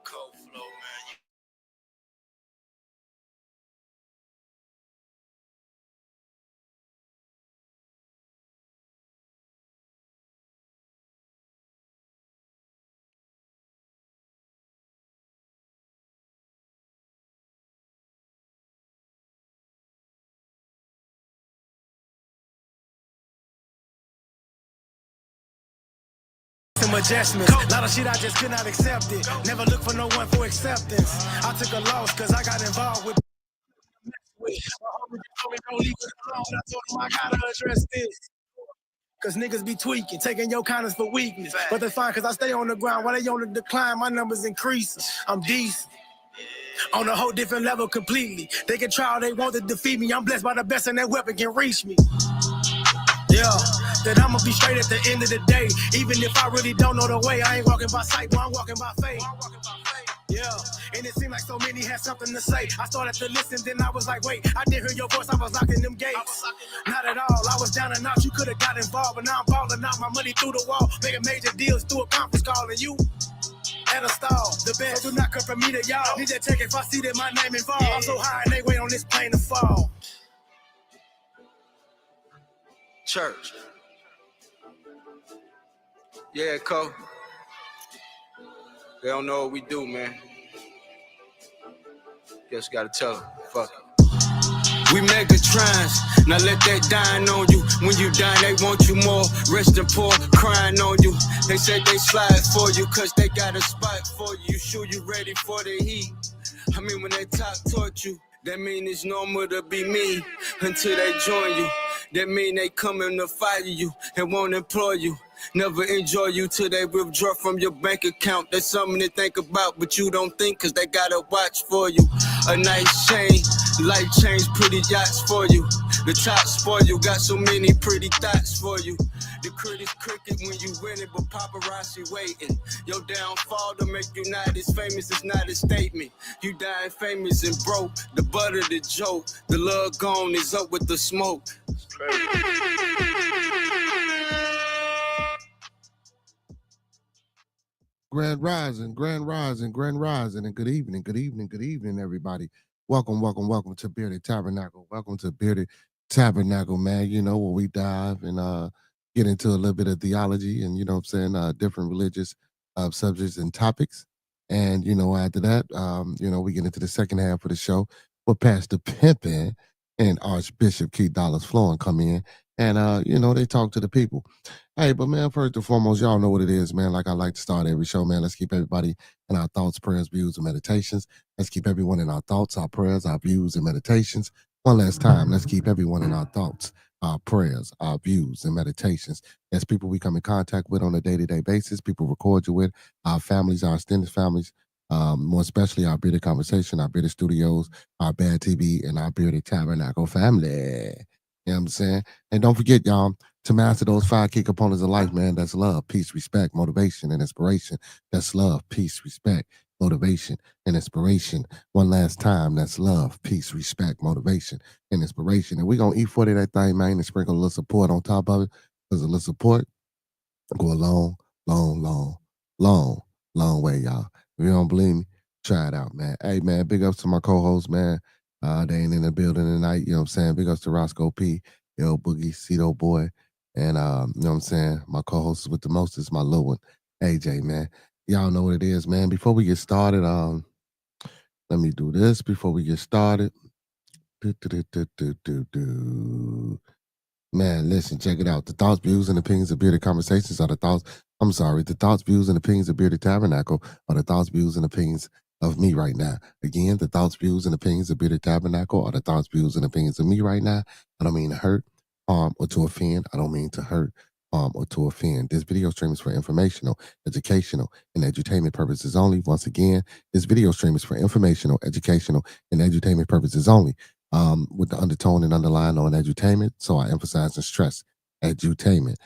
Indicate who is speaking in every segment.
Speaker 1: Cold flow, man.
Speaker 2: Some adjustments, a lot of shit I just could not accept it. Never look for no one for acceptance. I took a loss cause I got involved with my homie told me don't leave it alone. I told him I gotta address this. Cause niggas be tweaking, taking your kindness for weakness. But they fine cause I stay on the ground. While they on the decline, my numbers increase. I'm decent. On a whole different level completely. They can try all they want to defeat me. I'm blessed by the best and that weapon can reach me. Yeah, that I'ma be straight at the end of the day. Even if I really don't know the way, I ain't walking by sight, but I'm walking by faith. Yeah, and it seemed like so many had something to say. I started to listen, then I was like, wait, I didn't hear your voice, I was locking them gates. Not at all, I was down and out, you could've got involved. But now I'm balling out my money through the wall, making major deals through a conference call. And you at a stall, the best do not come from me to y'all. Need to check if I see that my name involved. I'm so high and they wait on this plane to fall.
Speaker 1: Church. Yeah, Cole. They don't know what we do, man. Guess gotta tell them. Fuck it.
Speaker 3: We Megatrons, now let that dine on you. When you dine, they want you more. Rest and poor, crying on you. They said they slide for you, cause they got a spot for you. You sure you ready for the heat? I mean, when they talk toward you, that mean it's normal to be mean until they join you. That mean they coming to fire you and won't employ you. Never enjoy you till they withdraw from your bank account. That's something to think about, but you don't think, cause they gotta watch for you. A nice chain, life change, pretty yachts for you. The top spoil you, got so many pretty thoughts for you. The critics cricket when you winning, but paparazzi waiting. Your downfall to make you not as famous is not a statement. You dying famous and broke, the butter the joke. The love gone is up with the smoke.
Speaker 4: Grand Rising, Grand Rising, Grand Rising, and good evening, everybody. Welcome to Bearded Tabernacle. Welcome to Bearded Tabernacle, man. You know, where we dive and get into a little bit of theology and, you know what I'm saying, different religious subjects and topics. And, you know, after that, we get into the second half of the show where Pastor Pimpin and Archbishop Keith Dollars Flowing come in and, they talk to the people. Hey, but man, first and foremost, y'all know what it is, man. Like I like to start every show, man. Let's keep everybody in our thoughts, prayers, views, and meditations. Let's keep everyone in our thoughts, our prayers, our views, and meditations. One last time, let's keep everyone in our thoughts, our prayers, our views, and meditations. As people we come in contact with on a day-to-day basis, people record you with, our families, our extended families, more especially our Bearded Conversation, our Bearded Studios, our Bad TV, and our Bearded Tabernacle family. You know what I'm saying? And don't forget, y'all, to master those 5 key components of life, man. That's love, peace, respect, motivation, and inspiration. That's love, peace, respect, motivation, and inspiration. One last time, that's love, peace, respect, motivation, and inspiration. And we're going to eat 40 that thing, man, and sprinkle a little support on top of it. Because a little support go a long, long way, y'all. If you don't believe me, try it out, man. Hey, man, big ups to my co-host, man. They ain't in the building tonight, you know what I'm saying? Big ups to Roscoe P, L Boogie, Cito Boy, and you know what I'm saying? My co-host with the most is my little one, AJ, man. Y'all know what it is, man. Before we get started, let me do this before we get started. Man, listen, check it out. The thoughts, views, and opinions of Bearded Conversations are the thoughts, views, and opinions of Bearded Tabernacle are the thoughts, views, and opinions of me right now. Again, the thoughts, views, and opinions of Bearded Tabernacle are the thoughts, views, and opinions of me right now. I don't mean to hurt, harm, or to offend. I don't mean to hurt, harm, or to offend. This video stream is for informational, educational, and edutainment purposes only. Once again, this video stream is for informational, educational, and edutainment purposes only. With the undertone and underline on edutainment, so I emphasize and stress edutainment.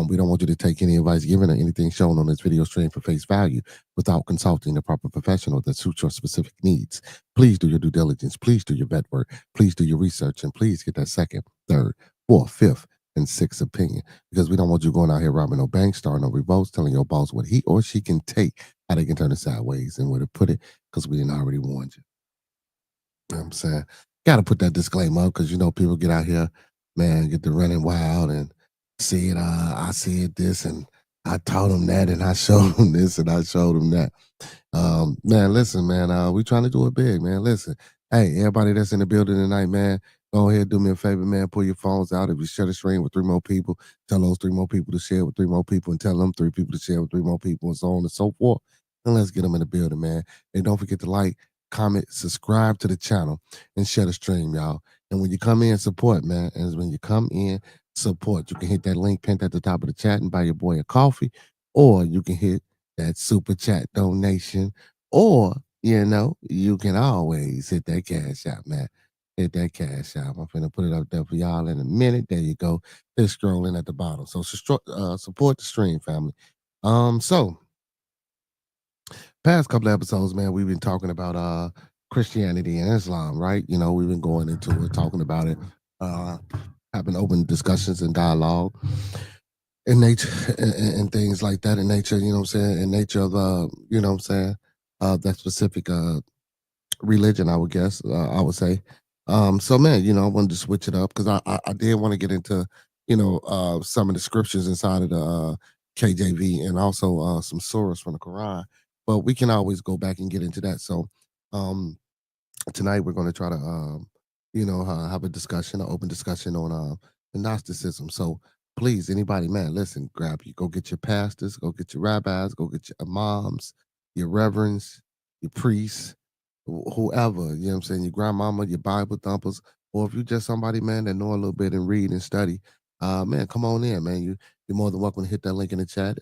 Speaker 4: We don't want you to take any advice given or anything shown on this video stream for face value without consulting the proper professional that suits your specific needs. Please do your due diligence. Please do your vet work. Please do your research. And please get that second, third, fourth, fifth, and sixth opinion, because we don't want you going out here robbing no banks, starting no revolts, telling your boss what he or she can take how they can turn it sideways and where to put it because we didn't already warned you. You know what I'm saying? Got to put that disclaimer up because people get out here, man, get to running wild and see it. I said this and I taught them that and I showed them this and I showed them that. Man, listen, man, we trying to do it big, man. Listen, hey, everybody that's in the building tonight, man, go ahead, do me a favor, man. Pull your phones out. If you share the stream with 3 more people, tell those 3 more people to share with 3 more people, and tell them 3 people to share with 3 more people, and so on and so forth. And let's get them in the building, man. And don't forget to like, comment, subscribe to the channel, and share the stream, y'all. And when you come in, support, man. And when you come in, support, you can hit that link pinned at the top of the chat and buy your boy a coffee, or you can hit that super chat donation, or you can always hit that cash out, man. Hit that cash out. I'm finna put it up there for y'all in a minute. There you go. It's scrolling at the bottom. So support the stream, family. So past couple of episodes, man, we've been talking about Christianity and Islam, right? We've been going into it, talking about it, having open discussions and dialogue in nature and things like that in nature, you know what I'm saying? In nature of that specific religion, I would guess, I would say. So man, I wanted to switch it up because I did want to get into, some of the scriptures inside of the KJV and also some surahs from the Quran. But we can always go back and get into that. So tonight we're going to try to have a discussion, an open discussion on the Gnosticism. So please, anybody, man, listen, go get your pastors, go get your rabbis, go get your imams, your reverends, your priests, whoever, you know what I'm saying, your grandmama, your Bible thumpers, or if you're just somebody, man, that know a little bit and read and study, man, come on in, man. You're more than welcome to hit that link in the chat.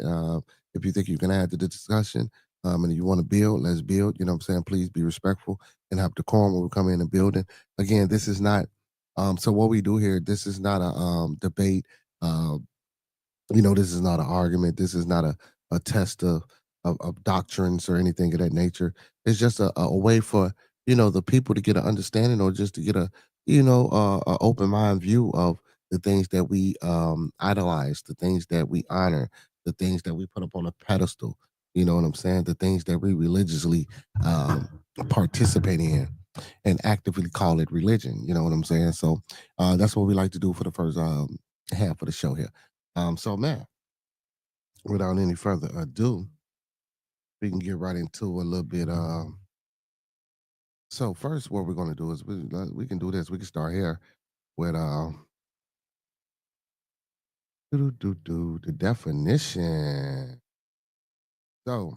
Speaker 4: If you think you can add to the discussion, and you want to build, let's build. You know what I'm saying? Please be respectful and have decorum when we come in the building. Again, this is not, so what we do here, this is not a debate. This is not an argument. This is not a test of doctrines or anything of that nature. It's just a way for, the people to get an understanding or just to get a open mind view of the things that we idolize, the things that we honor, the things that we put up on a pedestal. You know what I'm saying? The things that we religiously participate in and actively call it religion. You know what I'm saying? So that's what we like to do for the first half of the show here. So man, without any further ado, we can get right into a little bit. So first, what we're going to do is we can do this. We can start here with the definition. So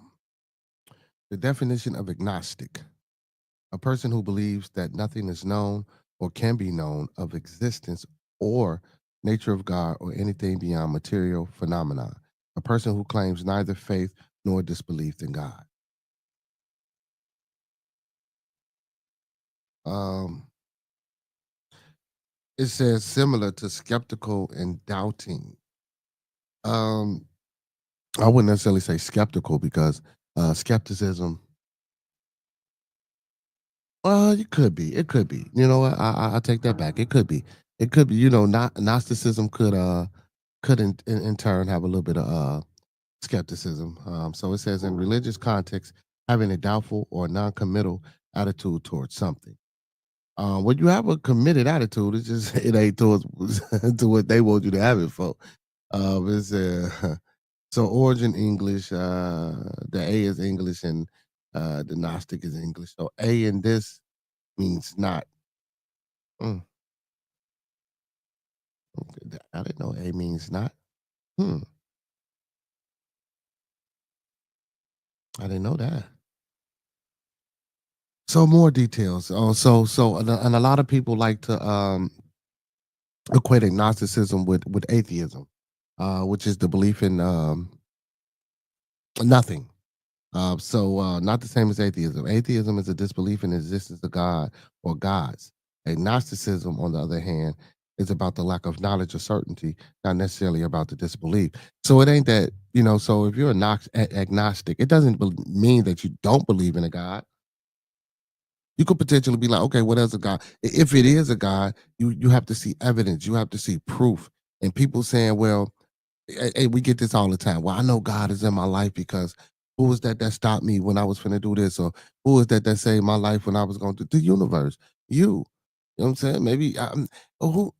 Speaker 4: the definition of agnostic: a person who believes that nothing is known or can be known of existence or nature of God or anything beyond material phenomena. A person who claims neither faith nor disbelief in God. It says similar to skeptical and doubting. I wouldn't necessarily say skeptical because skepticism. It could be. It could be. You know what? I take that back. It could be. It could be. Not Gnosticism could in turn have a little bit of skepticism. So it says in religious context, having a doubtful or non-committal attitude towards something. When you have a committed attitude, it's just it ain't towards to what they want you to have it for. It's so origin English, the A is English and the Gnostic is English. So A in this means not. Mm. Okay, I didn't know A means not. I didn't know that. So more details. Oh, and a lot of people like to equate agnosticism with atheism, which is the belief in nothing. Not the same as atheism. Atheism is a disbelief in the existence of God or gods. Agnosticism, on the other hand, is about the lack of knowledge or certainty, not necessarily about the disbelief. So it ain't that, so if you're agnostic, it doesn't mean that you don't believe in a God. You could potentially be like, okay, what is a God? If it is a God, you have to see evidence, you have to see proof. And people saying, well, hey, we get this all the time. Well, I know God is in my life because Who was that stopped me when I was finna do this? Or who was that saved my life when I was going to the universe? You. You know what I'm saying? Maybe who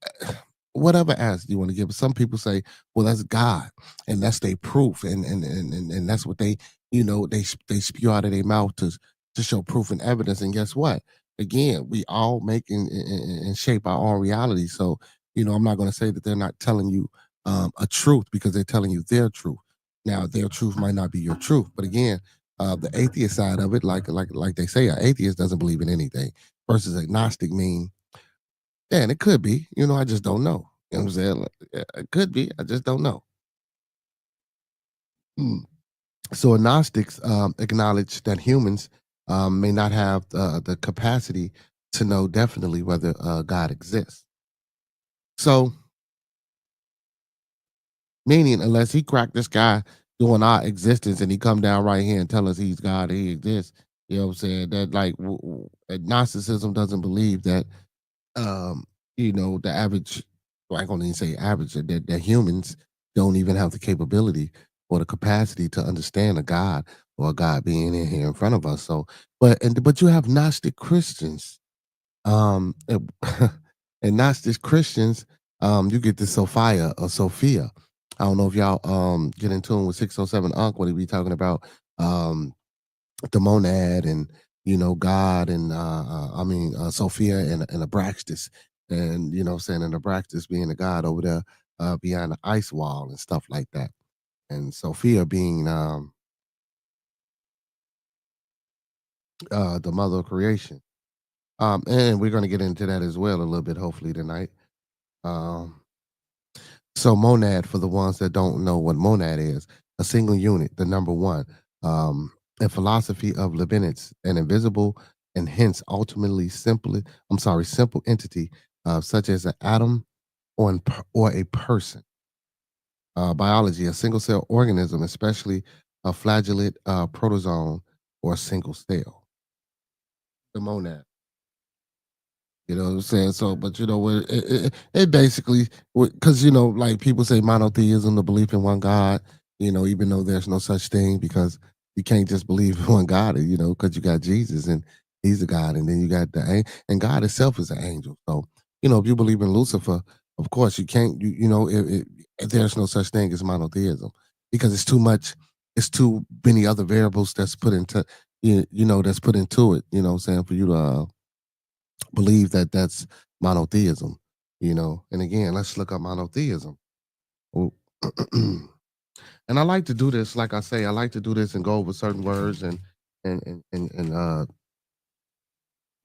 Speaker 4: whatever answer you want to give. Some people say, well, that's God, and that's their proof, and that's what they, they spew out of their mouth to show proof and evidence. And guess what? Again, we all make and shape our own reality. So, I'm not going to say that they're not telling you a truth because they're telling you their truth. Now, their truth might not be your truth, but again, the atheist side of it, like they say, an atheist doesn't believe in anything. Versus agnostic mean, yeah, and it could be, I just don't know. You know what I'm saying? Like, it could be, I just don't know. Mm. So agnostics acknowledge that humans may not have the capacity to know definitely whether God exists. So, meaning, unless he cracked this guy doing our existence and he come down right here and tell us he's God, he exists, you know what I'm saying? That like agnosticism doesn't believe that um, the average, well, I can't even say average, that humans don't even have the capability or the capacity to understand a God or a God being in here in front of us. So, but you have Gnostic Christians, and, and Gnostic Christians, you get the Sophia or Sophia. I don't know if y'all get in tune with 607 Unc when he be talking about um the monad and God and Sophia and Abraxas and saying and Abraxas being the god over there behind the ice wall and stuff like that, and Sophia being the mother of creation. And we're going to get into that as well a little bit hopefully tonight. um So monad, for the ones that don't know what monad is, a single unit, the number one. A philosophy of Leibniz, an invisible and hence ultimately simple entity, such as an atom or a person. Biology, a single cell organism, especially a flagellate protozoan or a single cell. The monad. You know what I'm saying? So, but where it basically, because like people say monotheism, the belief in one God. Even though there's no such thing, because you can't just believe in one God. Because you got Jesus and He's a God, and then you got and God itself is an angel. So, if you believe in Lucifer, of course you can't. There's no such thing as monotheism because it's too much. It's too many other variables that's put into that's put into it. You know what I'm saying, for you to believe that that's monotheism, And again, let's look up monotheism. Oh, and I like to do this, like I say, I like to do this and go over certain words and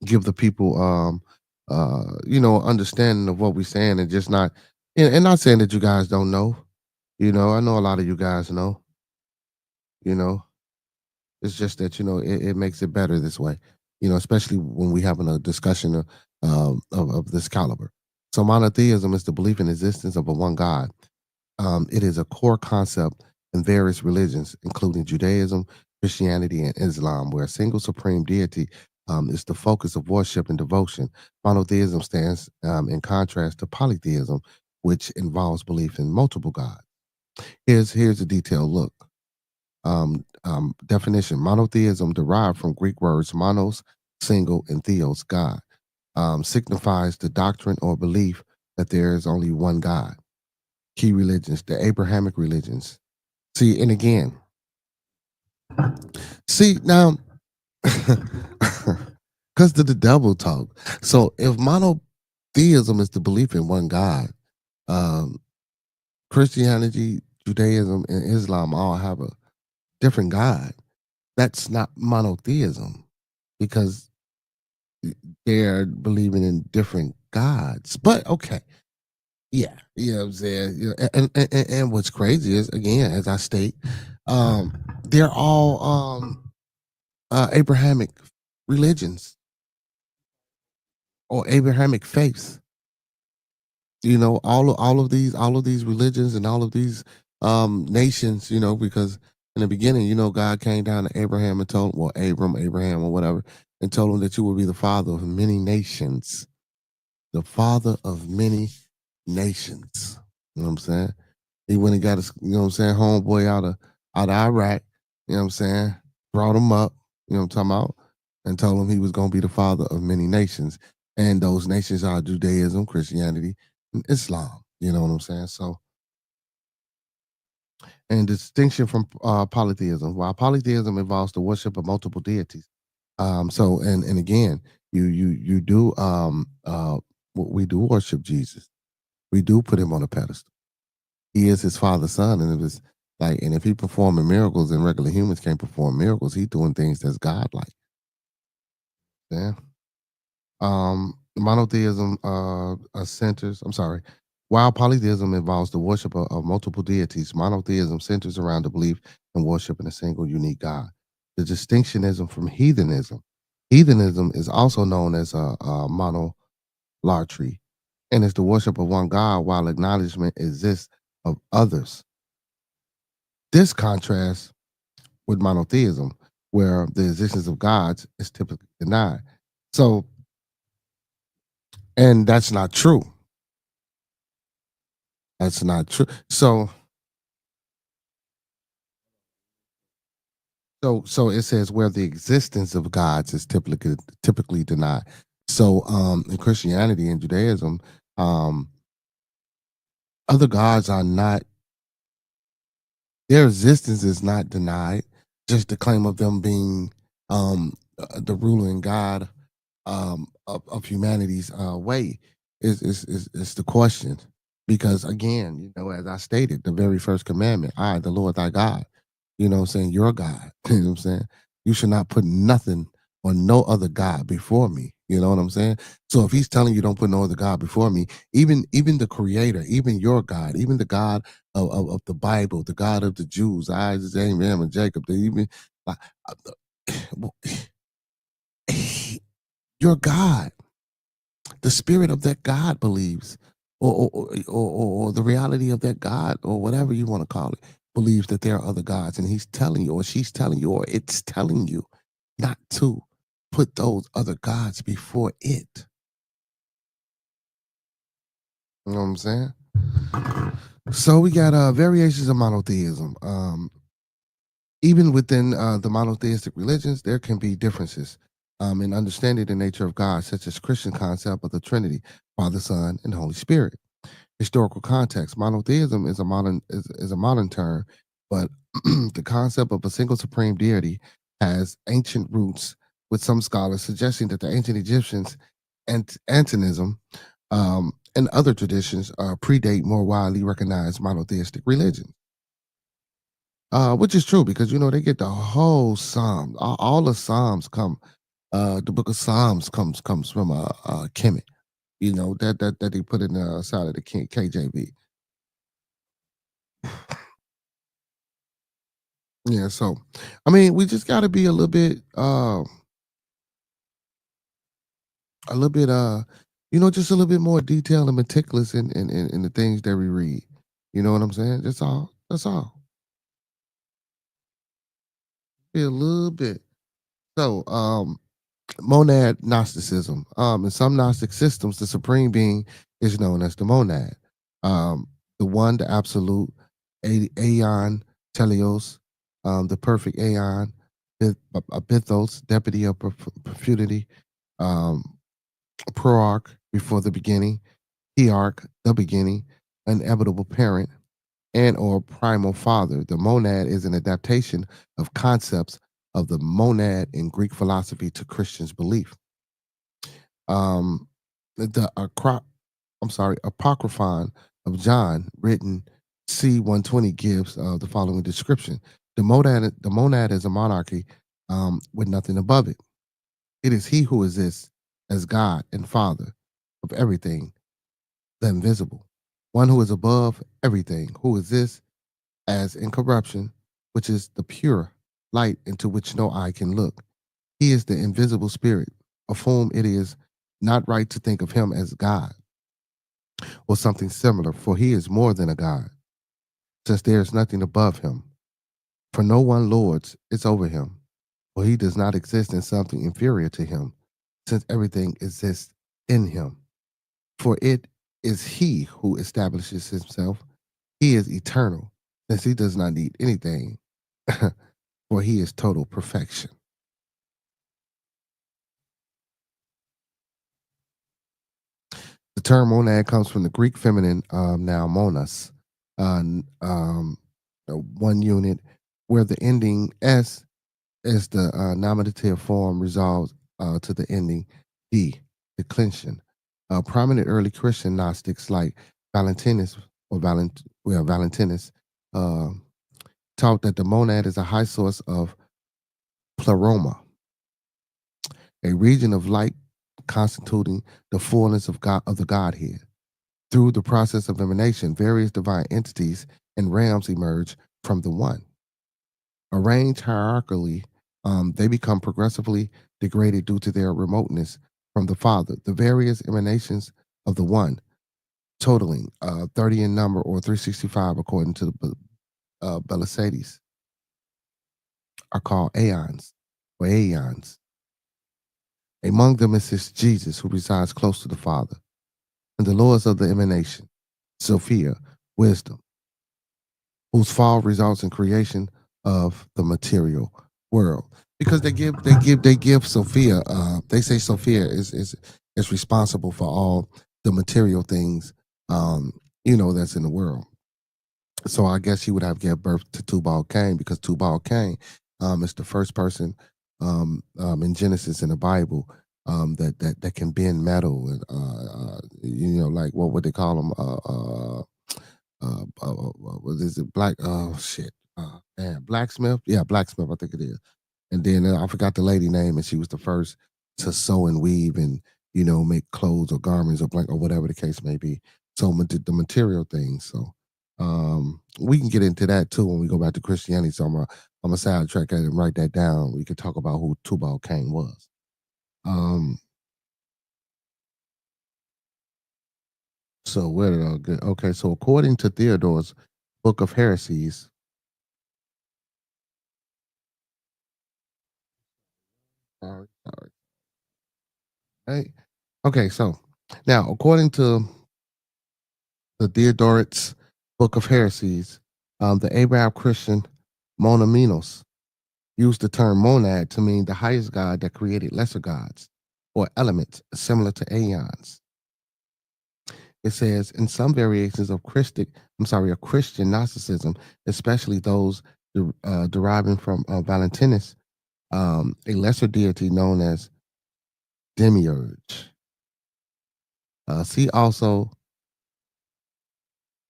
Speaker 4: give the people understanding of what we're saying and just not and not saying that you guys don't know. I know a lot of you guys know, you know. It's just that it makes it better this way, especially when we having a discussion of this caliber. So monotheism is the belief in existence of a one God. It is a core concept in various religions, including Judaism, Christianity, and Islam, where a single supreme deity is the focus of worship and devotion. Monotheism stands in contrast to polytheism, which involves belief in multiple gods. Here's a detailed look. Definition: monotheism, derived from Greek words monos, single, and theos, God, signifies the doctrine or belief that there is only one God. Key religions: the Abrahamic religions. See, and again, see now, because of the double talk. So if monotheism is the belief in one God, um, Christianity, Judaism, and Islam all have a different God. That's not monotheism because they're believing in different gods. But okay, yeah, you know what I'm saying. And what's crazy is, again, as I state, they're all Abrahamic religions or Abrahamic faiths. All of these religions and all of these nations. Because in the beginning, God came down to Abraham and told, well, Abraham or whatever, and told him that you will be the father of many nations, the father of many nations. You know what I'm saying? He went and got his, homeboy out of Iraq you know what I'm saying, brought him up, you know what I'm talking about, and told him he was going to be the father of many nations. And those nations are Judaism, Christianity, and Islam. You know what I'm saying? So, and distinction from polytheism. While polytheism involves the worship of multiple deities. So, and again, you do we do worship Jesus. We do put him on a pedestal. He is his father's son, and it was like, and if he performing miracles and regular humans can't perform miracles, he doing things that's godlike. Yeah. Monotheism centers. I'm sorry. While polytheism involves the worship of multiple deities, monotheism centers around the belief and worship in a single unique God. The distinctionism from heathenism. Heathenism is also known as monolatry, and is the worship of one God while acknowledgement exists of others. This contrasts with monotheism, where the existence of gods is typically denied. So, and that's not true. That's not true. So it says where the existence of gods is typically denied. So in Christianity and Judaism, um other gods are not, their existence is not denied. Just the claim of them being the ruling God of humanity's way is the question. Because again, as I stated, the very first commandment, I, the Lord thy God, what I'm saying, your God, you know what I'm saying? You should not put nothing or no other God before me. You know what I'm saying? So if he's telling you don't put no other God before me, even the creator, even your God, even the God of the Bible, the God of the Jews, Isaac, Abraham, and Jacob, they even like, your God, the spirit of that God believes, or the reality of that God, or whatever you want to call it, believes that there are other gods, and he's telling you, or she's telling you, or it's telling you not to put those other gods before it. You know what I'm saying? So we got variations of monotheism. Even within the monotheistic religions, there can be differences in understanding the nature of God, such as Christian concept of the Trinity, Father, Son, and Holy Spirit. Historical context: monotheism is a modern term, but the concept of a single supreme deity has ancient roots, with some scholars suggesting that the ancient Egyptians and Antonism and other traditions predate more widely recognized monotheistic religions. Which is true because they get the whole Psalm. All the Psalms come. The book of Psalms comes from Kemet. That they put in the side of the KJV. Yeah, so I mean, we just got to be a little bit just a little bit more detailed and meticulous in the things that we read. You know what I'm saying? That's all. That's all. Be a little bit. So, monad Gnosticism. In some Gnostic systems, the supreme being is known as the monad. The one, the absolute, aeon, teleos, the perfect aeon, a Bithos, deputy of perpetuity, um, proarch, before the beginning, hierarch, the beginning, inevitable parent, and or primal father. The monad is an adaptation of concepts of the monad in Greek philosophy to Christians' belief. The Apocryphon of John, written C 120, gives the following description: the monad is a monarchy with nothing above it. It is he who exists as God and Father of everything, the invisible, one who is above everything, who exists as incorruption, which is the pure light into which no eye can look. He is the invisible spirit, of whom it is not right to think of him as God or something similar, for he is more than a God, since there is nothing above him. For no one lords is over him, for he does not exist in something inferior to him, since everything exists in him. For it is he who establishes himself. He is eternal, since he does not need anything for he is total perfection. The term monad comes from the Greek feminine noun monos, one unit, where the ending s is the nominative form resolves to the ending d, declension. Prominent early Christian Gnostics like Valentinus Valentinus uh, taught that the monad is a high source of pleroma, a region of light constituting the fullness of God of the Godhead. Through the process of emanation, various divine entities and realms emerge from the one. Arranged hierarchically, they become progressively degraded due to their remoteness from the Father. The various emanations of the one, totaling 30 in number or 365 according to the Belisades, are called aeons or aeons. Among them is Jesus, who resides close to the Father, and the lords of the emanation, Sophia, wisdom, whose fall results in creation of the material world. Because they give Sophia, they say Sophia is responsible for all the material things, that's in the world. So I guess she would have given birth to Tubal Cain, because Tubal Cain is the first person in Genesis in the Bible that can bend metal, and like, what would they call them? What is it? Blacksmith. Yeah, blacksmith. I think it is. And then I forgot the lady name, and she was the first to sew and weave and make clothes or garments or blank or whatever the case may be. So the material things. So we can get into that too when we go back to Christianity. So I'm a sidetrack that and write that down. We could talk about who Tubal Cain was. So where did I get? Okay, so according to Theodore's Book of Heresies, sorry. Hey, okay, so now according to the Theodoret's Book of Heresies, the Arab Christian Monaminos used the term monad to mean the highest god that created lesser gods or elements similar to aeons. It says in some variations of Christian Gnosticism, especially those deriving from Valentinus, a lesser deity known as Demiurge. See also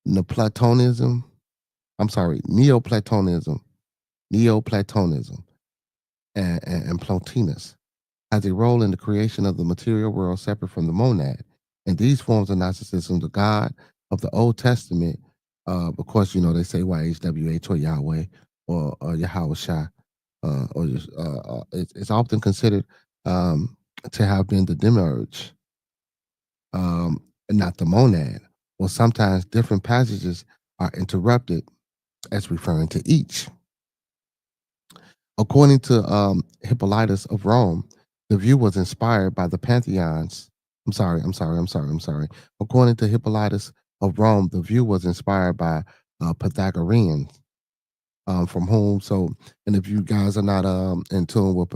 Speaker 4: Neoplatonism. Neoplatonism, and Plotinus has a role in the creation of the material world separate from the monad. In these forms of Gnosticism, the God of the Old Testament, of course, they say YHWH or Yahweh or Yahweh Shai, it's often considered to have been the demiurge, and not the monad. Or sometimes different passages are interrupted as referring to each. According to Hippolytus of Rome, the view was inspired by the pantheons. I'm sorry. According to Hippolytus of Rome, the view was inspired by Pythagoreans, from whom. So, and if you guys are not in tune with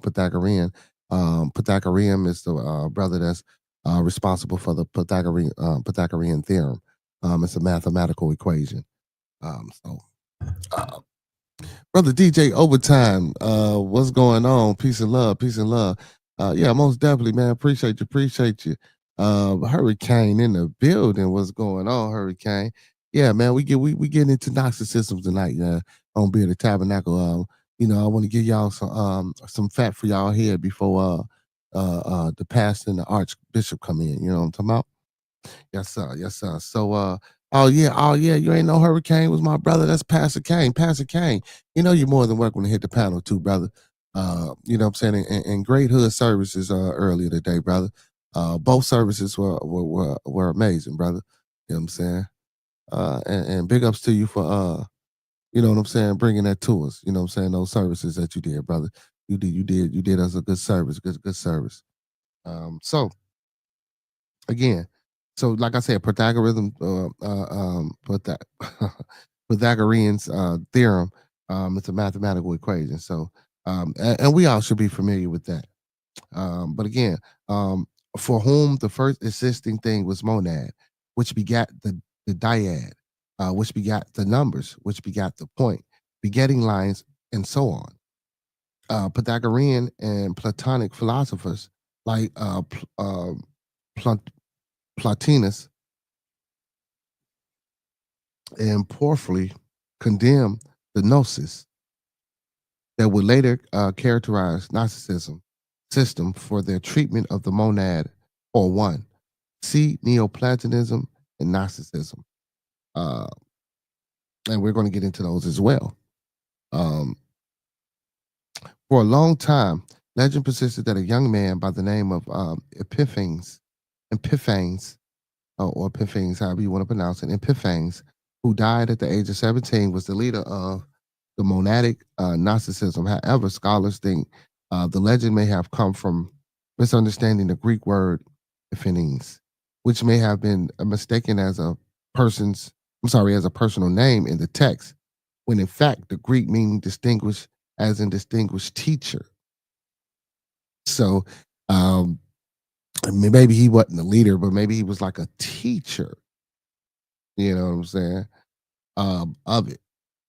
Speaker 4: Pythagorean is the brother that's responsible for the Pythagorean theorem. It's a mathematical equation. So. Brother DJ Overtime, what's going on? Peace and love, peace and love. Yeah, most definitely, man. Appreciate you. Hurricane in the building. What's going on, Hurricane? Yeah, man, we getting into Gnosticism tonight, on Beer the Tabernacle. I want to give y'all some fat for y'all here before the pastor and the archbishop come in. You know what I'm talking about? Yes, sir. Yes, sir. So, oh yeah. You ain't know Hurricane was my brother. That's Pastor Kane. Pastor Kane. You're more than welcome to hit the panel too, brother. What I'm saying, and great hood services earlier today, brother. Both services were amazing, brother. You know what I'm saying? And big ups to you for what I'm saying, bringing that to us. You know what I'm saying? Those services that you did, brother. You did us a good service, good service. So again, so like I said, Pythagoreans theorem It's a mathematical equation. So, and we all should be familiar with that. But again, um, for whom the first existing thing was monad, which begat the dyad, which begat the numbers, which begat the point, begetting lines, and so on. Pythagorean and Platonic philosophers like Plant- Plotinus and Porphyry condemned the gnosis that would later characterize Gnosticism system for their treatment of the monad or one. See Neoplatonism and Gnosticism. Uh, and we're going to get into those as well. Um, for a long time, legend persisted that a young man by the name of Epiphanes, or Epiphanes, however you want to pronounce it, Epiphanes, who died at the age of 17, was the leader of the monadic Gnosticism. However, scholars think the legend may have come from misunderstanding the Greek word Epiphanes, which may have been mistaken as a person's, as a personal name in the text, when in fact the Greek meaning distinguished as in distinguished teacher. So um, maybe he wasn't the leader, but maybe he was like a teacher. You know what I'm saying? Of it.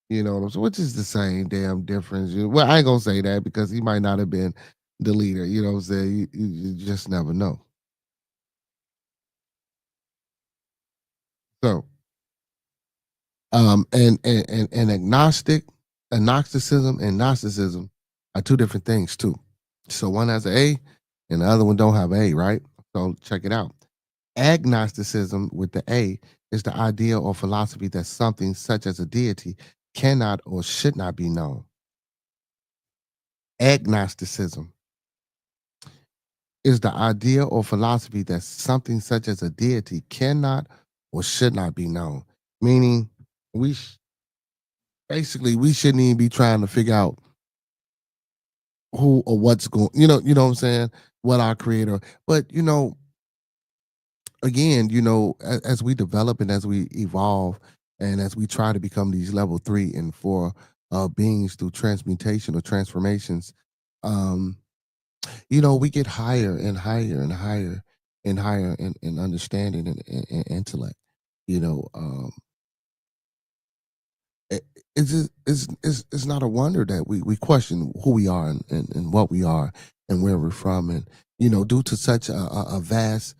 Speaker 4: You know what I'm saying? Which is the same damn difference. Well, I ain't gonna say that because he might not have been the leader. You know what I'm saying? You just never know. So, and agnosticism and Gnosticism are two different things too. So one has an A, and the other one don't have an A, right? So check it out. Agnosticism with the A is the idea or philosophy that something such as a deity cannot or should not be known. Agnosticism is the idea or philosophy that something such as a deity cannot or should not be known. Meaning, basically we shouldn't even be trying to figure out who or what's going. You know what I'm saying? What our creator. But again, as we develop and as we evolve, and as we try to become these level 3 and 4 beings through transmutation or transformations, um, we get higher and higher and higher and higher in understanding and intellect. You know, it, it's not a wonder that we question who we are and what we are and where we're from, and due to such a vast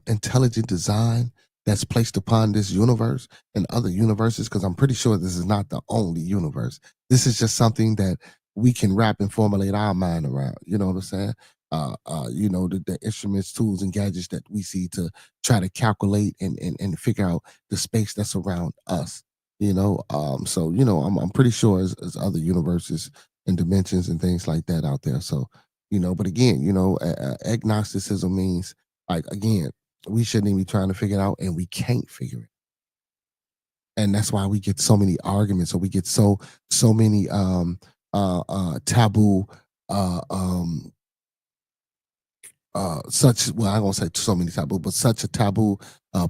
Speaker 4: intelligent design that's placed upon this universe and other universes, because I'm pretty sure this is not the only universe. This is just something that we can wrap and formulate our mind around. You know what I'm saying? The instruments, tools, and gadgets that we see to try to calculate and figure out the space that's around us. So I'm pretty sure there's other universes and dimensions and things like that out there. So but again, agnosticism means, like, again, we shouldn't even be trying to figure it out, and we can't figure it. And that's why we get so many arguments, or we get so many taboo such well, I won't say so many taboo, but such a taboo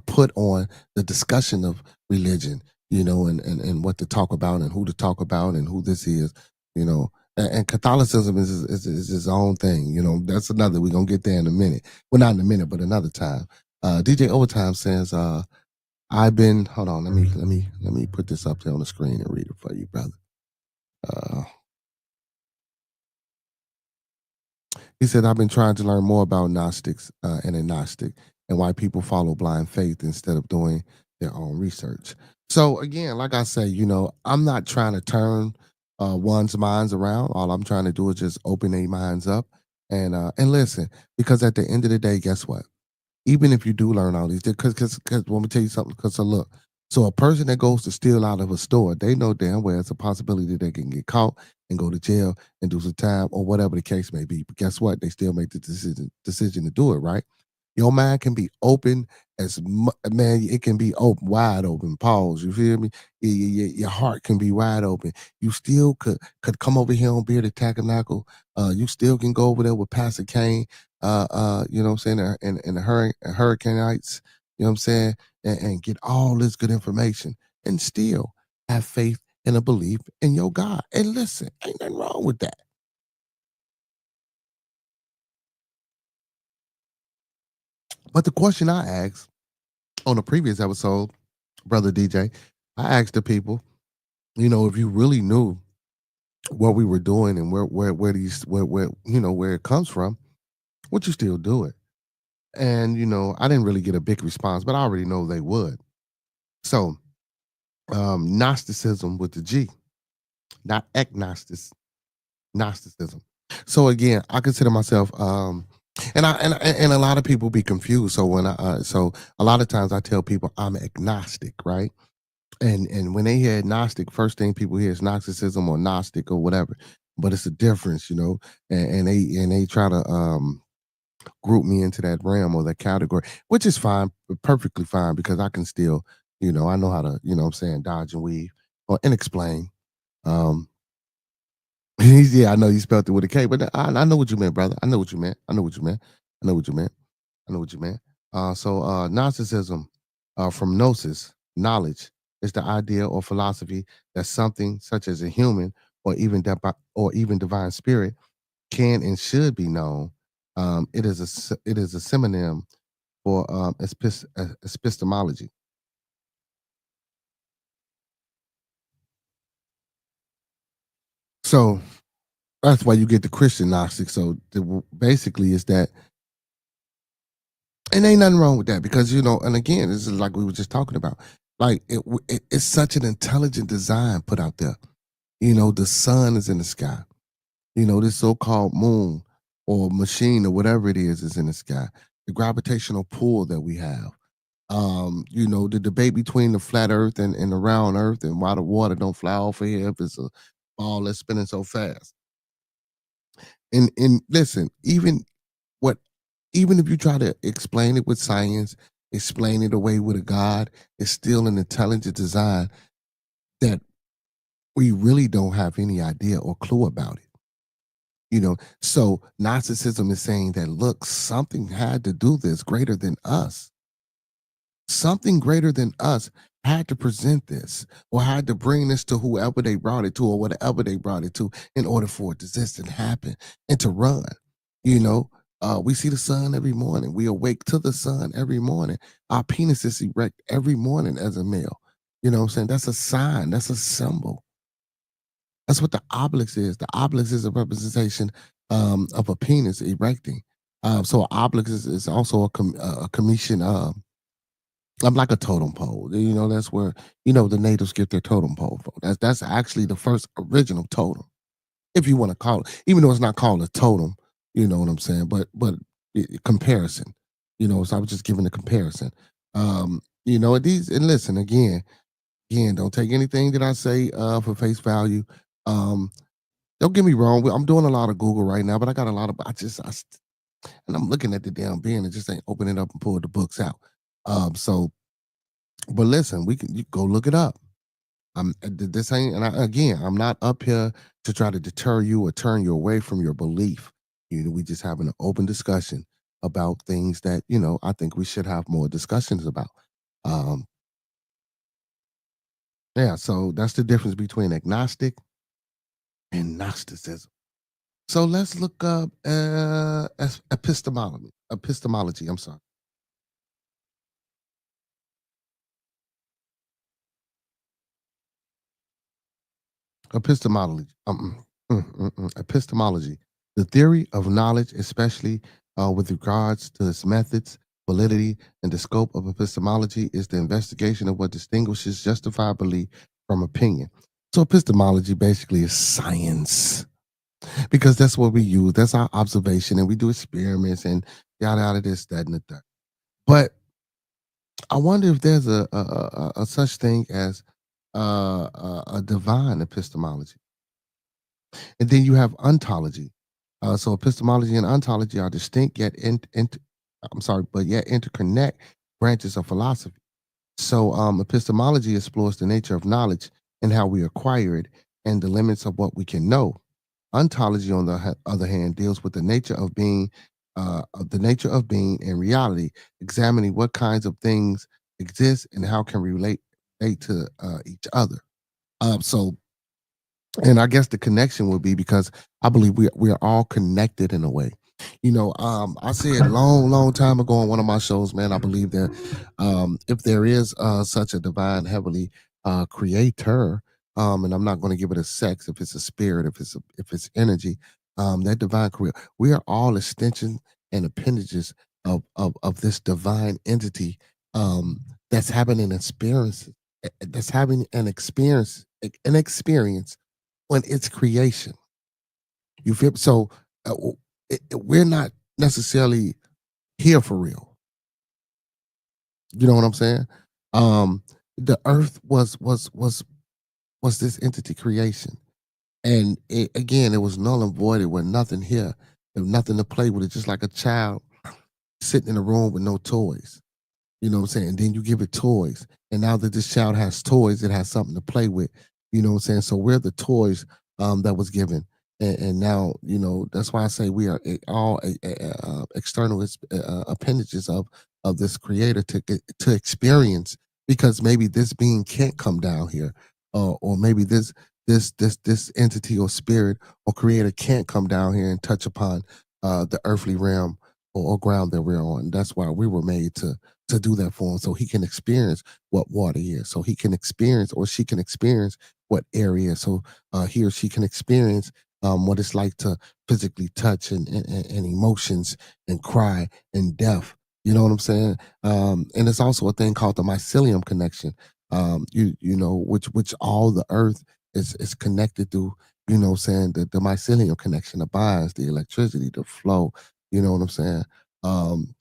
Speaker 4: put on the discussion of religion, and what to talk about and who to talk about and who this is, and Catholicism is its own thing. That's another. We're gonna get there in a minute. Well, not in a minute, but another time. DJ Overtime says, I've been hold on, let me put this up there on the screen and read it for you, brother. Uh He said, I've been trying to learn more about Gnostics and agnostic, and why people follow blind faith instead of doing their own research. So, again, like I say, I'm not trying to turn one's minds around. All I'm trying to do is just open their minds up and listen. Because at the end of the day, guess what? Even if you do learn all these, because let me tell you something. Because look, so a person that goes to steal out of a store, they know damn well it's a possibility they can get caught and go to jail and do some time or whatever the case may be. But guess what? They still make the decision to do it, right? Your mind can be open man. It can be open, wide open. Pause. You feel me? Your heart can be wide open. You still could come over here on Bearded Tabernacle. You still can go over there with Pastor Kane. You know what I'm saying? And the Hurricane-ites. You know what I'm saying? And get all this good information and still have faith and a belief in your God. And listen, ain't nothing wrong with that. But the question I asked on a previous episode, Brother DJ, I asked the people, if you really knew what we were doing and where it comes from, would you still do it? And I didn't really get a big response, but I already know they would. So, Gnosticism with the G, not agnostic, Gnosticism. So again, I consider myself, and a lot of people be confused. So so a lot of times I tell people I'm agnostic, right? And when they hear agnostic, first thing people hear is Gnosticism or Gnostic or whatever. But it's a difference, and they try to group me into that realm or that category, which is fine, perfectly fine, because I can still, I know how to, what I'm saying, dodge and weave and explain. Um, yeah, I know you spelled it with a K, but I know what you meant, brother. I know what you meant. I know what you meant. I know what you meant. I know what you meant. So Gnosticism, from gnosis, knowledge, is the idea or philosophy that something such as a human or even divine spirit can and should be known. It is a synonym for epistemology. So that's why you get the Christian Gnostic. So basically, is that, and ain't nothing wrong with that, because and again, this is like we were just talking about. Like it's such an intelligent design put out there. The sun is in the sky. This so-called moon or machine or whatever it is in the sky. The gravitational pull that we have. The debate between the flat earth and the round earth, and why the water don't fly off of here if it's a ball that's spinning so fast. And listen, what even if you try to explain it with science, explain it away with a God, it's still an intelligent design that we really don't have any idea or clue about it. So Gnosticism is saying that, look, something had to do this greater than us. Something greater than us had to present this, or had to bring this to whoever they brought it to, or whatever they brought it to, in order for it to exist and happen and to run. We see the sun every morning. We awake to the sun every morning. Our penis is erect every morning as a male. You know what I'm saying? That's a sign. That's a symbol. That's what the obelisk is. The obelisk is a representation of a penis erecting. So an obelisk is also a commission. I'm like a totem pole. That's where the natives get their totem pole from. That's actually the first original totem, if you want to call it, even though it's not called a totem. You know what I'm saying? But comparison. So I was just giving a comparison. These, and listen again, don't take anything that I say for face value. Don't get me wrong. I'm doing a lot of Google right now, but I got a lot of and I'm looking at the damn bin and just ain't opening up and pull the books out. So, but listen, you go look it up. This ain't, and again, I'm not up here to try to deter you or turn you away from your belief. We just having an open discussion about things that I think we should have more discussions about. Um, yeah, so that's the difference between agnostic and Gnosticism. So let's look up epistemology. Epistemology. I'm sorry. Epistemology. Epistemology, the theory of knowledge, especially with regards to its methods, validity, and the scope of epistemology, is the investigation of what distinguishes justified belief from opinion. So epistemology basically is science, because that's what we use. That's our observation, and we do experiments and yada yada, this, that, and the third. But I wonder if there's a such thing as a divine epistemology. And then you have ontology. So epistemology and ontology are distinct yet yet interconnect branches of philosophy. So epistemology explores the nature of knowledge and how we acquire it and the limits of what we can know. Ontology, on the other hand, deals with the nature of being and reality, examining what kinds of things exist and how can relate to each other. So, and I guess the connection would be because I believe we are all connected in a way. I said long time ago on one of my shows, man. I believe that if there is such a divine heavenly creator, and I'm not going to give it a sex, if it's a spirit, if it's energy, that divine creator, we are all extensions and appendages of this divine entity that's having an experience, that's having an experience on its creation. You feel so? We're not necessarily here for real. You know what I'm saying? The earth was this entity creation, and again, it was null and voided. With nothing here, and nothing to play with. It just like a child sitting in a room with no toys. You know what I'm saying? And then you give it toys. And now that this child has toys, it has something to play with. You know what I'm saying? So we're the toys that was given. And now, that's why I say we are all external appendages of this creator to experience, because maybe this being can't come down here, or maybe this entity or spirit or creator can't come down here and touch upon the earthly realm, or ground that we're on. That's why we were made to do that for him, so he can experience what water is, so he can experience, or she can experience what air is, so he or she can experience what it's like to physically touch, and emotions, and cry, and death. You know what I'm saying? And it's also a thing called the mycelium connection. Which all the earth is connected through. You know what I'm saying? The mycelium connection, the bonds, the electricity, the flow. You know what I'm saying?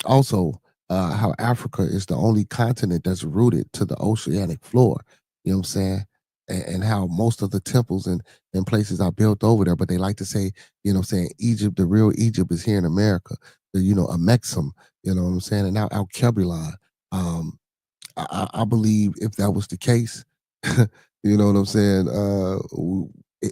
Speaker 4: Also, how Africa is the only continent that's rooted to the oceanic floor. You know what I'm saying? And how most of the temples and places are built over there, but they like to say, Egypt, the real Egypt is here in America. A Mexum, you know what I'm saying? And now Al Kebulon. I believe if that was the case, you know what I'm saying?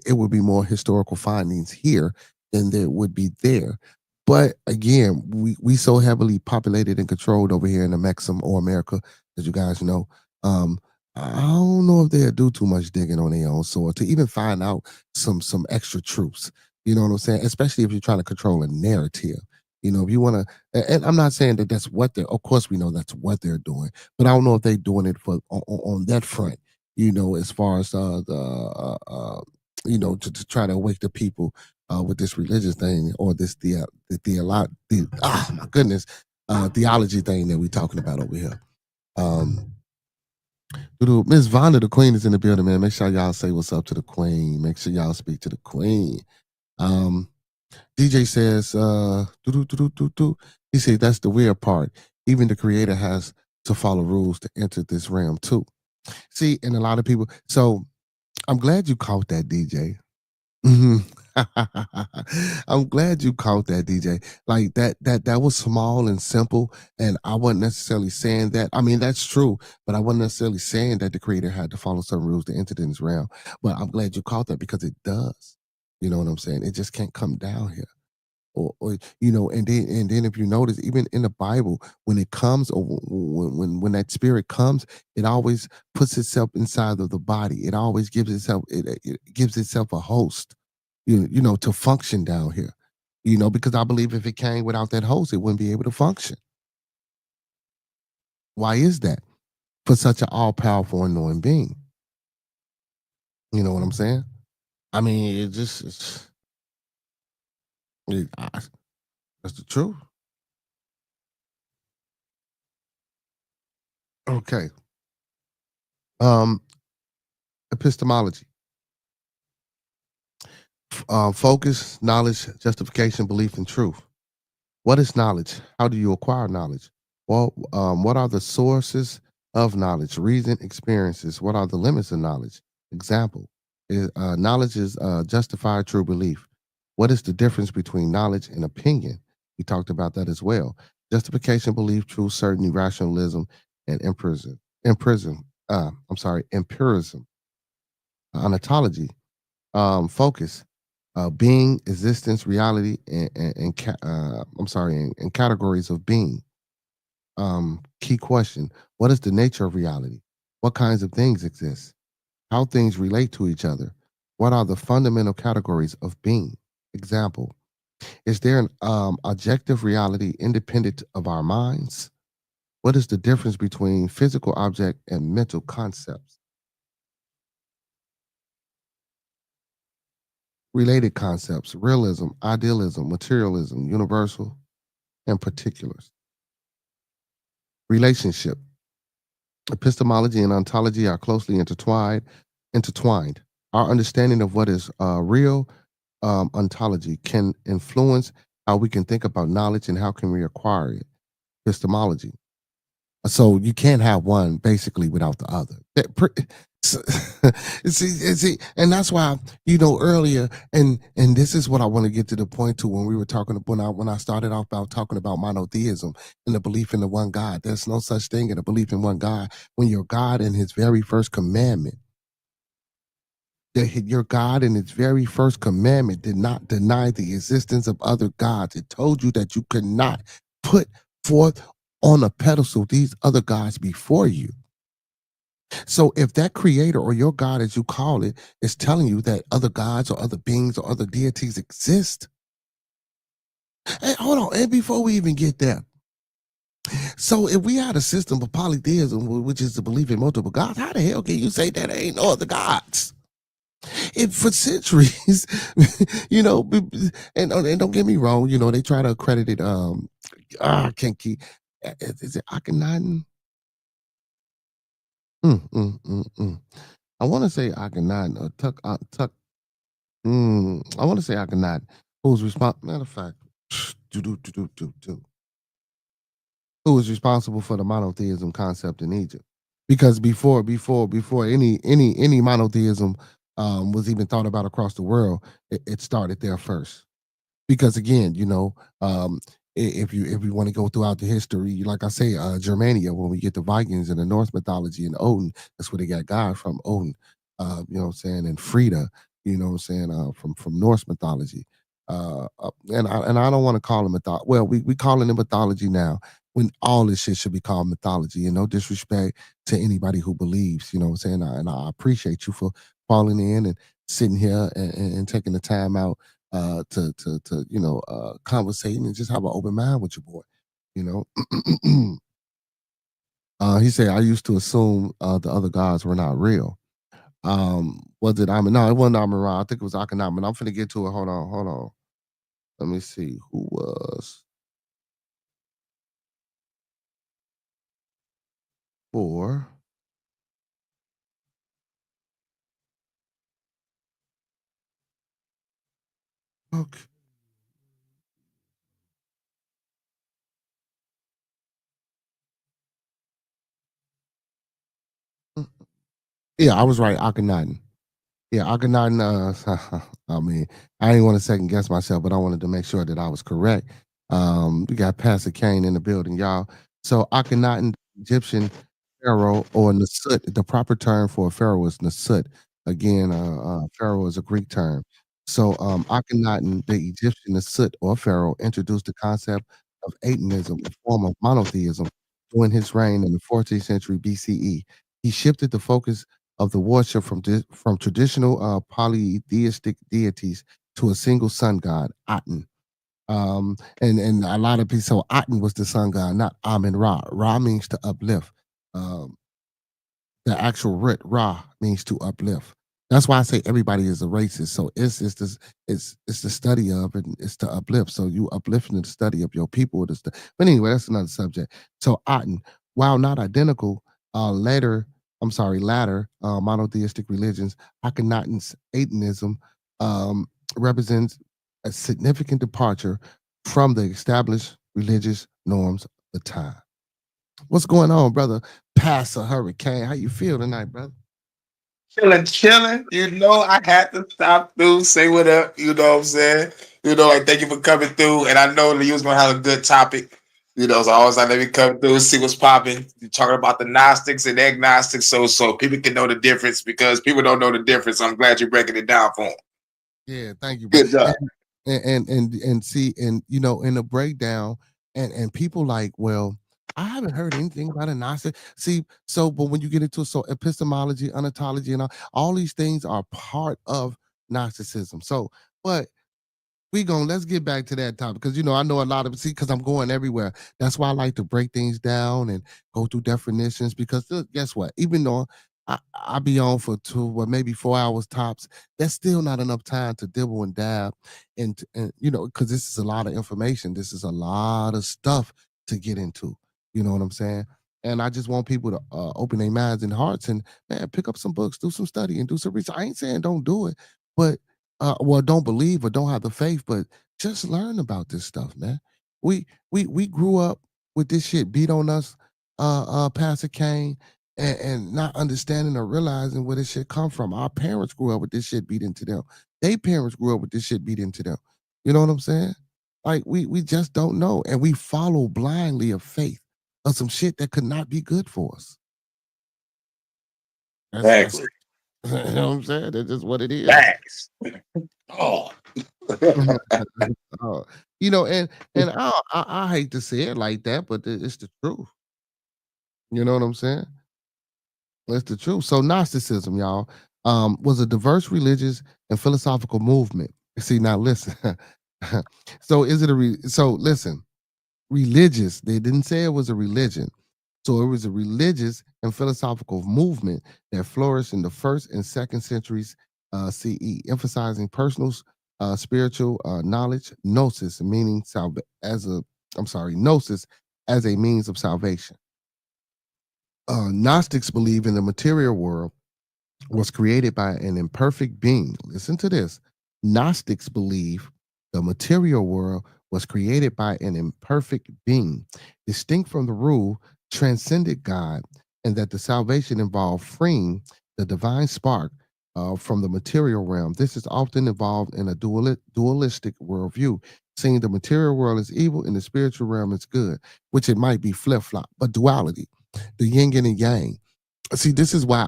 Speaker 4: It would be more historical findings here than there would be there. But again, we so heavily populated and controlled over here in the Mexum or America, as you guys know. Um, I don't know if they'll do too much digging on their own soil to even find out some extra truths. You know what I'm saying? Especially if you're trying to control a narrative. If you want to, and I'm not saying that that's what they're. Of course, we know that's what they're doing, but I don't know if they're doing it for on that front. As far as to try to wake the people with this religious thing, or this my goodness, theology thing that we're talking about over here. Miss Vonda, the queen, is in the building, man. Make sure y'all say what's up to the queen. Make sure y'all speak to the queen. DJ says, he said that's the weird part. Even the creator has to follow rules to enter this realm too. See, and a lot of people. So I'm glad you caught that, DJ. Mhm. I'm glad you caught that, DJ. Like that was small and simple, and I wasn't necessarily saying that. I mean, that's true, but I wasn't necessarily saying that the creator had to follow some rules to enter this realm. But I'm glad you caught that, because it does. You know what I'm saying? It just can't come down here. And then if you notice, even in the Bible, when it comes, or when that spirit comes, it always puts itself inside of the body. It always it gives itself a host, to function down here. Because I believe if it came without that host, it wouldn't be able to function. Why is that? For such an all-powerful, annoying being. You know what I'm saying? I mean, that's the truth. Okay. Um, Epistemology. Focus, knowledge, justification, belief, and truth. What is knowledge? How do you acquire knowledge? Well, what are the sources of knowledge? Reason, experiences. What are the limits of knowledge? Example: knowledge is justified true belief. What is the difference between knowledge and opinion? We talked about that as well. Justification, belief, truth, certainty, rationalism, and empiricism. Empirism. Ontology. Focus, being, existence, reality, and categories of being. Key question: what is the nature of reality? What kinds of things exist? how things relate to each other. What are the fundamental categories of being? Example, is there an objective reality independent of our minds? What is the difference between physical object and mental concepts? Related concepts, realism, idealism, materialism, universal, and particulars. Relationship. Epistemology and ontology are closely intertwined. Our understanding of what is real ontology can influence how we can think about knowledge and how can we acquire it. Epistemology. So you can't have one basically without the other. So- see, and that's why earlier, and this is what I want to get to the point to when we were talking when I started off about talking about monotheism and the belief in the one God. There's no such thing in a belief in one God when your God in His very first commandment. Your God in its very first commandment did not deny the existence of other gods. It told you that you could not put forth on a pedestal these other gods before you. So if that creator or your God, as you call it, is telling you that other gods or other beings or other deities exist, hey, hold on. And before we even get there, so if we had a system of polytheism, which is the belief in multiple gods, how the hell can you say that there ain't no other gods? If for centuries, and don't get me wrong, they try to accredit it. I can't keep. Is it Akhenaten? Mm, mm, mm, mm. I want to say Akhenaten or Tuck. I want to say Akhenaten, who's responsible. Matter of fact, do, do, do, do, do, do. Who was responsible for the monotheism concept in Egypt? Because before any monotheism was even thought about across the world, it started there first. Because again, if you want to go throughout the history, like I say, Germania, when we get the Vikings and the Norse mythology and Odin, that's where they got God from, Odin. What I'm saying, and Frida, what I'm saying, from Norse mythology. And I don't want to call it mythology. Well, we calling it mythology now when all this shit should be called mythology. And no disrespect to anybody who believes, what I'm saying. And I appreciate you for falling in and sitting here and taking the time out to conversating and just have an open mind with your boy. You know, he said, I used to assume the other gods were not real. Was it Amin? No, it wasn't Amin Ra. I think it was Akhenaten. I'm finna get to it. Hold on. Let me see who was for. Okay. Yeah, I was right. Akhenaten. Yeah, Akhenaten. I mean, I didn't want to second guess myself, but I wanted to make sure that I was correct. We got Pastor Kane in the building, y'all. So Akhenaten, Egyptian pharaoh, or Nasut. The proper term for a pharaoh is Nasut. Again, pharaoh is a Greek term. So Akhenaten, the Egyptian Nasut or pharaoh, introduced the concept of Atonism, a form of monotheism, during his reign in the 14th century BCE. He shifted the focus of the worship from traditional polytheistic deities to a single sun god, Aten. And a lot of people, so Aten was the sun god, not Amen Ra. Ra means to uplift. Um, the actual root Ra means to uplift. That's why I say everybody is a racist. So it's the study of and it's to uplift. So you uplifting the study of your people. But anyway, that's another subject. So Aten, while not identical, latter monotheistic religions, Akhenaten's Atonism represents a significant departure from the established religious norms of the time. What's going on, brother? Pastor Hurricane, how you feel tonight, brother?
Speaker 5: Chilling. I had to stop through, say what up. You know what I'm saying? Like thank you for coming through. And I know that you was gonna have a good topic. So I always like let me come through, see what's popping. You're talking about the Gnostics and agnostics, so people can know the difference because people don't know the difference. I'm glad you're breaking it down for them.
Speaker 4: Yeah, thank you, bro.
Speaker 5: Good job.
Speaker 4: And see, and in the breakdown, and people like, well, I haven't heard anything about a Gnostic. See, so but when you get into so epistemology, ontology, and all these things are part of Gnosticism. So, but let's get back to that topic because I know a lot of because I'm going everywhere. That's why I like to break things down and go through definitions because guess what? Even though I be on for 2 or maybe 4 hours tops, that's still not enough time to dibble and dab and because this is a lot of information. This is a lot of stuff to get into. You know what I'm saying? And I just want people to open their minds and hearts and man, pick up some books, do some study, and do some research. I ain't saying don't do it, but well, don't believe or don't have the faith, but just learn about this stuff, man. We grew up with this shit beat on us, Pastor Kane, and not understanding or realizing where this shit come from. Our parents grew up with this shit beat into them. Their parents grew up with this shit beat into them. You know what I'm saying? Like we just don't know, and we follow blindly of faith of some shit that could not be good for us. That's
Speaker 5: Exactly.
Speaker 4: you know what I'm saying. That's just what it is.
Speaker 5: Facts. Oh.
Speaker 4: Uh, and I hate to say it like that, but it's the truth. You know what I'm saying? It's the truth. So Gnosticism, y'all, was a diverse religious and philosophical movement. See, now listen. So is it so listen, religious. They didn't say it was a religion. So it was a religious and philosophical movement that flourished in the first and second centuries CE, emphasizing personal spiritual knowledge, gnosis, meaning gnosis as a means of salvation. Gnostics believe in the material world was created by an imperfect being. Listen to this. Gnostics believe the material world was created by an imperfect being, distinct from the rule, transcended God, and that the salvation involved freeing the divine spark from the material realm. This is often involved in a dualistic worldview, seeing the material world as evil and the spiritual realm as good, which it might be flip-flop, but duality, the yin and the yang. See, this is why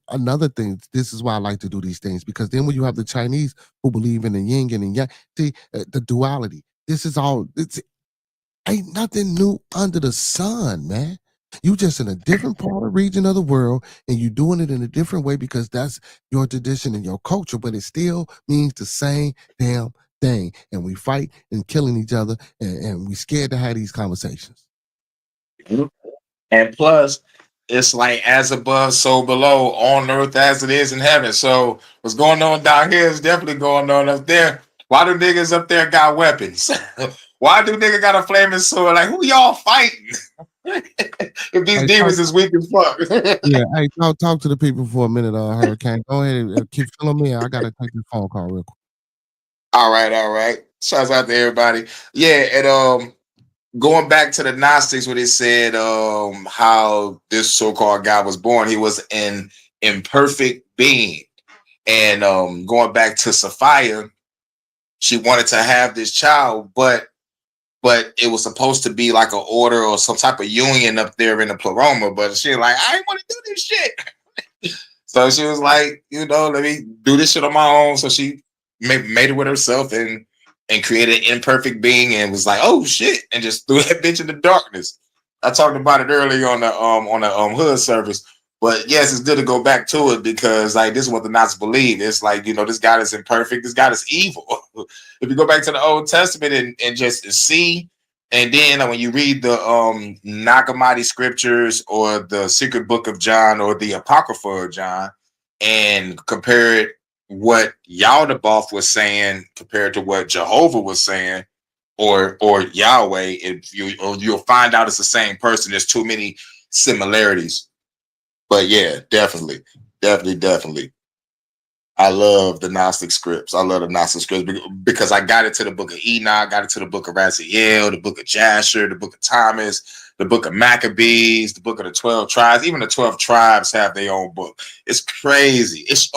Speaker 4: another thing, this is why I like to do these things, because then when you have the Chinese who believe in the yin and the yang, see, the duality, it's ain't nothing new under the sun, man. You just in a different part of region of the world and you doing it in a different way because that's your tradition and your culture, but it still means the same damn thing. And we fight and killing each other and we scared to have these conversations.
Speaker 5: And plus, it's like as above, so below, on earth as it is in heaven. So what's going on down here is definitely going on up there. Why do niggas up there got weapons? Why do niggas got a flaming sword? Like, who y'all fighting? If these demons is weak as fuck.
Speaker 4: Yeah, hey, talk to the people for a minute, Hurricane. Go ahead and keep filling me. I gotta take this phone call real quick.
Speaker 5: All right. Shouts out to everybody. Yeah, and going back to the Gnostics, what they said, how this so-called God was born, he was an imperfect being. And going back to Sophia, she wanted to have this child, but it was supposed to be like an order or some type of union up there in the pleroma. But she was like, I ain't want to do this shit. So she was like, let me do this shit on my own. So she made it with herself and created an imperfect being and was like, oh shit, and just threw that bitch in the darkness. I talked about it earlier on the hood service. But yes, it's good to go back to it because like this is what the Nazis believe. It's like, this God is imperfect, this God is evil. If you go back to the Old Testament and just see, and then when you read the Nag Hammadi scriptures or the secret book of John or the Apocrypha of John and compare it what Yaldabaoth was saying compared to what Jehovah was saying or Yahweh, you'll find out it's the same person. There's too many similarities. But yeah, definitely. I love the Gnostic scripts. I love the Gnostic scripts because I got it to the book of Enoch, got it to the book of Raziel, the book of Jasher, the book of Thomas, the book of Maccabees, the book of the 12 tribes. Even the 12 tribes have their own book. It's crazy. It's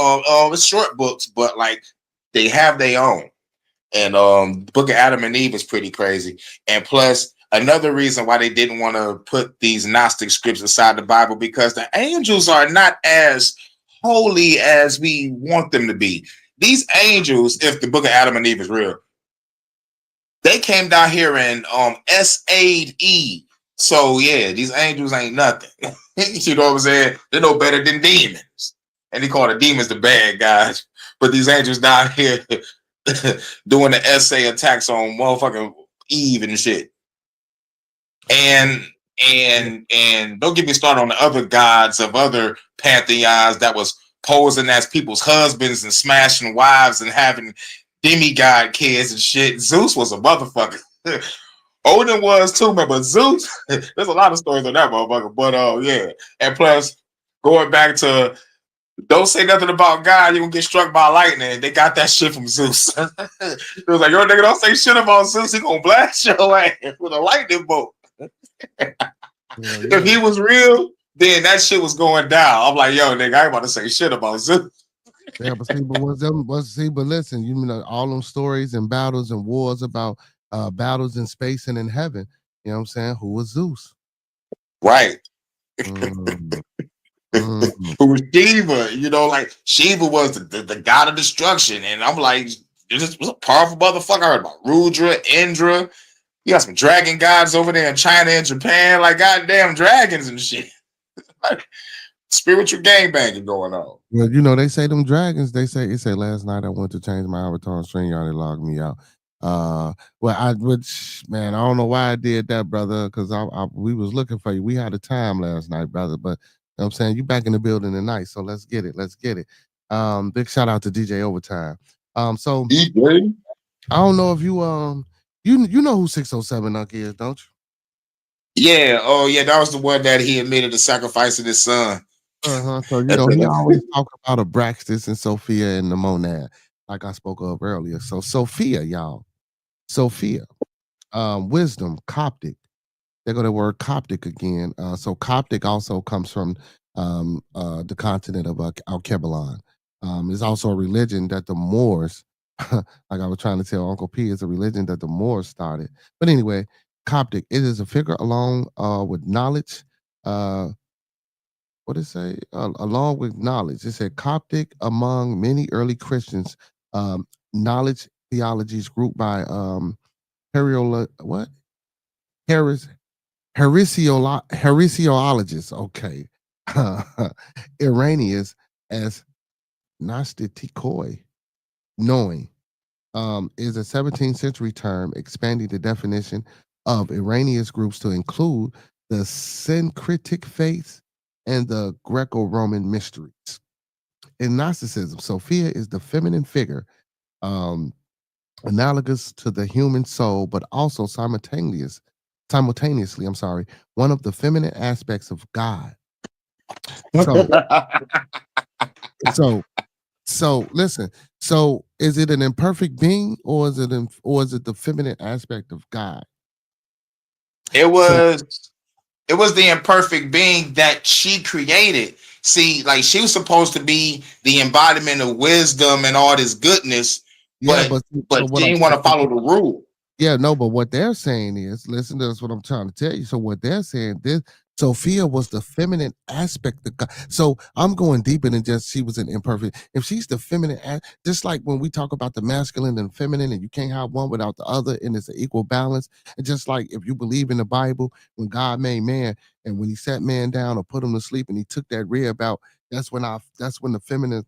Speaker 5: short books, but like they have their own. And the book of Adam and Eve is pretty crazy. And plus, another reason why they didn't want to put these Gnostic scripts inside the Bible because the angels are not as holy as we want them to be. These angels, if the book of Adam and Eve is real, they came down here and essayed Eve So yeah, these angels ain't nothing. You know what I'm saying? They're no better than demons. And they call the demons the bad guys. But these angels down here doing the essay attacks on motherfucking Eve and shit. And don't get me started on the other gods of other pantheons that was posing as people's husbands and smashing wives and having demigod kids and shit. Zeus was a motherfucker. Odin was too, man, but Zeus, there's a lot of stories on that motherfucker. But yeah. And plus, going back to don't say nothing about God, you're gonna get struck by lightning. They got that shit from Zeus. It was like, yo, nigga, don't say shit about Zeus, he gonna blast your ass with a lightning bolt. If he was real, then that shit was going down. I'm like, yo, nigga, I ain't about to say shit about Zeus.
Speaker 4: Yeah, but but listen, you know, all them stories and battles and wars about battles in space and in heaven. You know what I'm saying? Who was Zeus?
Speaker 5: Right.
Speaker 4: Mm.
Speaker 5: Who was Shiva? You know, like Shiva was the god of destruction. And I'm like, this was a powerful motherfucker. I heard about Rudra, Indra. You got some dragon gods over there in China and Japan, like goddamn dragons and shit. Like, spiritual gangbanging going on.
Speaker 4: Well, you know, they say them dragons, it say last night I went to change my avatar on StreamYard, they logged me out. Man, I don't know why I did that, brother, because we was looking for you. We had a time last night, brother, but you know what I'm saying, you back in the building tonight, so let's get it. Big shout out to DJ Overtime. So
Speaker 5: DJ?
Speaker 4: I don't know if you know who 607 Unc is, don't you?
Speaker 5: Yeah, oh yeah, that was the one that he admitted to sacrificing his son.
Speaker 4: So you know he always talk about Abraxas and Sophia and the monad, like I spoke of earlier. So Sophia, y'all. Sophia, wisdom, Coptic. There go the word Coptic again. So Coptic also comes from the continent of Al-Kebalan. It's also a religion that the Moors, like I was trying to tell Uncle P, is a religion that the Moors started. But anyway, Coptic, it is a figure along with knowledge. What did it say? Along with knowledge. It said Coptic among many early Christians, knowledge theologies grouped by heresiologists. Okay. Irenaeus as Gnostikoi, knowing, is a 17th century term expanding the definition of Irenaeus groups to include the syncretic faith and the Greco-Roman mysteries. In Gnosticism, Sophia is the feminine figure, analogous to the human soul, but also simultaneously, one of the feminine aspects of God. So listen. So is it an imperfect being, or is it the feminine aspect of God?
Speaker 5: It was the imperfect being that she created. See, like she was supposed to be the embodiment of wisdom and all this goodness, but she didn't want to follow the rule.
Speaker 4: Yeah, no, but what they're saying is, listen, that's what I'm trying to tell you. So what they're saying, this Sophia was the feminine aspect of God. So I'm going deeper than just she was an imperfect. If she's the feminine, just like when we talk about the masculine and feminine, and you can't have one without the other, and it's an equal balance. And just like if you believe in the Bible, when God made man, and when he sat man down or put him to sleep, and he took that rib out, that's when the feminine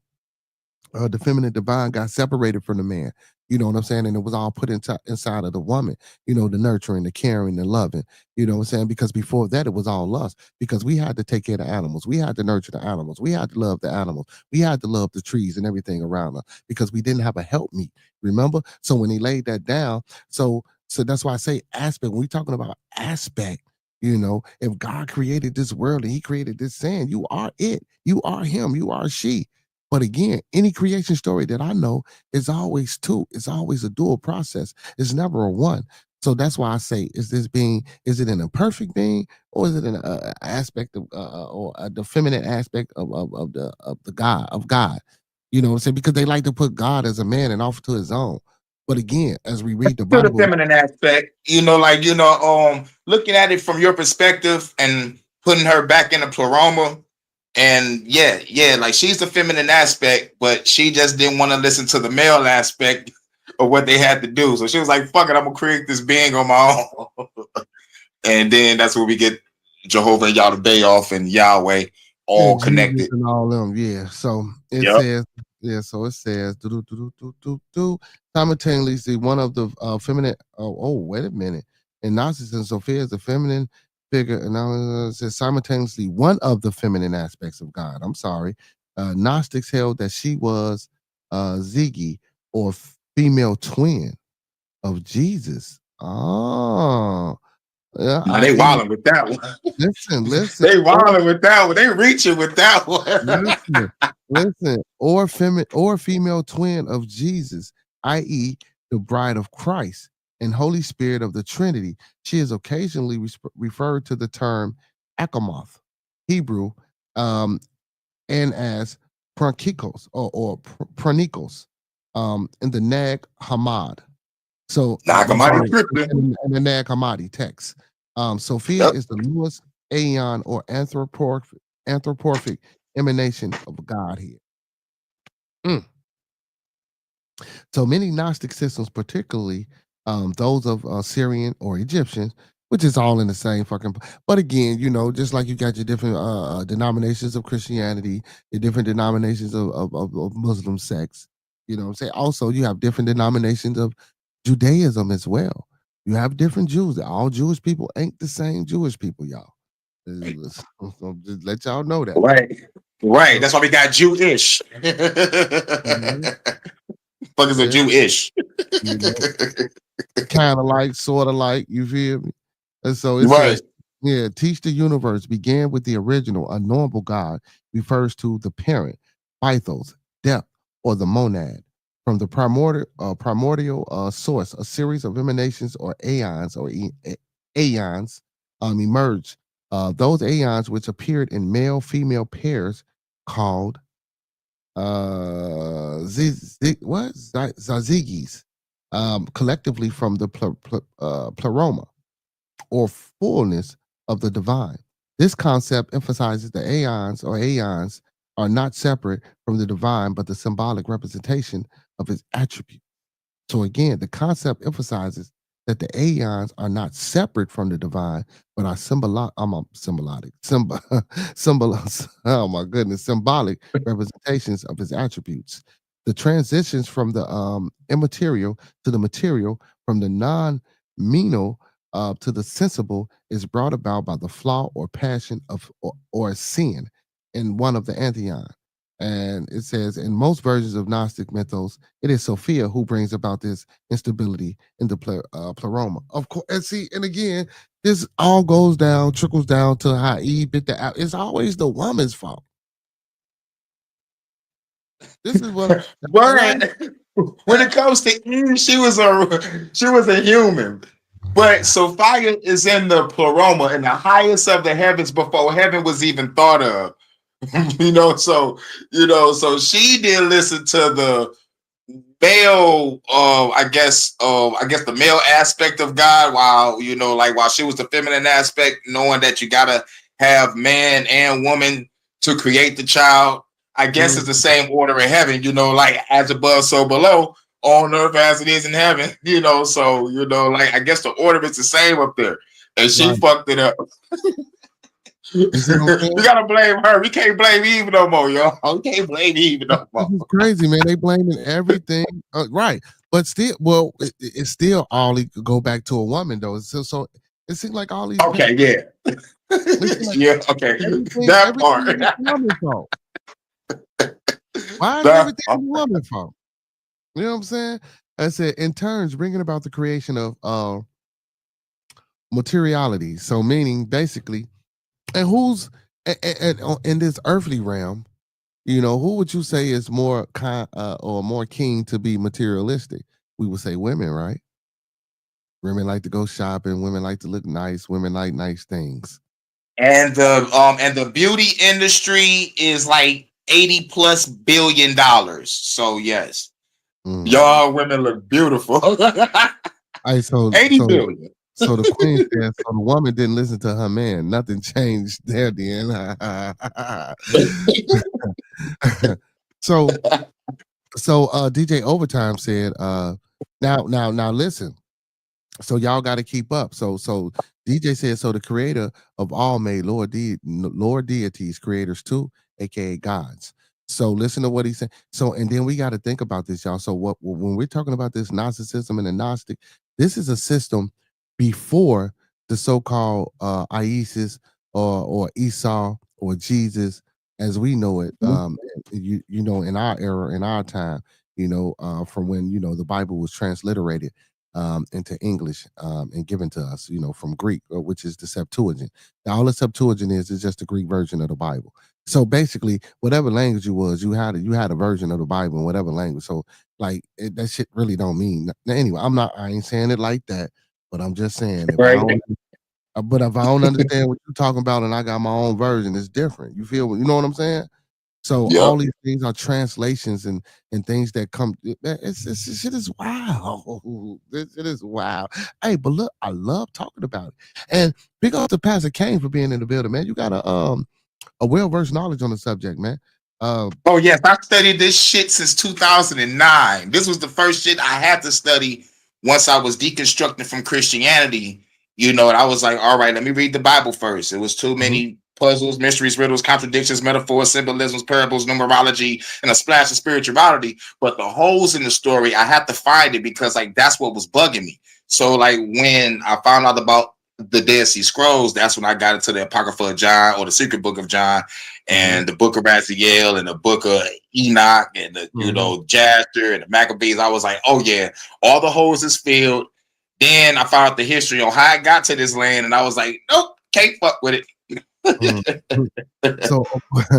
Speaker 4: divine got separated from the man. You know what I'm saying? And it was all put inside of the woman, you know, the nurturing, the caring, the loving, you know what I'm saying? Because before that, it was all lust, because we had to take care of the animals. We had to nurture the animals. We had to love the animals. We had to love the trees and everything around us, because we didn't have a helpmeet. Remember? So when he laid that down, so that's why I say aspect. When we're talking about aspect, you know, if God created this world and he created this sand, you are it. You are him. You are she. But again, any creation story that I know is always two. It's always a dual process. It's never a one. So that's why I say, is it an imperfect being, or is it an aspect of, or the feminine aspect of God? You know what I'm saying? Because they like to put God as a man and off to his own. But again, as we read the Bible,
Speaker 5: the feminine aspect, looking at it from your perspective and putting her back in the pleroma. And yeah, like she's the feminine aspect, but she just didn't want to listen to the male aspect of what they had to do. So she was like, fuck it, I'm gonna create this being on my own. and then that's where we get Jehovah and Yahweh and Yahweh all
Speaker 4: Jesus
Speaker 5: connected.
Speaker 4: and all them, yeah. So it
Speaker 5: Yep.
Speaker 4: says, so it says, simultaneously, one of the feminine. Wait a minute. In Gnosticism, Sophia is the feminine figure, and now it says simultaneously one of the feminine aspects of God. I'm sorry. Gnostics held that she was Ziggy, or female twin of Jesus. Oh, yeah.
Speaker 5: Now they wilding with that one.
Speaker 4: Listen.
Speaker 5: They wilding with that one. They reaching with that one.
Speaker 4: Listen, or female twin of Jesus, i.e., the bride of Christ and Holy Spirit of the Trinity. She is occasionally referred to the term Akamoth, Hebrew, and as Prankikos or Pranikos, in the Nag Hammadi. So in the Nag Hammadi text. Sophia is the newest aeon or anthropomorphic emanation of Godhead. So many Gnostic systems, particularly those of Syrian or Egyptians, which is all in the same fucking. But again, just like you got your different denominations of Christianity, your different denominations of Muslim sects. You know what I'm saying? Also, you have different denominations of Judaism as well. You have different Jews. All Jewish people ain't the same Jewish people, y'all. So just let y'all know that.
Speaker 5: Right. That's why we got Jewish. Fuck is a Jewish.
Speaker 4: Kind of like, sort of like, you feel me? And so it says, teach the universe began with the original, unknowable God, refers to the parent, Pythos, depth, or the monad. From the primordial source, a series of emanations or aeons emerged. Those aeons which appeared in male-female pairs called Zazigis, collectively from the pleroma, or fullness of the divine. This concept emphasizes the aeons are not separate from the divine, but the symbolic representation of his attribute. So again, the concept emphasizes that the aeons are not separate from the divine, but are symbolic representations of his attributes. The transitions from the immaterial to the material, from the non-menal to the sensible, is brought about by the flaw or passion of or sin in one of the antheon. And it says in most versions of Gnostic mythos, it is Sophia who brings about this instability in the pleroma. Of course, and again, this all trickles down to how Eve bit the apple. It's always the woman's fault. This is what.
Speaker 5: When it comes to Eve, she was a human. But Sophia is in the pleroma, in the highest of the heavens, before heaven was even thought of. So she didn't listen to the male, I guess the male aspect of God, while she was the feminine aspect, knowing that you gotta have man and woman to create the child. I guess it's the same order in heaven, like as above, so below, on earth as it is in heaven, so I guess the order is the same up there, and she fucked it up. We gotta blame her. We can't blame Eve no more, y'all. We can't blame Eve no more.
Speaker 4: This is crazy, man. They blaming everything, right? But still, it's still all go back to a woman, though. So it seems like all these.
Speaker 5: Okay, yeah, okay. That part.
Speaker 4: Woman's fault. Why is everything a woman's fault? You know what I'm saying? I said, in turns, bringing about the creation of materiality. So meaning basically. And who's in this earthly realm, who would you say is more or more keen to be materialistic? We would say women, right? Women like to go shopping. Women like to look nice. Women like nice things.
Speaker 5: And the beauty industry is like $80+ billion. So yes, y'all women look beautiful.
Speaker 4: So
Speaker 5: 80 billion.
Speaker 4: So the queen said, so the woman didn't listen to her man. Nothing changed there then. So DJ Overtime said, now listen. So y'all got to keep up. So DJ says, so the creator of all made Lord deities, creators too, aka gods. So listen to what he said. So and then we got to think about this, y'all. So what when we're talking about this Gnosticism and the Gnostic, this is a system before the so-called Isis or Esau or Jesus as we know it. You know, in our era, in our time, from when the Bible was transliterated into English and given to us, from Greek, which is the Septuagint. Now, all the Septuagint is just the Greek version of the Bible. So basically, whatever language you was, you had a version of the Bible in whatever language. So that shit really don't mean. Now, anyway, I ain't saying it like that, but I'm just saying
Speaker 5: Right.
Speaker 4: but if I don't understand what you're talking about and I got my own version, it's different. You know what I'm saying? So
Speaker 5: Yep.
Speaker 4: all these things are translations and things that come. This shit is wow. It is wow. Hey, but look, I love talking about it. And big up to Pastor Kane for being in the building, man. You got a well-versed knowledge on the subject, man.
Speaker 5: Oh yes, I studied this shit since 2009. This was the first shit I had to study once I was deconstructing from Christianity. And I was like, all right, let me read the Bible first. It was too
Speaker 4: Mhm,
Speaker 5: many puzzles, mysteries, riddles, contradictions, metaphors, symbolisms, parables, numerology, and a splash of spirituality. But the holes in the story, I had to find it because like that's what was bugging me. So like when I found out about the Dead Sea Scrolls, that's when I got into the Apocrypha of John or the Secret Book of John
Speaker 4: mhm,
Speaker 5: and the Book of Raziel and the Book of Enoch and the
Speaker 4: mhm.
Speaker 5: Jasher and the Maccabees. I was like, oh yeah, all the holes is filled. Then I found out the history on how I got to this land, and I was like, nope, can't fuck with
Speaker 4: Mm.
Speaker 5: it.
Speaker 4: So,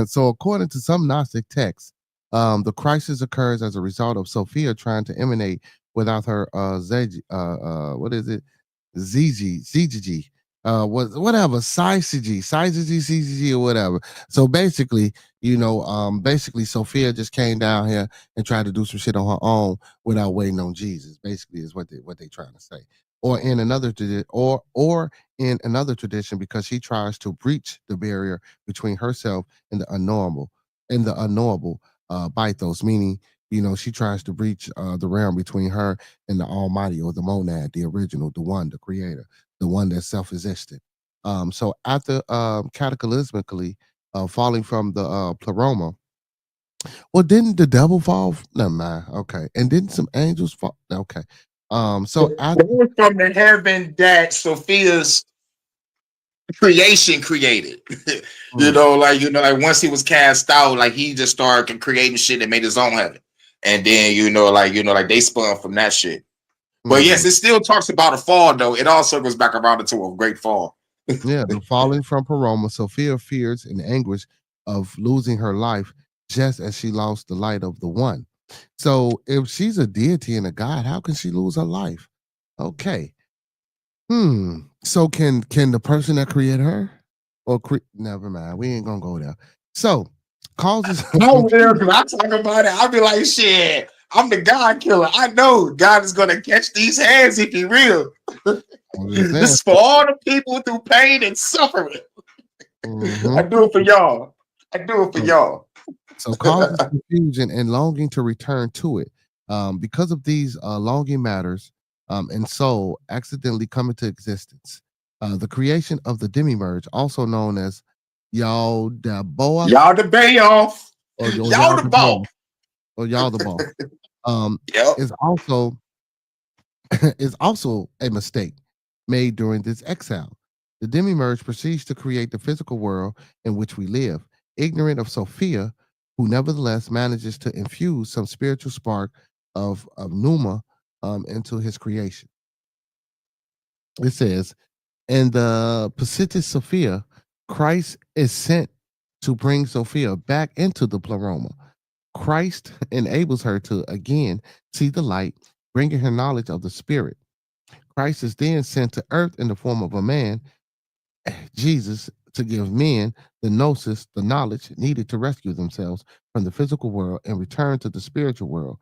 Speaker 4: so according to some Gnostic texts, the crisis occurs as a result of Sophia trying to emanate without her what is it? ZG, whatever, CGG, or whatever. So basically Sophia just came down here and tried to do some shit on her own without waiting on Jesus. Basically, is what they trying to say. Or in another or in another tradition, because she tries to breach the barrier between herself and the unknowable Bythos, meaning she tries to breach the realm between her and the Almighty or the Monad, the original, the one, the Creator, the one that's self-existent. So after cataclysmically falling from the pleroma, well, didn't the devil fall? Never mind. Okay, and didn't some angels fall? Okay, so
Speaker 5: It
Speaker 4: after.
Speaker 5: was from the heaven that Sophia's creation created. Like once he was cast out, like he just started creating shit that made his own heaven. And then like they spun from that shit. But
Speaker 4: Mhm.
Speaker 5: yes, it still talks about a fall though. It all circles back around into a great fall.
Speaker 4: Yeah, the falling from Paroma, Sophia fears and anguish of losing her life just as she lost the light of the one. So if she's a deity and a god, how can she lose her life? Okay. So can the person that created her never mind. We ain't gonna go there. So causes
Speaker 5: I will, because I talk about it. I'll be like, shit, I'm the God killer. I know God is gonna catch these hands if he real.
Speaker 4: I'm just
Speaker 5: This
Speaker 4: saying.
Speaker 5: is for all the people through pain and suffering. I
Speaker 4: Mhm.
Speaker 5: do it for y'all. I do it for y'all.
Speaker 4: So causes confusion and longing to return to it. Because of these longing matters and soul accidentally come into existence. The creation of the demiurge, also known as Yal Daboath
Speaker 5: Y'all the bay off.
Speaker 4: or
Speaker 5: Y'all
Speaker 4: Yal
Speaker 5: the
Speaker 4: the
Speaker 5: ball.
Speaker 4: Boss or Yal the Boss, um,
Speaker 5: Yep.
Speaker 4: is also is also a mistake made during this exile. The demiurge proceeds to create the physical world in which we live, ignorant of Sophia, who nevertheless manages to infuse some spiritual spark of pneuma into his creation. It says, in the Pasitis Sophia, Christ is sent to bring Sophia back into the pleroma. Christ enables her to again see the light, bringing her knowledge of the Spirit. Christ is then sent to earth in the form of a man, Jesus, to give men the gnosis, the knowledge needed to rescue themselves from the physical world and return to the spiritual world.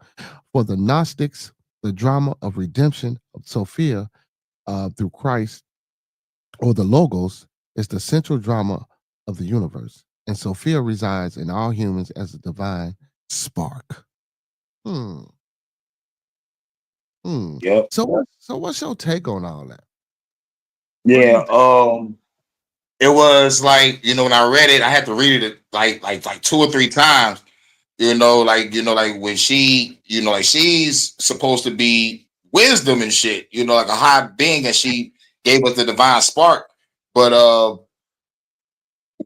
Speaker 4: For the Gnostics, the drama of redemption of Sophia through Christ or the Logos is the central drama of the universe. And Sophia resides in all humans as a divine spark. Hmm.
Speaker 5: Yep.
Speaker 4: So what's your take on all that? What do
Speaker 5: Yeah.
Speaker 4: you think?
Speaker 5: It was like, when I read it, I had to read it like 2 or 3 times. Like when she, like she's supposed to be wisdom and shit, like a high being, and she gave us the divine spark. But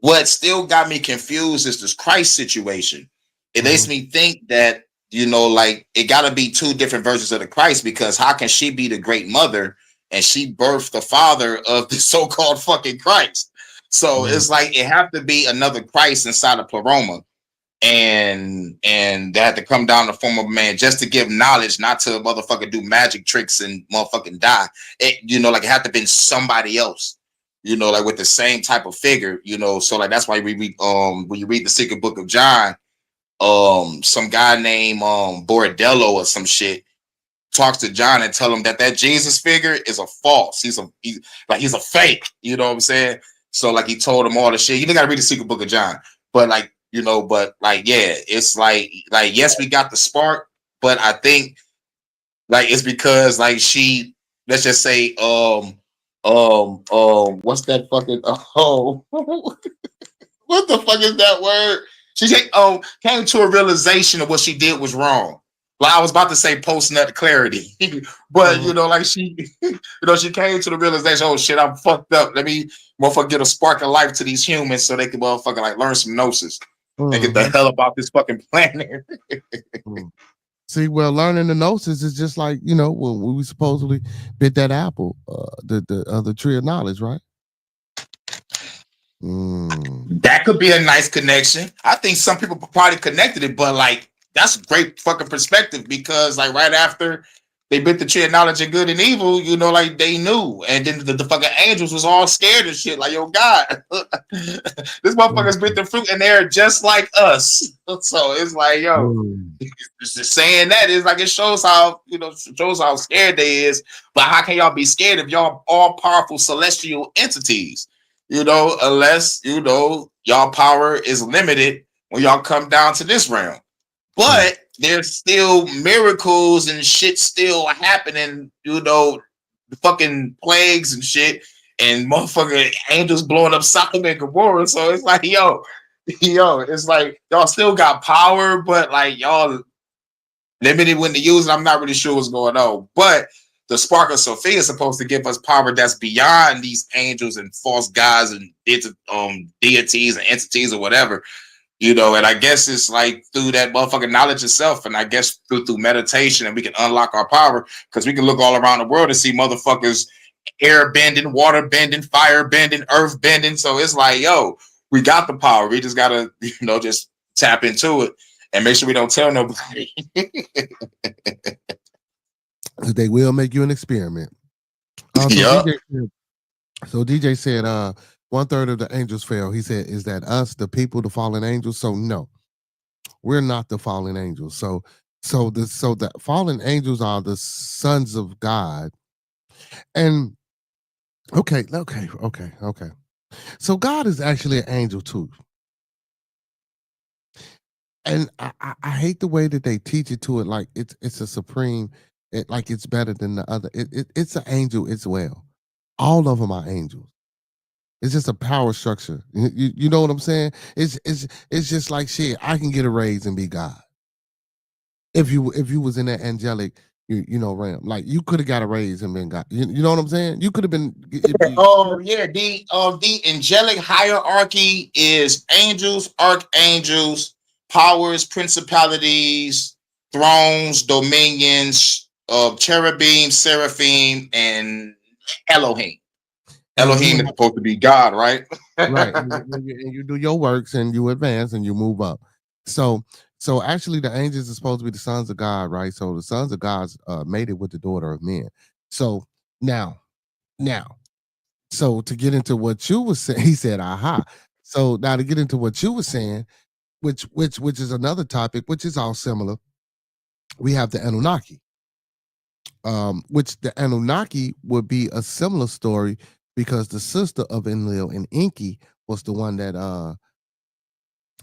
Speaker 5: what still got me confused is this Christ situation. It makes me think that, like it got to be two different versions of the Christ, because how can she be the great mother and she birthed the father of the so-called fucking Christ? So it's like it have to be another Christ inside of Pleroma, and they had to come down in the form of a man just to give knowledge, not to motherfucker do magic tricks and motherfucking die. Like it had to been somebody else, like with the same type of figure, So like that's why we read when you read the secret book of John, some guy named Bordello or some shit talks to John and tell him that Jesus figure is a false. He's a fake. You know what I'm saying? So like he told him all the shit. You gotta read the secret book of John. But like, yeah, it's like yes, we got the spark, but I think like it's because like she, let's just say, what's that fucking what the fuck is that word? She came to a realization of what she did was wrong. Like I was about to say post nut clarity, but like she, she came to the realization, oh shit, I'm fucked up. Let me motherfucker get a spark of life to these humans so they can motherfucker like learn some gnosis and get the hell about this fucking planet.
Speaker 4: See, well, learning the gnosis is just like, when we supposedly bit that apple, the tree of knowledge, right?
Speaker 5: That could be a nice connection. I think some people probably connected it, but like that's a great fucking perspective, because like right after they bit the tree of knowledge of good and evil, like they knew, and then the fucking angels was all scared and shit. Like, yo, God, this motherfuckers bit the fruit and they're just like us. So it's like, yo, just saying that is like it shows how scared they is. But how can y'all be scared if y'all all powerful celestial entities? Unless y'all power is limited when y'all come down to this realm. But there's still miracles and shit still happening, the fucking plagues and shit, and motherfucking angels blowing up Sodom and Gomorrah. So it's like, yo, it's like y'all still got power, but like y'all limited when to use it. I'm not really sure what's going on. But the spark of Sophia is supposed to give us power that's beyond these angels and false gods and deities and entities or whatever. And I guess it's like through that motherfucking knowledge itself, and I guess through meditation, and we can unlock our power, because we can look all around the world and see motherfuckers air bending, water bending, fire bending, earth bending. So it's like, yo, we got the power. We just gotta, just tap into it and make sure we don't tell nobody.
Speaker 4: They will make you an experiment. So DJ said, 1/3 of the angels fell. He said, is that us, the people, the fallen angels? So no, we're not the fallen angels. So the fallen angels are the sons of God. And okay. So God is actually an angel too. And I hate the way that they teach it to it like it's a supreme, like it's better than the other. It's an angel as well. All of them are angels. It's just a power structure. You know what I'm saying? It's just like shit. I can get a raise and be God. If you was in that angelic, realm, like you could have got a raise and been God. You know what I'm saying? You could have been.
Speaker 5: The angelic hierarchy is angels, archangels, powers, principalities, thrones, dominions, cherubim, seraphim, and Elohim. Elohim is supposed to be God, right?
Speaker 4: Right. And you do your works and you advance and you move up. So actually the angels are supposed to be the sons of God, right? So the sons of God made it with the daughter of men. So now, so to get into what you was saying, he said, aha. So now to get into what you were saying, which is another topic, which is all similar. We have the Anunnaki. Which the Anunnaki would be a similar story, because the sister of Enlil and Enki was the one that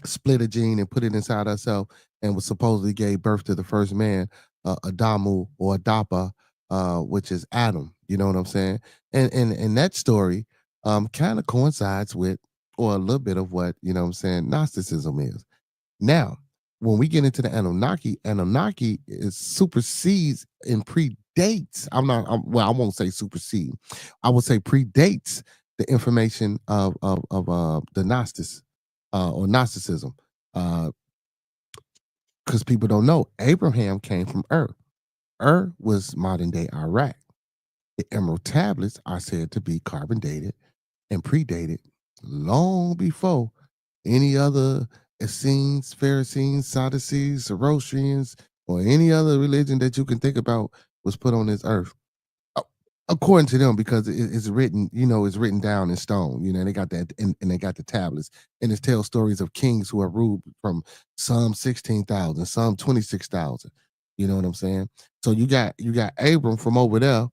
Speaker 4: split a gene and put it inside herself and was supposedly gave birth to the first man, Adamu or Adapa, which is Adam. You know what I'm saying? And that story kind of coincides with, or a little bit of what, you know what I'm saying, Gnosticism is. Now, when we get into the Anunnaki is supersedes and predates. Well, I won't say supersede. I would say predates the information of the Gnostics or Gnosticism. Because people don't know, Abraham came from Ur. Ur was modern day Iraq. The Emerald tablets are said to be carbon dated and predated long before any other Essenes, Pharisees, Sadducees, Zoroastrians, or any other religion that you can think about was put on this earth. According to them, because it's written, it's written down in stone. They got that, and they got the tablets, and it tells stories of kings who are ruled from Psalm 16,000, Psalm 26,000. You know what I'm saying? So you got Abram from over there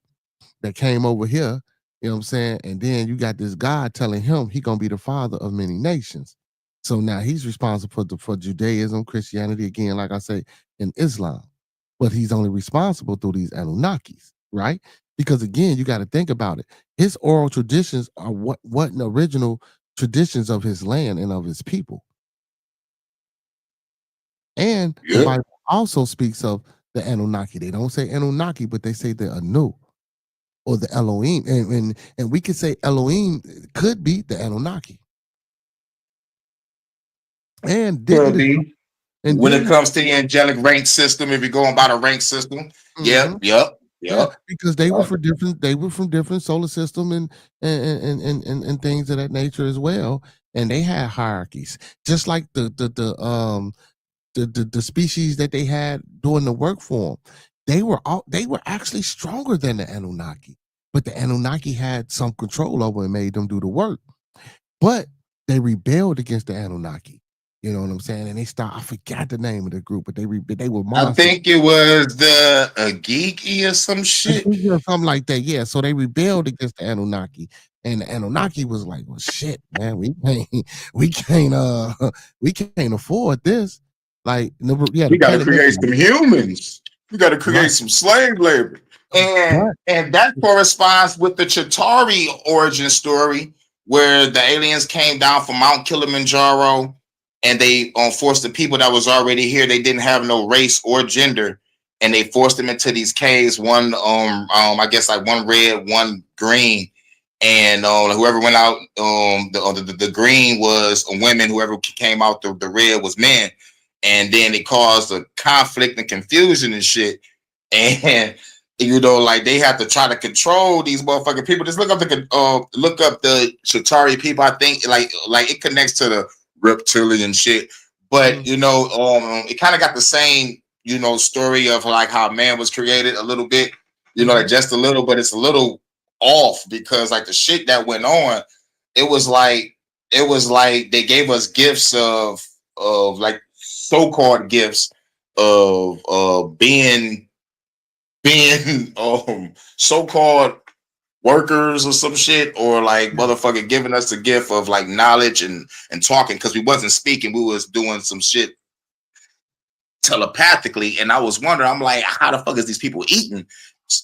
Speaker 4: that came over here, you know what I'm saying? And then you got this God telling him he gonna be the father of many nations. So now he's responsible for Judaism, Christianity, again, like I say, and Islam. But he's only responsible through these Anunnakis, right? Because again, you got to think about it. His oral traditions are what the original traditions of his land and of his people. And the Bible also speaks of the Anunnaki. They don't say Anunnaki, but they say the Anu or the Elohim. And we could say Elohim could be the Anunnaki. And
Speaker 5: Could be. When it comes to the angelic rank system, if you're going by the rank system, yep.
Speaker 4: Yeah, because they were from different solar system and things of that nature as well, and they had hierarchies, just like the species that they had doing the work for them. They were actually stronger than the Anunnaki, but the Anunnaki had some control over and made them do the work. But they rebelled against the Anunnaki. You know what I'm saying? And they I forgot the name of the group, but they were monsters.
Speaker 5: I think it was the Agiki or some shit.
Speaker 4: Or something like that. Yeah. So they rebelled against the Anunnaki. And the Anunnaki was like, well, shit, man, we can't afford this. Like,
Speaker 5: we gotta create some humans. We gotta create some slave labor. And that corresponds with the Chitauri origin story, where the aliens came down from Mount Kilimanjaro and they forced the people that was already here. They didn't have no race or gender, and they forced them into these caves. One, I guess like one red, one green, and whoever went out, the green was women. Whoever came out the red was men, and then it caused a conflict and confusion and shit. And like they have to try to control these motherfucking people. Just look up the Chitauri people. I think like it connects to the reptilian shit, but it kind of got the same story of like how man was created a little bit, like just a little, but it's a little off because like the shit that went on, it was like they gave us gifts of like so-called gifts of being so-called workers or some shit, or like motherfucker giving us the gift of like knowledge and talking, because we wasn't speaking, we was doing some shit telepathically. And I was wondering, I'm like, how the fuck is these people eating?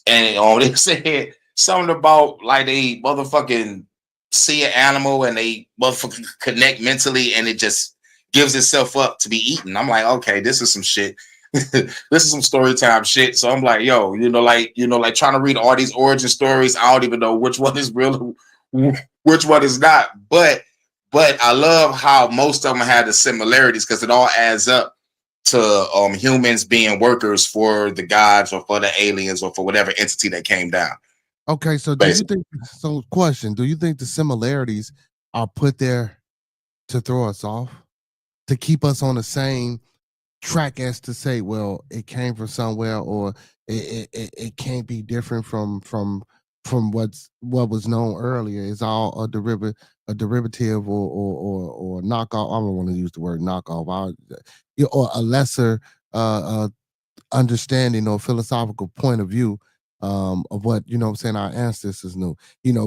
Speaker 5: And they said something about like they motherfucking see an animal and they motherfucking connect mentally and it just gives itself up to be eaten. I'm like, okay, this is some shit. This is some story time shit. So I'm like, yo, like trying to read all these origin stories. I don't even know which one is real, which one is not. But I love how most of them had the similarities because it all adds up to humans being workers for the gods or for the aliens or for whatever entity that came down.
Speaker 4: Okay, so question, do you think the similarities are put there to throw us off, to keep us on the same track as to say, well, it came from somewhere, or it can't be different from what was known earlier? It's all a derivative or knockoff. I don't want to use the word knockoff, or a lesser understanding or philosophical point of view of what I'm saying our ancestors knew,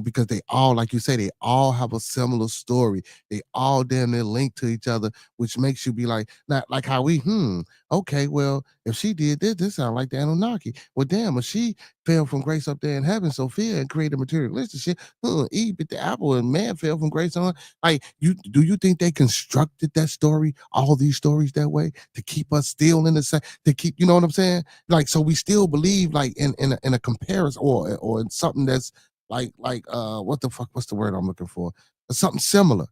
Speaker 4: because they all, like you say, they all have a similar story. They all damn near linked to each other, which makes you be like, not like how we okay, well, if she did this sounds like the Anunnaki. Well, damn, if she fell from grace up there in heaven, Sophia, and created materialistic shit, Eve bit the apple and man fell from grace on. Like, do you think they constructed that story, all these stories that way, to keep us still in the same, to keep, you know what I'm saying? Like, so we still believe like in a comparison or in something that's like what the fuck, what's the word I'm looking for? Something similar.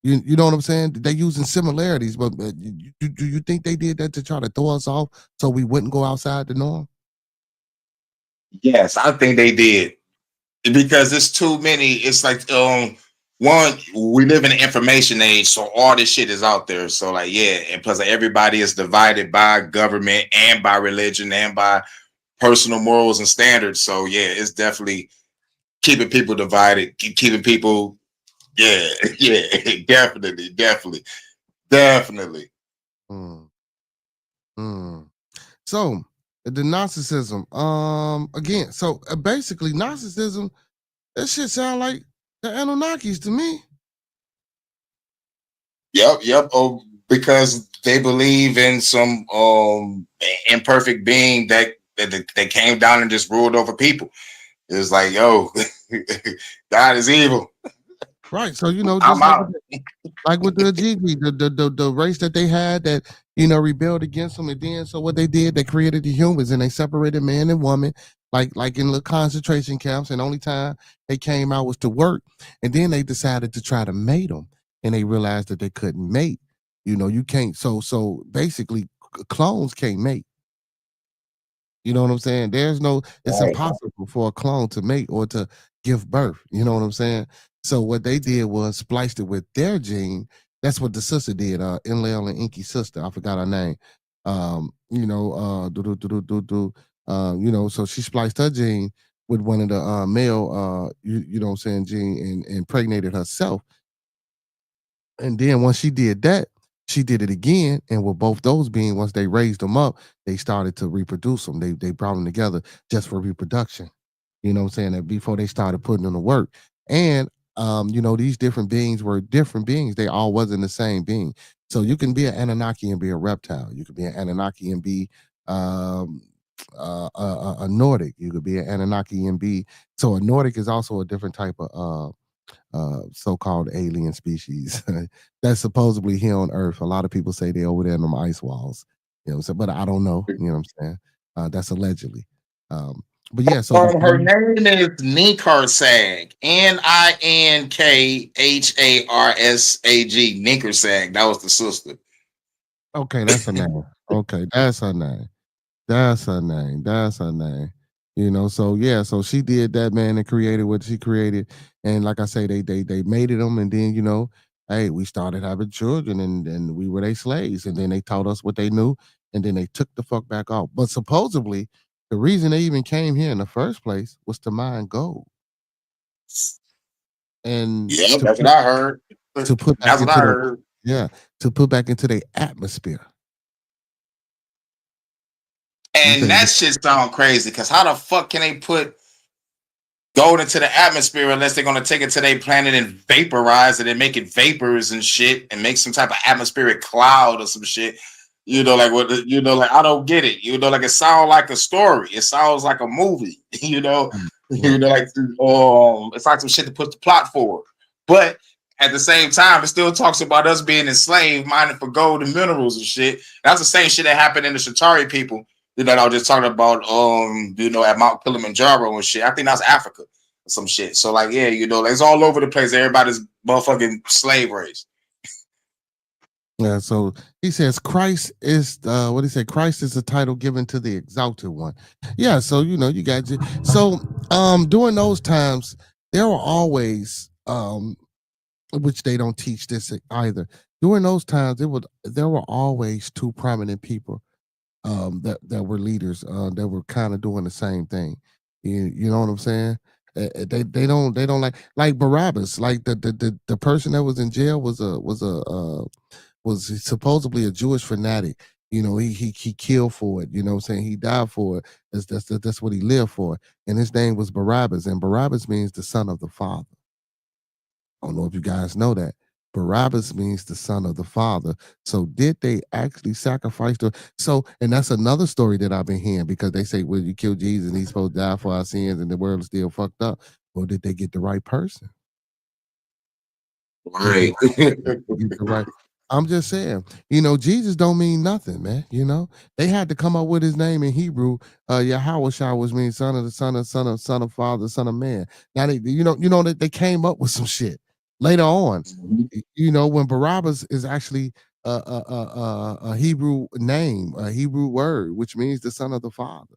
Speaker 4: You know what I'm saying? They using similarities, but do you think they did that to try to throw us off so we wouldn't go outside the norm?
Speaker 5: Yes, I think they did because it's too many. It's like one, we live in an information age, so all this shit is out there. So like, yeah, and plus like, everybody is divided by government and by religion and by personal morals and standards. So yeah, it's definitely keeping people divided, keeping people. Yeah, yeah, definitely.
Speaker 4: Mm, mm. So the narcissism, again, so basically narcissism, that shit sound like the Anunnakis to me.
Speaker 5: Yep. Oh, because they believe in some imperfect being that came down and just ruled over people. It's like, yo, God is evil.
Speaker 4: Right. So you know,
Speaker 5: I'm
Speaker 4: just
Speaker 5: out.
Speaker 4: like with the Gigi, the race that they had that, you know, rebelled against them, and then so what they did, they created the humans and they separated man and woman, like in little concentration camps, and only time they came out was to work, and then they decided to try to mate them, and they realized that they couldn't mate. You know, you can't. So basically, clones can't mate. You know what I'm saying? It's
Speaker 5: Right.
Speaker 4: impossible for a clone to mate or to give birth. You know what I'm saying? So what they did was spliced it with their gene. That's what the sister did, Enlil and Inky's sister. I forgot her name. You know, so she spliced her gene with one of the male you know what I'm saying, gene and impregnated herself. And then once she did that, she did it again. And with both those being, once they raised them up, they started to reproduce them. They brought them together just for reproduction. You know what I'm saying? That before they started putting them to work. And you know, these different beings were different beings. They all wasn't the same being. So you can be an Anunnaki and be a reptile. You could be an Anunnaki and be um a Nordic. You could be an Anunnaki and be, so a Nordic is also a different type of so-called alien species that's supposedly here on Earth. A lot of people say they're over there in them ice walls. You know what I'm saying? But I don't know. You know what I'm saying? That's allegedly. But yeah, so
Speaker 5: Her name is Ninkarsag. Ninkharsag. Ninkarsag. That was the sister.
Speaker 4: okay, that's her name. Okay, that's her name. That's her name. That's her name. You know, so yeah, so she did that, man, and created what she created. And like I say, they mated them, and then, you know, hey, we started having children, and we were their slaves, and then they taught us what they knew, and then they took the fuck back off. But supposedly, the reason they even came here in the first place was to mine gold and
Speaker 5: Yep, that's what I heard.
Speaker 4: to put back
Speaker 5: That's what
Speaker 4: into
Speaker 5: I
Speaker 4: the,
Speaker 5: heard.
Speaker 4: yeah, to put back into the atmosphere. You
Speaker 5: And
Speaker 4: think
Speaker 5: that shit sound crazy because how the fuck can they put gold into the atmosphere unless they're gonna take it to their planet and vaporize it and make it vapors and shit and make some type of atmospheric cloud or some shit? You know, like what you know, like I don't get it. You know, like it sounds like a story. It sounds like a movie. You know,
Speaker 4: right.
Speaker 5: like it's like some shit to put the plot forward. But at the same time, it still talks about us being enslaved, mining for gold and minerals and shit. That's the same shit that happened in the Shatari people. You know, I was just talking about you know, at Mount Kilimanjaro and shit. I think that's Africa or some shit. So like, yeah, you know, like, it's all over the place. Everybody's motherfucking slave race.
Speaker 4: Yeah, so he says Christ is what he said, Christ is the title given to the exalted one. Yeah, so you know, you got you. So during those times, there were always which they don't teach this either. During those times, there were always two prominent people that were leaders that were kind of doing the same thing. You know what I'm saying? They don't like Barabbas, like the person that was in jail was supposedly a Jewish fanatic. You know, he killed for it. You know what I'm saying? He died for it. That's what he lived for. And his name was Barabbas. And Barabbas means the son of the father. I don't know if you guys know that. Barabbas means the son of the father. So did they actually sacrifice the so and that's another story that I've been hearing because they say, well, you killed Jesus and he's supposed to die for our sins and the world is still fucked up. Well, did they get the right person?
Speaker 5: Right.
Speaker 4: Get the right. I'm just saying, Jesus don't mean nothing, man. They had to come up with his name in Hebrew. Yahweh which means son of the son of father, son of man. Now that they came up with some shit later on. When Barabbas is actually a Hebrew name, a Hebrew word, which means the son of the father.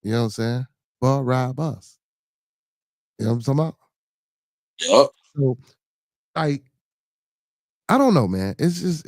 Speaker 4: You know what I'm saying? Barabbas. You know what I'm talking about?
Speaker 5: Yup.
Speaker 4: So, like, I don't know, man. It's just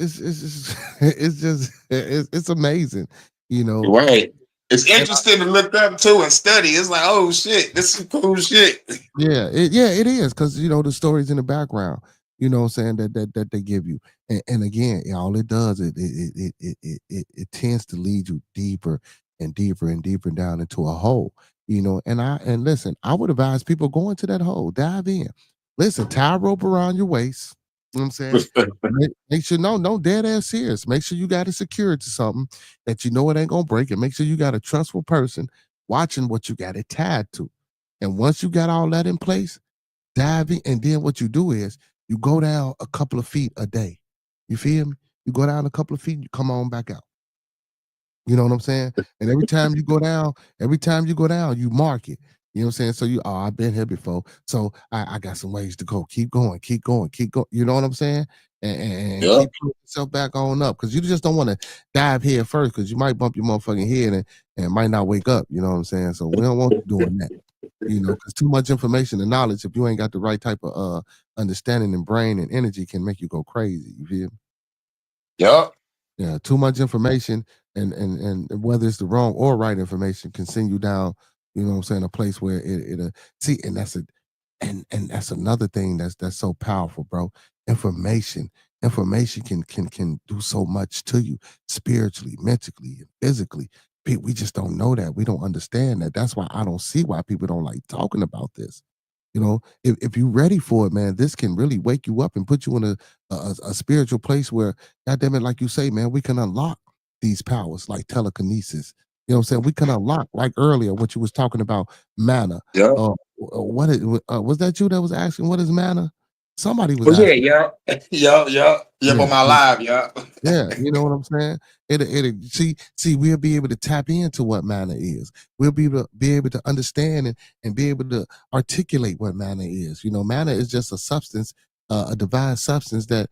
Speaker 4: it's amazing, you know.
Speaker 5: Right. It's
Speaker 4: And
Speaker 5: interesting to look up too and study. It's like, oh shit, this is cool shit.
Speaker 4: it is because the stories in the background, what I'm saying that they give you, and again, all it does it tends to lead you deeper and deeper and deeper down into a hole, and listen, I would advise people go into that hole, dive in, listen, tie a rope around your waist. You know what I'm saying? Make sure no dead ass serious. Make sure you got it secured to something that it ain't gonna break, and make sure you got a trustful person watching what you got it tied to. And once you got all that in place, dive in, and then what you do is you go down a couple of feet a day. You feel me? You go down a couple of feet, you come on back out. You know what I'm saying? And every time you go down, you mark it. You know what I'm saying? So I've been here before. So I got some ways to go. Keep going, keep going, keep going. You know what I'm saying? And
Speaker 5: Yup.
Speaker 4: keep putting yourself back on up. Because you just don't want to dive head first because you might bump your motherfucking head and might not wake up. You know what I'm saying? So we don't want you doing that. Because too much information and knowledge, if you ain't got the right type of understanding and brain and energy, can make you go crazy. You feel me?
Speaker 5: Yup.
Speaker 4: Yeah, too much information and whether it's the wrong or right information can send you down, what I'm saying, a place where it see, and that's another thing that's so powerful, bro. Information. Information can do so much to you spiritually, mentally, and physically. We just don't know that. We don't understand that. That's why I don't see why people don't like talking about this. If you're ready for it, man, this can really wake you up and put you in a spiritual place where, God damn it, like you say, man, we can unlock these powers like telekinesis. You know what I'm saying? We can unlock, like earlier, what you was talking about, manna.
Speaker 5: Yup.
Speaker 4: Was that you that was asking what is manna? Somebody was
Speaker 5: Well, yeah,
Speaker 4: asking.
Speaker 5: yup. Yup
Speaker 4: Yeah,
Speaker 5: on my live, yup.
Speaker 4: yeah, you know what I'm saying? See, we'll be able to tap into what manna is. We'll be able to understand and be able to articulate what manna is. Manna is just a substance, a divine substance that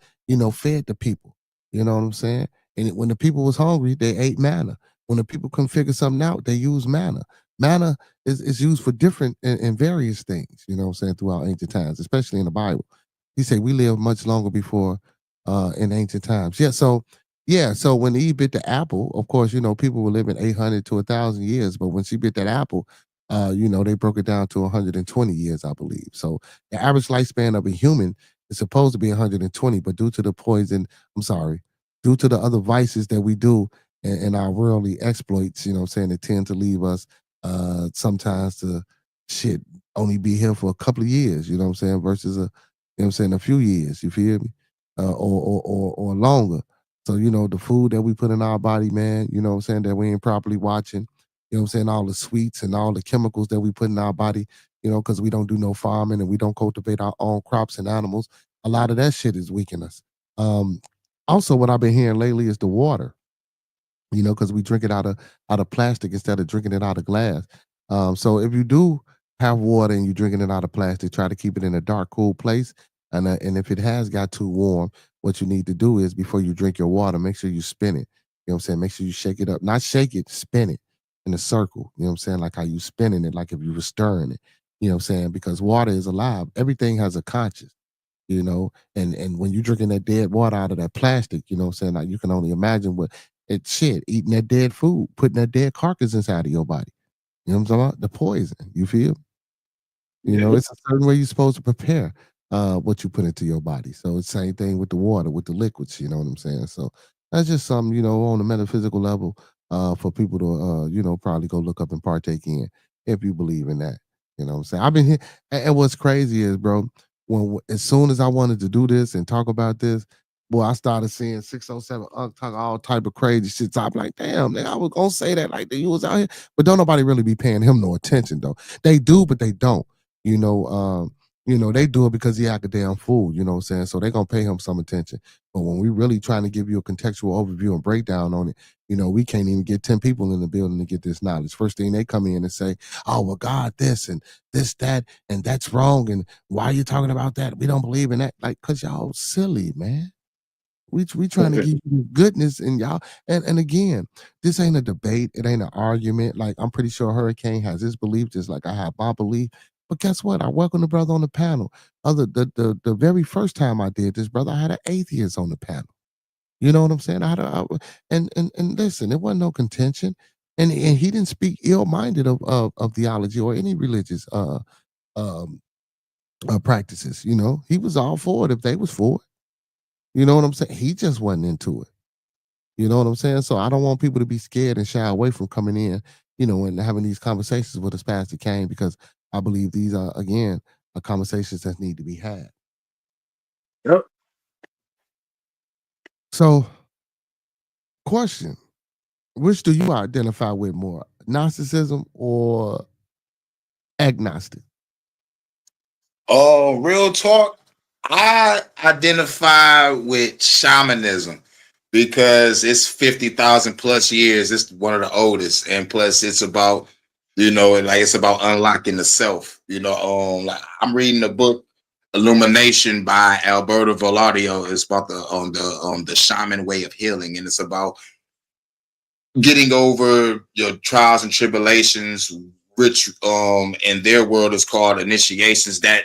Speaker 4: fed the people. You know what I'm saying? And when the people was hungry, they ate manna. When the people couldn't figure something out, they used manna. Manna is used for different and various things. You know what I'm saying? Throughout ancient times, especially in the Bible. He said we live much longer before in ancient times. So when Eve bit the apple, of course, people were living 800 to 1,000 years, but when she bit that apple, they broke it down to 120 years, I believe. So the average lifespan of a human is supposed to be 120, but due to the poison, I'm sorry, due to the other vices that we do and our worldly exploits, what I'm saying, it tend to leave us sometimes to shit only be here for a couple of years, you know what I'm saying, versus a few years, you feel me? Or longer. So, the food that we put in our body, man, what I'm saying, that we ain't properly watching, what I'm saying, all the sweets and all the chemicals that we put in our body, because we don't do no farming and we don't cultivate our own crops and animals. A lot of that shit is weakening us. Um, Also, what I've been hearing lately is the water, because we drink it out of plastic instead of drinking it out of glass. So if you do have water and you're drinking it out of plastic, try to keep it in a dark, cool place. And if it has got too warm, what you need to do is before you drink your water, make sure you spin it. You know what I'm saying? Make sure you shake it up, not shake it, spin it in a circle. You know what I'm saying? Like how you spinning it, like if you were stirring it. You know what I'm saying? Because water is alive. Everything has a conscience. And when you're drinking that dead water out of that plastic, you know what I'm saying? Like you can only imagine what it's shit, eating that dead food, putting that dead carcass inside of your body. You know what I'm talking about? The poison. You feel?
Speaker 5: Yeah.
Speaker 4: It's a certain way you're supposed to prepare what you put into your body. So it's the same thing with the water, with the liquids, you know what I'm saying? So that's just something, on a metaphysical level, for people to probably go look up and partake in if you believe in that. You know what I'm saying? I've been here, and what's crazy is, bro, when as soon as I wanted to do this and talk about this, boy, I started seeing 607 talk all type of crazy shit. So I'm like, damn, nigga, I was gonna say that like you was out here, but don't nobody really be paying him no attention though. They do, but they don't. You know, they do it because he act a damn fool. You know what I'm saying? So they gonna pay him some attention. But when we really trying to give you a contextual overview and breakdown on it, we can't even get 10 people in the building to get this knowledge. First thing they come in and say, oh, well, God, this and this, that, and that's wrong. And why are you talking about that? We don't believe in that. Like, cause y'all silly, man. We trying to give you goodness and y'all. And again, this ain't a debate. It ain't an argument. Like, I'm pretty sure Hurricane has his belief just like I have my belief. But guess what? I welcome the brother on the panel. The very first time I did this, brother, I had an atheist on the panel. You know what I'm saying? And listen, it wasn't no contention, and he didn't speak ill-minded of theology or any religious um practices. He was all for it if they was for it. You know what I'm saying? He just wasn't into it. You know what I'm saying? So I don't want people to be scared and shy away from coming in, and having these conversations with us, Pastor Kane, because I believe these are again conversations that need to be had.
Speaker 5: Yep.
Speaker 4: So, question. Which do you identify with more, Gnosticism or agnostic?
Speaker 5: Oh, real talk. I identify with shamanism because it's 50,000 plus years. It's one of the oldest, and plus it's about, it's about unlocking the self. Like I'm reading the book Illumination by Alberto Velardio. It's about the shaman way of healing, and it's about getting over your trials and tribulations, which in their world is called initiations that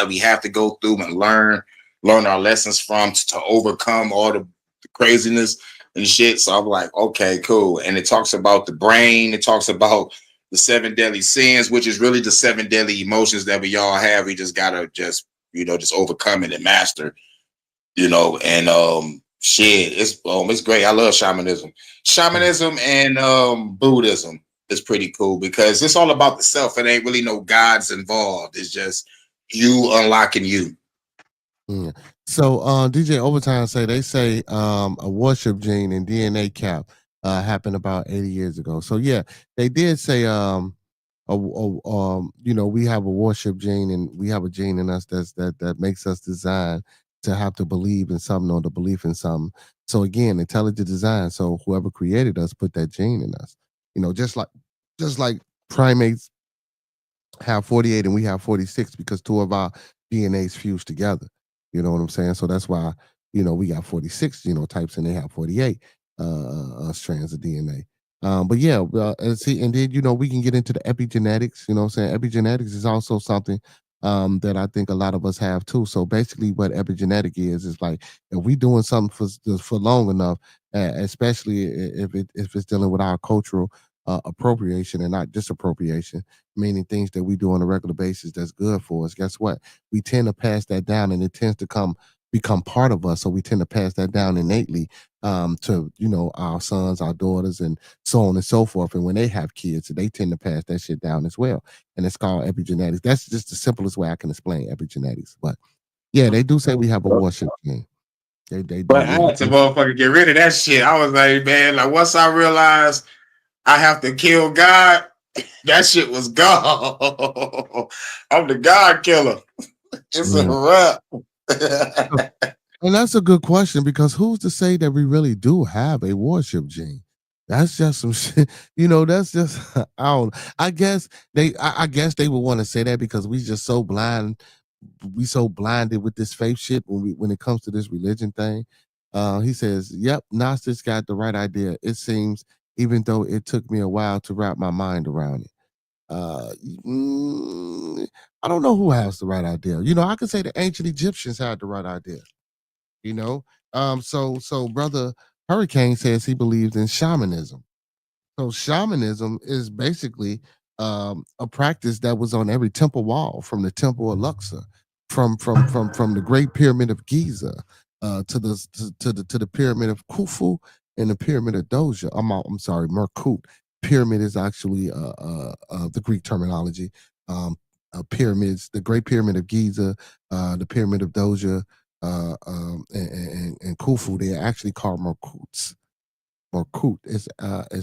Speaker 5: we have to go through and learn our lessons from to overcome all the craziness and shit. So I'm like, okay, cool. And it talks about the brain. It talks about the 7 deadly sins, which is really the 7 deadly emotions that we all have. We just gotta just overcome it and master. And shit, it's great. I love shamanism. Shamanism and Buddhism is pretty cool because it's all about the self. It ain't really no gods involved. It's just you unlocking you.
Speaker 4: Yeah. So DJ Overtime they say a worship gene and DNA cap happened about 80 years ago. So yeah, they did say we have a worship gene and we have a gene in us that makes us designed to have to believe in something or to believe in something. So again, intelligent design. So whoever created us put that gene in us. Just like primates have 48 and we have 46 because 2 of our DNAs fused together. You know what I'm saying? So that's why, we got 46 genotypes and they have 48 strands of DNA. But yeah, and then, we can get into the epigenetics, what I'm saying? Epigenetics is also something that I think a lot of us have too. So basically what epigenetic is like, if we doing something for long enough, especially if it's dealing with our cultural appropriation and not disappropriation, meaning things that we do on a regular basis that's good for us, guess what? We tend to pass that down and it tends to become part of us. So we tend to pass that down innately to, our sons, our daughters, and so on and so forth. And when they have kids, they tend to pass that shit down as well. And it's called epigenetics. That's just the simplest way I can explain epigenetics. But yeah, they do say we have a worship gene. They do.
Speaker 5: But I had to motherfucker get rid of that shit. I was like, man, like once I realized I have to kill God, that shit was gone. I'm the God killer. It's a wrap.
Speaker 4: And that's a good question because who's to say that we really do have a worship gene? That's just some shit. That's just I don't. I guess they would want to say that because we just so blind. We so blinded with this faith shit when it comes to this religion thing. He says, "Yep, Gnostics got the right idea. It seems, even though it took me a while to wrap my mind around it." I don't know who has the right idea. I could say the ancient Egyptians had the right idea. So brother Hurricane says he believes in shamanism. So shamanism is basically a practice that was on every temple wall, from the temple of Luxor, from the Great Pyramid of Giza, to the pyramid of Khufu and the pyramid of Doja. I'm sorry, Merkut. Pyramid is actually the Greek terminology. pyramids, the Great Pyramid of Giza, the Pyramid of Doja, and Khufu. They are actually called Merkuts. Merkut is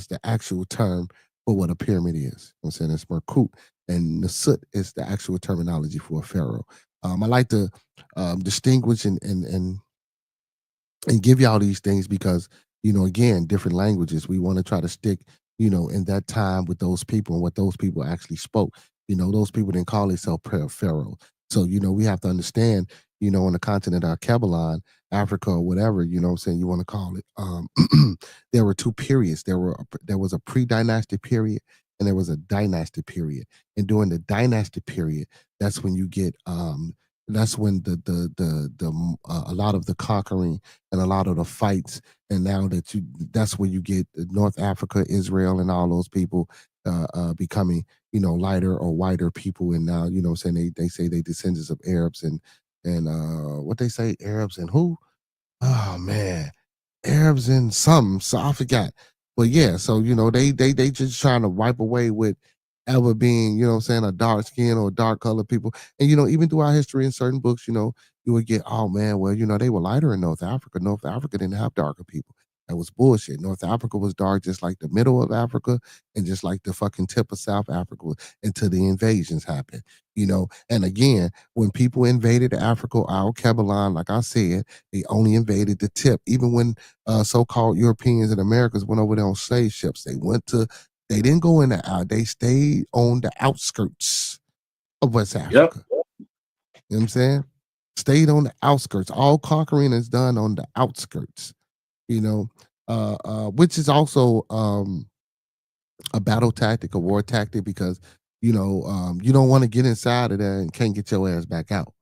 Speaker 4: the actual term for what a pyramid is. You know what I'm saying? It's Merkut, and Nasut is the actual terminology for a pharaoh. I like to distinguish and give y'all these things because, again, different languages. We want to try to stick, in that time with those people and what those people actually spoke. Those people didn't call themselves pharaoh. So, we have to understand, on the continent of Kebalan, Africa, or whatever, what I'm saying, you want to call it. There were two periods. There was a pre-dynastic period and there was a dynastic period. And during the dynastic period, that's when you get that's when a lot of the conquering and a lot of the fights, and now that's where you get North Africa, Israel, and all those people becoming lighter or whiter people. And now saying they say they descendants of Arabs and what they say, Arabs and who, oh man, Arabs and something, so I forgot. But yeah, so they just trying to wipe away with ever being, a dark skin or dark colored people. And even through our history in certain books, you would get, oh man, well, they were lighter in North Africa. North Africa didn't have darker people. That was bullshit. North Africa was dark just like the middle of Africa and just like the fucking tip of South Africa until the invasions happened. And again, when people invaded Africa, our Kebalan, like I said, they only invaded the tip. Even when so-called Europeans and Americans went over there on slave ships, they didn't go in the out. They stayed on the outskirts of West Africa.
Speaker 5: Yep.
Speaker 4: You know what I'm saying? Stayed on the outskirts. All conquering is done on the outskirts. Which is also a battle tactic, a war tactic, because you don't want to get inside of there and can't get your ass back out.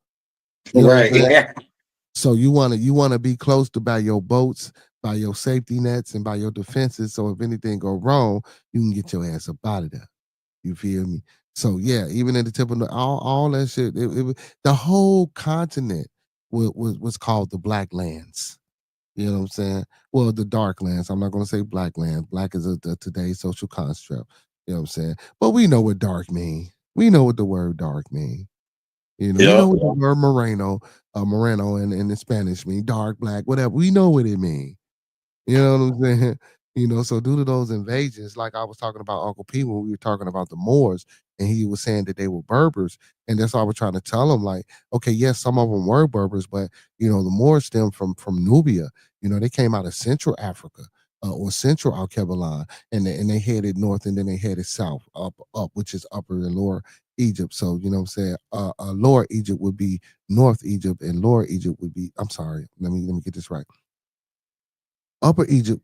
Speaker 5: Right. Yeah.
Speaker 4: So you want to be close to by your boats, by your safety nets, and by your defenses. So if anything go wrong, you can get your ass up out of there. You feel me? So yeah, even at the tip of all that shit, the whole continent was called the Black Lands. You know what I'm saying? Well, the dark lands. I'm not going to say black lands. Black is today's social construct. You know what I'm saying? But we know what dark mean. We know what the word dark mean. We know what the word Moreno in Spanish mean. Dark, black, whatever. We know what it mean. You know what I'm saying? So due to those invasions, like I was talking about Uncle P when we were talking about the Moors, and he was saying that they were Berbers, and that's why I was trying to tell him, like, okay, yes, some of them were Berbers, but the Moors stem from Nubia. They came out of Central Africa or Central Alkebalan, and they headed north, and then they headed south, up, which is Upper and Lower Egypt. So what I'm saying, Lower Egypt would be North Egypt, and Lower Egypt would be, I'm sorry, let me get this right. Upper Egypt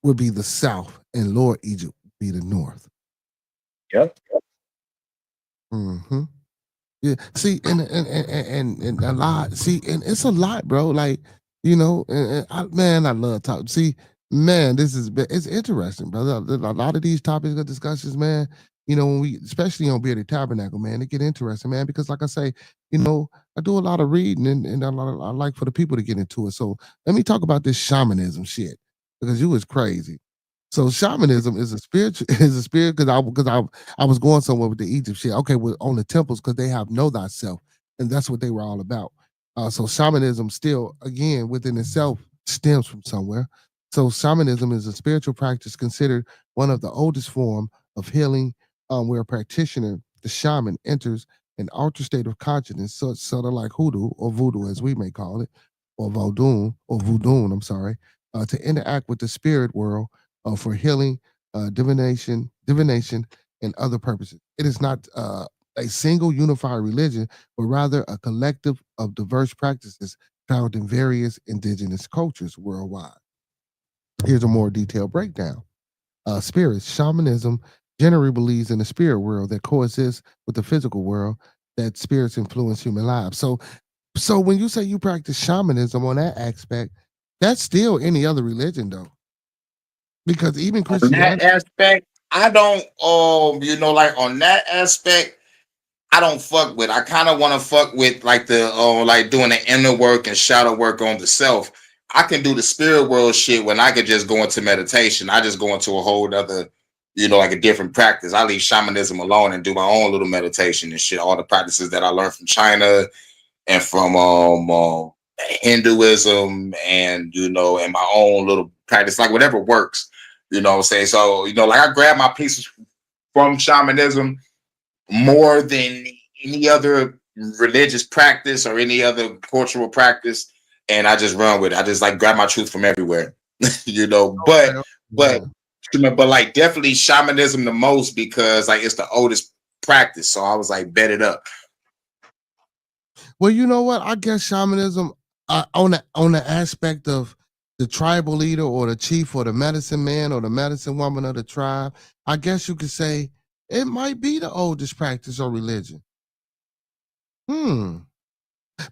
Speaker 4: would be the south, and Lower Egypt would be the north.
Speaker 5: Yep.
Speaker 4: Mm-hmm. Yeah. See, and a lot. See, and it's a lot, bro. Like, man, I love talk. See, man, it's interesting, brother. A lot of these topics of discussions, man. When we, especially on Bearded Tabernacle, man, it get interesting, man. Because, like I say, I do a lot of reading, and I like for the people to get into it. So let me talk about this shamanism shit, because you was crazy. So shamanism is a spiritual because I was going somewhere with the Egypt shit. Okay, well, on the temples, because they have know thyself, and that's what they were all about. So shamanism still, again, within itself stems from somewhere. So shamanism is a spiritual practice considered one of the oldest form of healing, where a practitioner, the shaman, enters an altered state of consciousness, sort of like hoodoo or voodoo, as we may call it, or voodoo, I'm sorry, to interact with the spirit world for healing, divination, and other purposes. It is not a single unified religion, but rather a collective of diverse practices found in various indigenous cultures worldwide. Here's a more detailed breakdown. Spirits, shamanism generally believes in the spirit world that coexists with the physical world, that spirits influence human lives. So when you say you practice shamanism on that aspect, that's still any other religion, though. Because even Christianity,
Speaker 5: that aspect, I don't, like on that aspect, I don't fuck with. I kind of want to fuck with like the, like doing the inner work and shadow work on the self. I can do the spirit world shit when I could just go into meditation. I just go into a whole other like a different practice. I leave shamanism alone and do my own little meditation and shit. All the practices that I learned from China and from Hinduism and and my own little practice, like whatever works. You know what I'm saying? So, like I grab my pieces from shamanism more than any other religious practice or any other cultural practice, and I just run with it. I just like grab my truth from everywhere. But like definitely shamanism the most because like it's the oldest practice. So I was like bet it up.
Speaker 4: Well, you know what? I guess shamanism on the aspect of the tribal leader or the chief or the medicine man or the medicine woman of the tribe, I guess you could say it might be the oldest practice or religion.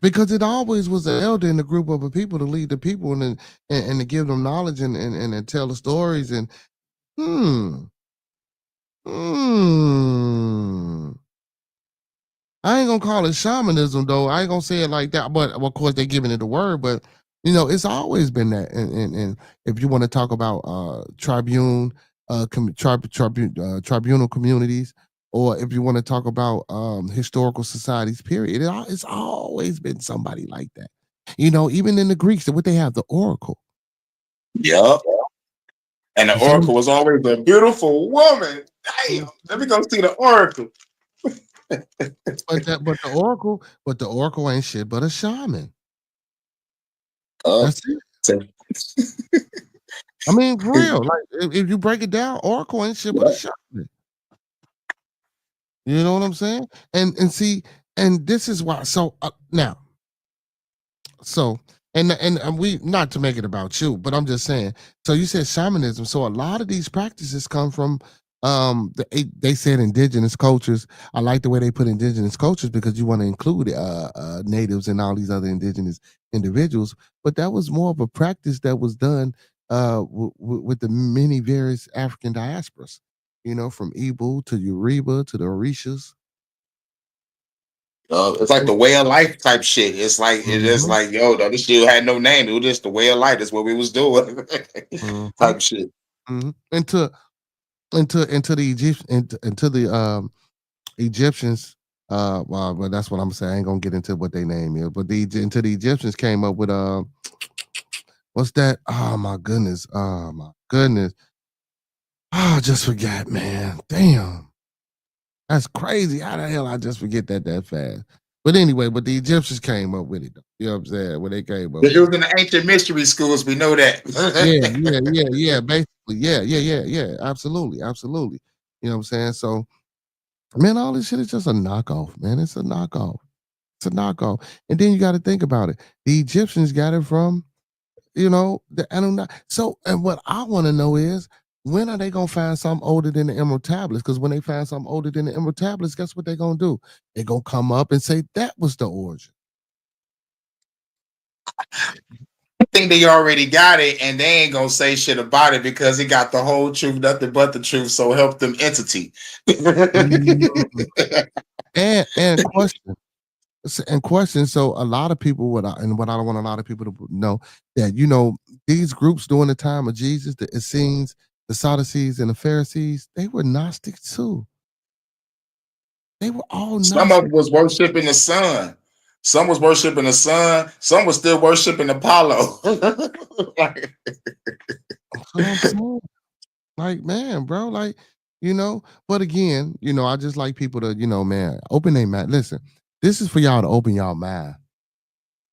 Speaker 4: Because it always was an elder in the group of a people to lead the people and to give them knowledge and tell the stories and I ain't gonna call it shamanism though. I ain't gonna say it like that, but of course they're giving it a word, but it's always been that. And if you want to talk about tribunal communities, or if you want to talk about historical societies, period, it's always been somebody like that. Even in the Greeks, what they have, the oracle.
Speaker 5: Yep. And the oracle was always a beautiful woman. Damn, let me go see the oracle.
Speaker 4: but the oracle ain't shit but a shaman. That's it. I mean, for real. Like if you break it down, oracle ain't shit but a shaman. You know what I'm saying? And see, and this is why. So now, and we, not to make it about you, but I'm just saying. So you said shamanism. So a lot of these practices come from they said indigenous cultures. I like the way they put indigenous cultures because you want to include natives and all these other indigenous individuals. But that was more of a practice that was done with the many various African diasporas. From Igbo to Yoruba to the Orishas.
Speaker 5: It's like the way of life type shit. It's like it is like this shit had no name. It was just the way of life. That's what we was doing. Type shit.
Speaker 4: Into the Egyptians. Well, but that's what I'm saying. I ain't gonna get into what their name is. But the Egyptians came up with what's that? Oh my goodness. I just forgot, man. Damn. That's crazy. How the hell I just forget that fast? But anyway, but the Egyptians came up with it. You know what I'm saying? When they came up,
Speaker 5: it was in the ancient mystery schools. We know that.
Speaker 4: yeah. Basically, yeah. Absolutely. You know what I'm saying? So, man, all this shit is just a knockoff, man. It's a knockoff. And then you got to think about it. The Egyptians got it from, the Anunnaki. So, and what I want to know is, when are they gonna find something older than the Emerald Tablets? Because when they find something older than the Emerald Tablets, guess what they're gonna do? They're gonna come up and say that was the origin.
Speaker 5: I think they already got it, and they ain't gonna say shit about it because it got the whole truth, nothing but the truth. So help them entity.
Speaker 4: And question. So a lot of people, what I don't want a lot of people to know, that these groups during the time of Jesus, the Essenes, the Sadducees, and the Pharisees, they were Gnostic too. They were all Gnostic.
Speaker 5: Some of them was worshiping the sun. Some was worshiping the sun. Some was still worshiping Apollo.
Speaker 4: Like, man, bro, like, but again, I just like people to, man, open their mind. Listen, this is for y'all to open y'all mind.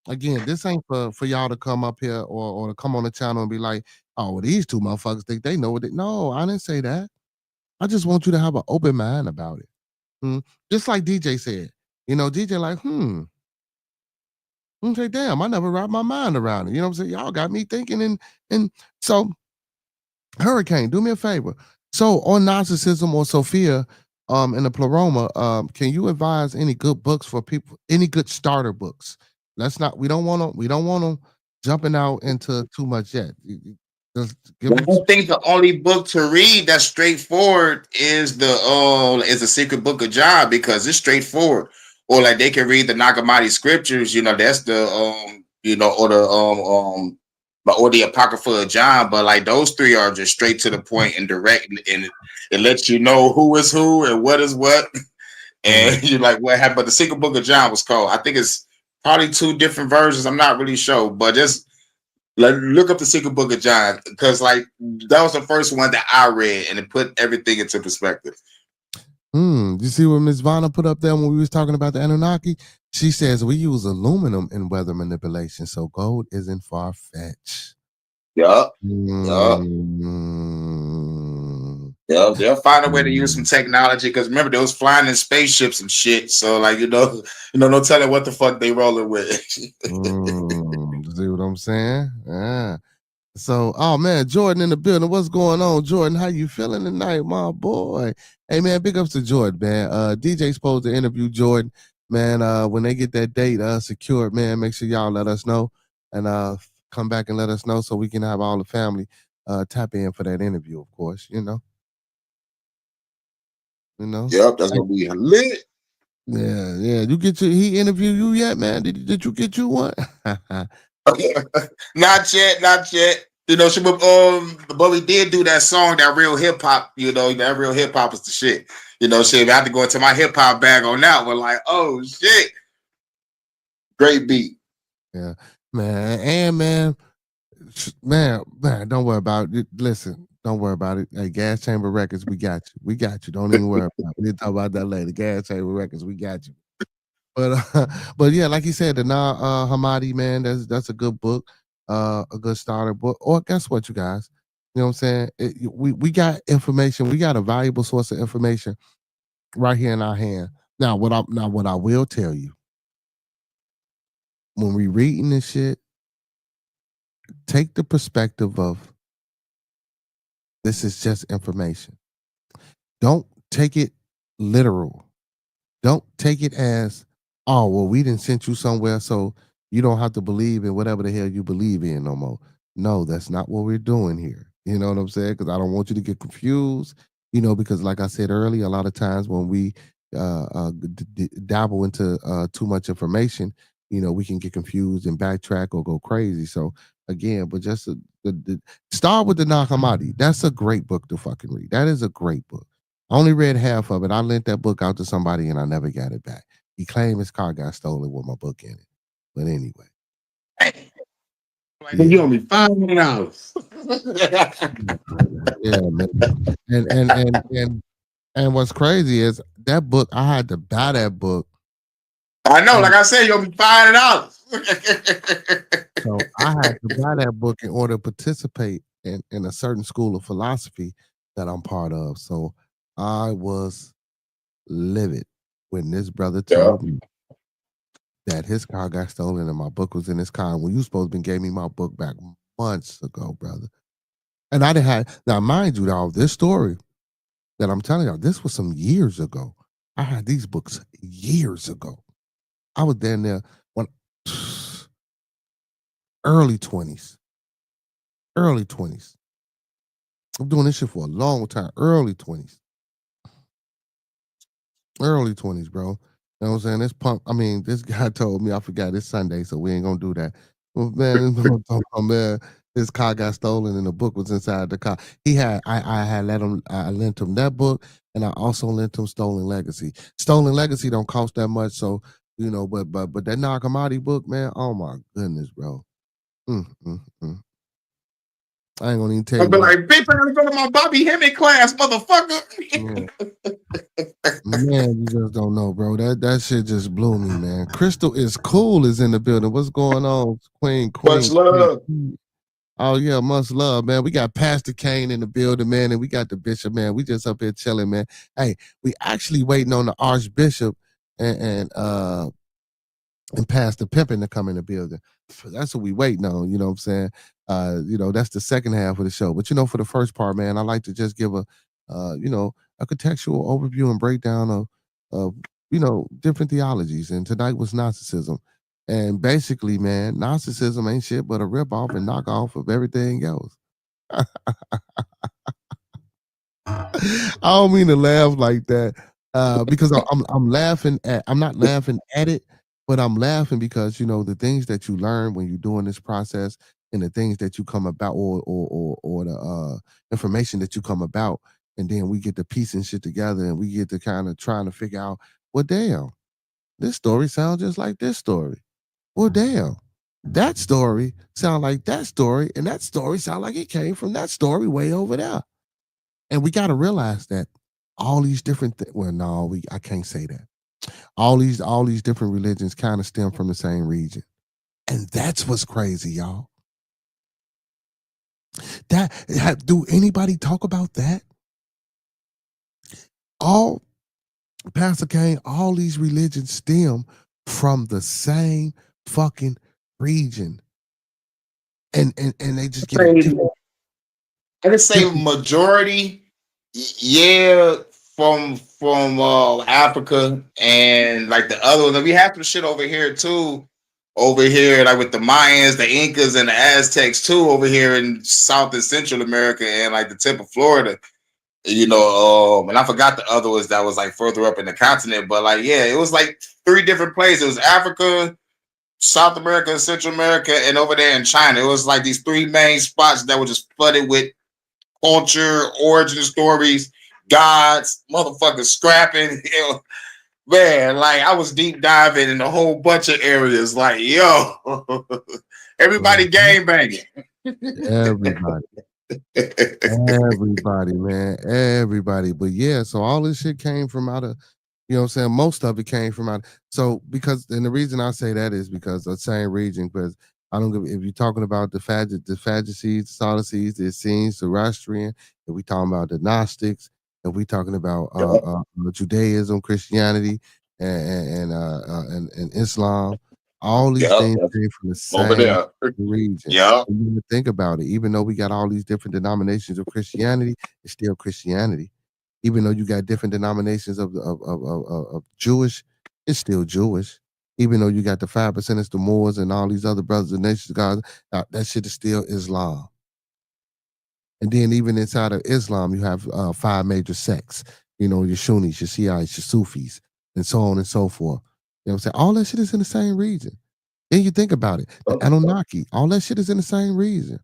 Speaker 4: Again, this ain't for y'all to come up here or to come on the channel and be like, oh, well, these two motherfuckers think they know what they. No, I didn't say that. I just want you to have an open mind about it. Just like DJ said, DJ like, okay, damn, I never wrapped my mind around it. You know what I'm saying? Y'all got me thinking, and so, Hurricane, do me a favor. So on narcissism or Sophia, in the pleroma, can you advise any good books for people? Any good starter books? We don't want them jumping out into too much yet.
Speaker 5: I think the only book to read that's straightforward is the Secret Book of John, because it's straightforward. Or like they can read the Nag Hammadi scriptures, that's the or the or the Apocrypha of John, but like those three are just straight to the point and direct, and it lets you know who is who and what is what, and you're like, what happened? But the secret book of John was called. I think it's probably 2 different versions. I'm not really sure, but just look up the secret book of John, because like that was the first one that I read, and it put everything into perspective.
Speaker 4: You see what Ms. Vanna put up there when we was talking about the Anunnaki? She says we use aluminum in weather manipulation, so gold isn't far-fetched.
Speaker 5: Yup. Yup. They'll find a way to use some technology, because remember they was flying in spaceships and shit. So like no telling what the fuck they rolling with.
Speaker 4: See what I'm saying? Yeah. So, oh man, Jordan in the building. What's going on, Jordan? How you feeling tonight, my boy? Hey man, big ups to Jordan, man. DJ's supposed to interview Jordan, man. When they get that date secured, man, make sure y'all let us know and come back and let us know so we can have all the family tap in for that interview, of course. You know.
Speaker 5: Yep, that's gonna be lit.
Speaker 4: Yeah. He interviewed you yet, man? Did you get you one?
Speaker 5: Not yet. But we did do that song, that real hip hop. That real hip hop is the shit. Shit. I have to go into my hip hop bag on that one. Like, oh shit, great beat.
Speaker 4: Yeah, man, and man, don't worry about it. Listen, don't worry about it. Hey, Gas Chamber Records, we got you. Don't even worry about it. We'll talk about that later. Gas Chamber Records, we got you. But yeah, like you said, the Hammadi, man, that's a good book, a good starter book. Or guess what, you guys? You know what I'm saying? We got information. We got a valuable source of information right here in our hand. Now, what I will tell you, when we reading this shit, take the perspective of this is just information. Don't take it literal. Don't take it as, oh, well, we didn't send you somewhere, so you don't have to believe in whatever the hell you believe in no more. No, that's not what we're doing here. You know what I'm saying? Because I don't want you to get confused, because like I said earlier, a lot of times when we dabble into too much information, we can get confused and backtrack or go crazy. So again, but just start with the Nag Hammadi. That's a great book to fucking read. That is a great book. I only read half of it. I lent that book out to somebody and I never got it back. He claimed his car got stolen with my book in it. But anyway.
Speaker 5: You owe me $500.
Speaker 4: Yeah, man. And what's crazy is that book, I had to buy that book.
Speaker 5: I know, like I said, you owe me $500.
Speaker 4: So I had to buy that book in order to participate in a certain school of philosophy that I'm part of. So I was livid when this brother told me that his car got stolen and my book was in his car. When you supposed to gave me my book back months ago, brother. And I didn't have, now mind you, now this story that I'm telling y'all, this was some years ago. I had these books years ago. I was down there when early 20s. I'm doing this shit for a long time. Early 20s, bro. You know what I'm saying? This guy told me, I forgot it's Sunday, so we ain't gonna do that. Well, man, his car got stolen and the book was inside the car. I lent him that book, and I also lent him Stolen Legacy. Stolen Legacy don't cost that much, so but that Nag Hammadi book, man, oh my goodness, bro. I ain't gonna even tell you.
Speaker 5: I'll be like, bitch, I gotta go to my Bobby Hemming class, motherfucker.
Speaker 4: Man, you just don't know, bro. That shit just blew me, man. Crystal is cool is in the building. What's going on, Queen?
Speaker 5: Much love.
Speaker 4: Oh yeah, much love, man. We got Pastor Kane in the building, man, and we got the bishop, man. We just up here chilling, man. Hey, we actually waiting on the Archbishop and Pastor Pimpin to come in the building. That's what we waiting on, you know what I'm saying? That's the second half of the show. But for the first part, man, I like to just give a contextual overview and breakdown of different theologies. And tonight was Gnosticism. And basically, man, Gnosticism ain't shit but a ripoff and knockoff of everything else. I don't mean to laugh like that because I'm laughing at. I'm not laughing at it, but I'm laughing because the things that you learn when you're doing this process and the things that you come about, or the information that you come about, and then we get to piecing shit together, and we get to kind of trying to figure out, well, damn, this story sounds just like this story. Well, damn, that story sound like that story, and that story sound like it came from that story way over there. And we got to realize that all these different well, no, I can't say that. All these different religions kind of stem from the same region. And that's what's crazy, y'all. Do anybody talk about that? All Pastor Kane, all these religions stem from the same fucking region. And they just get a different.
Speaker 5: I can say majority, yeah, from Africa, and like the other ones. We have some shit over here too. Over here, like with the Mayans, the Incas, and the Aztecs too. Over here in South and Central America, and like the tip of Florida. And I forgot the other ones that was like further up in the continent. But like, yeah, it was like 3 different places. It was Africa, South America, Central America, and over there in China. It was like these 3 main spots that were just flooded with culture, origin stories, gods, motherfuckers scrapping. Man, like I was deep diving in a whole bunch of areas. Like, yo, everybody gang banging.
Speaker 4: Everybody. Everybody, man. Everybody. But yeah, so all this shit came from out of, you know what I'm saying? Most of it came from out. So and the reason I say that is because of the same region, because I don't give, if you're talking about the Sadducees, the Sadducees, the Essenes, the Zoroastrian, if we talking about the Gnostics, if we talking about Judaism, Christianity, and Islam, all these things came from the same region.
Speaker 5: Yeah.
Speaker 4: You think about it, even though we got all these different denominations of Christianity, it's still Christianity. Even though you got different denominations of Jewish, it's still Jewish. Even though you got the 5%, the Moors, and all these other brothers and nations, God, that shit is still Islam. And then even inside of Islam, you have 5 major sects. Your Sunnis, your Shiites, your Sufis, and so on and so forth. You know what I'm saying? All that shit is in the same region. Then you think about it. The Anunnaki, all that shit is in the same region.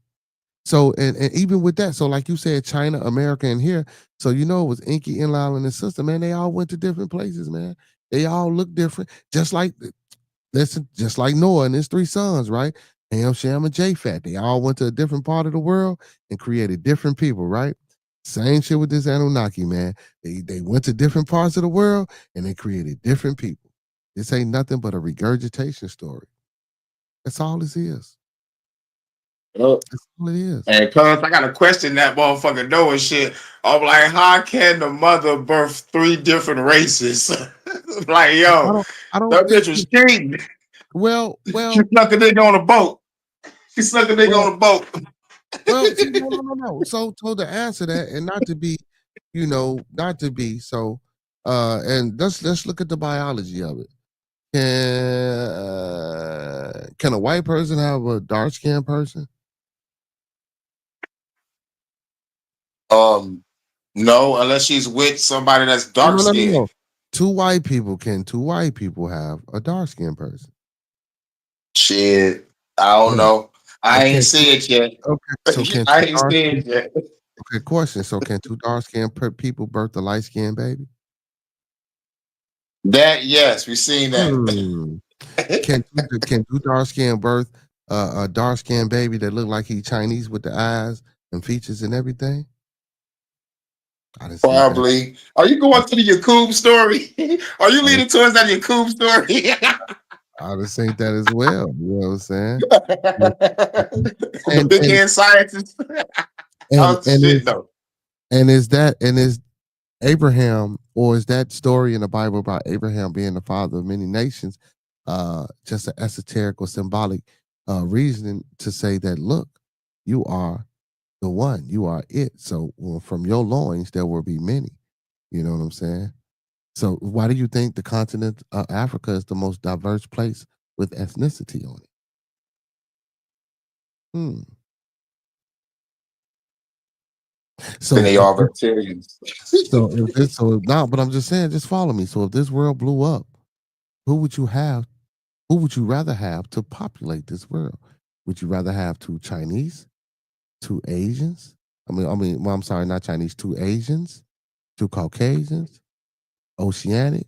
Speaker 4: So, and even with that, so like you said, China, America, and here, so it was Enki, Enlil, and his sister, man, they all went to different places, man. They all look different, just like Noah and his 3 sons, right? Ham, Shem, and Japheth. They all went to a different part of the world and created different people, right? Same shit with this Anunnaki, man. They went to different parts of the world and they created different people. This ain't nothing but a regurgitation story. That's all this is. That's all it is.
Speaker 5: And cuz I got to question that motherfucker Noah shit. I'm like, how can the mother birth 3 different races? Like, yo,
Speaker 4: I don't
Speaker 5: that bitch was cheating.
Speaker 4: Well,
Speaker 5: she snuck a nigga on a boat. She snuck a nigga on a boat.
Speaker 4: Well, no. So to answer that, and not to be, not to be so, and let's look at the biology of it. Can a white person have a dark skinned person?
Speaker 5: No, unless she's with somebody that's dark skinned.
Speaker 4: No. Two white people have a dark skinned person?
Speaker 5: Shit, I don't know. I ain't see it yet.
Speaker 4: Okay, so
Speaker 5: I ain't see it yet.
Speaker 4: Okay, question. So can 2 dark skinned people birth a light skinned baby?
Speaker 5: That, yes, we've seen that.
Speaker 4: Can 2 dark skinned birth a dark skinned baby that look like he Chinese with the eyes and features and everything?
Speaker 5: Probably. Are you going to the Yakub story? Are you leading towards that Yakub story?
Speaker 4: I just think that as well. You know what I'm saying?
Speaker 5: The big hand scientists.
Speaker 4: And is Abraham, or is that story in the Bible about Abraham being the father of many nations just an esoteric or symbolic reasoning to say that, look, you are the one, you are it. So from your loins, there will be many. You know what I'm saying? So why do you think the continent of Africa is the most diverse place with ethnicity on it? So
Speaker 5: they are reptilians.
Speaker 4: But I'm just saying, just follow me. So if this world blew up, who would you rather have to populate this world? Would you rather have two Chinese, two Asians? I'm sorry, not Chinese, two Asians, two Caucasians, Oceanic,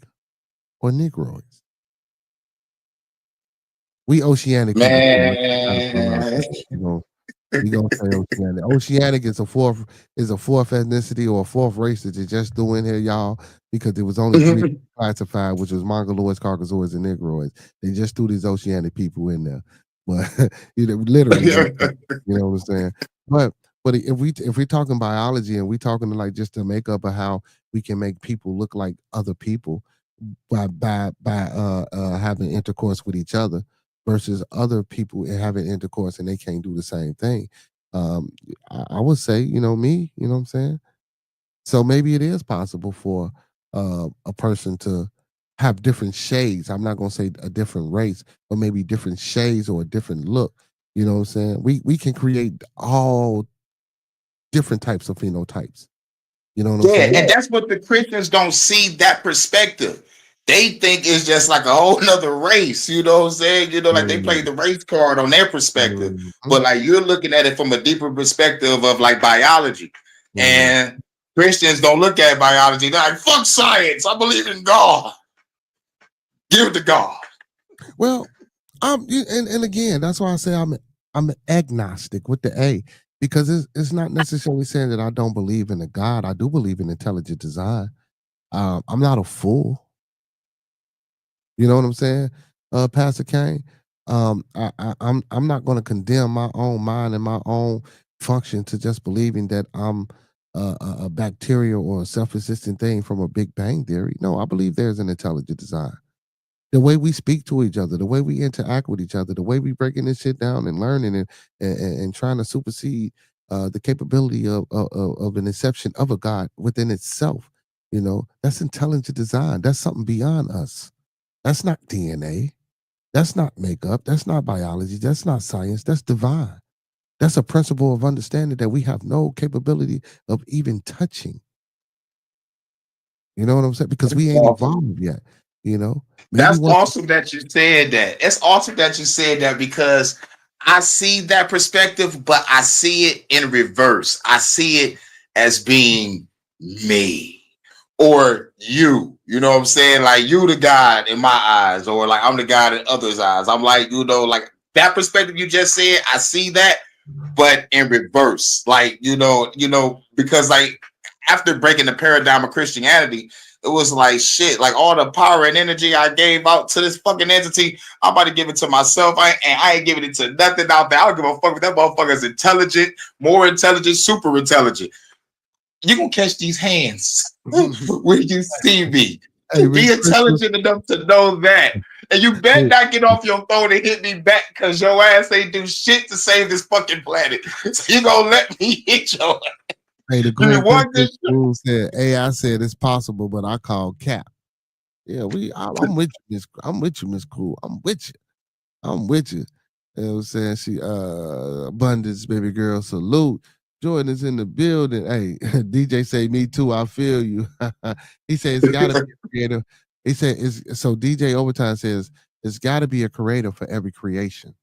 Speaker 4: or Negroids? We Oceanic people,
Speaker 5: Man.
Speaker 4: we gonna say Oceanic. Oceanic is a fourth ethnicity or a fourth race that they just threw in here, y'all, because there was only three classified, which was Mongoloids, Caucasoids, and Negroids. They just threw these Oceanic people in there, but literally, you know what I'm saying? But if we're talking biology and we talking like just the makeup of how we can make people look like other people by having intercourse with each other versus other people having intercourse and they can't do the same thing. I would say, me, you know what I'm saying? So maybe it is possible for a person to have different shades. I'm not going to say a different race, but maybe different shades or a different look. You know what I'm saying? We can create all different types of phenotypes. You know what I'm saying?
Speaker 5: And that's what the Christians don't see, that perspective. They think it's just like a whole nother race, you know what I'm saying? Like they play the race card on their perspective. But like you're looking at it from a deeper perspective of like biology. And Christians don't look at biology. They're like, fuck science. I believe in God. Give it to God.
Speaker 4: Well, and again, that's why I say I'm agnostic with the A, because it's not necessarily saying that I don't believe in a God. I do believe in intelligent design. I'm not a fool. You know what I'm saying, Pastor Kane? I'm not going to condemn my own mind and my own function to just believing that I'm a bacteria or a self-existing thing from a Big Bang theory. No, I believe there's an intelligent design. The way we speak to each other, the way we interact with each other, the way we breaking this shit down and learning and trying to supersede the capability of an inception of a God within itself. That's intelligent design. That's something beyond us. That's not DNA. That's not makeup. That's not biology. That's not science. That's divine. That's a principle of understanding that we have no capability of even touching. You know what I'm saying? Because we ain't evolved yet. Maybe
Speaker 5: that's awesome that you said that. It's awesome that you said that, because I see that perspective, but I see it in reverse. I see it as being me. Or you know what I'm saying? Like you the God in my eyes, or like I'm the God in others' eyes. I'm like, like that perspective you just said, I see that, but in reverse. Like, because like after breaking the paradigm of Christianity, it was like shit, like all the power and energy I gave out to this fucking entity, I'm about to give it to myself. I ain't giving it to nothing out there. I don't give a fuck if that motherfucker's intelligent, more intelligent, super intelligent. You gonna catch these hands when you see me. Be intelligent enough to know that. And you better not get off your phone and hit me back, because your ass ain't do shit to save this fucking planet. So you gonna let me hit your ass.
Speaker 4: Hey, the great school said, I said it's possible, but I call cap. Yeah, I'm with you, Miss. I'm with you, Miss Cool. I'm with you. I'm with you. You know what I'm saying? She abundance, baby girl, salute. Jordan is in the building. Hey, DJ say me too. I feel you. He said it's gotta be a creator. He said so DJ Overtime says it's gotta be a creator for every creation.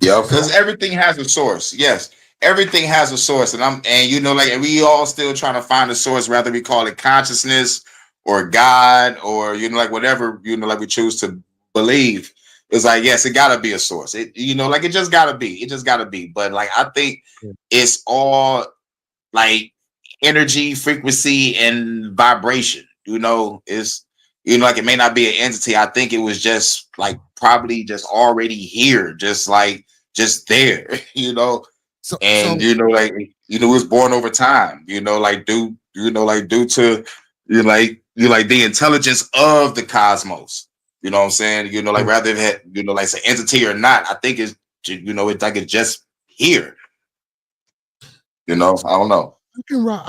Speaker 5: Yeah, because everything has a source. Yes, everything has a source, and like we all still trying to find a source, whether we call it consciousness or God or like whatever like we choose to believe. It's like, yes, it gotta be a source. It like it just gotta be. It just gotta be. But like I think it's all like energy, frequency, and vibration. It's like it may not be an entity. I think it was just like probably just already here, just there,
Speaker 4: So,
Speaker 5: and like it was born over time, like due to like the intelligence of the cosmos. You know what I'm saying? Like rather than like it's an entity or not, I think it's it's like it's just here. I don't know.
Speaker 4: I can rock.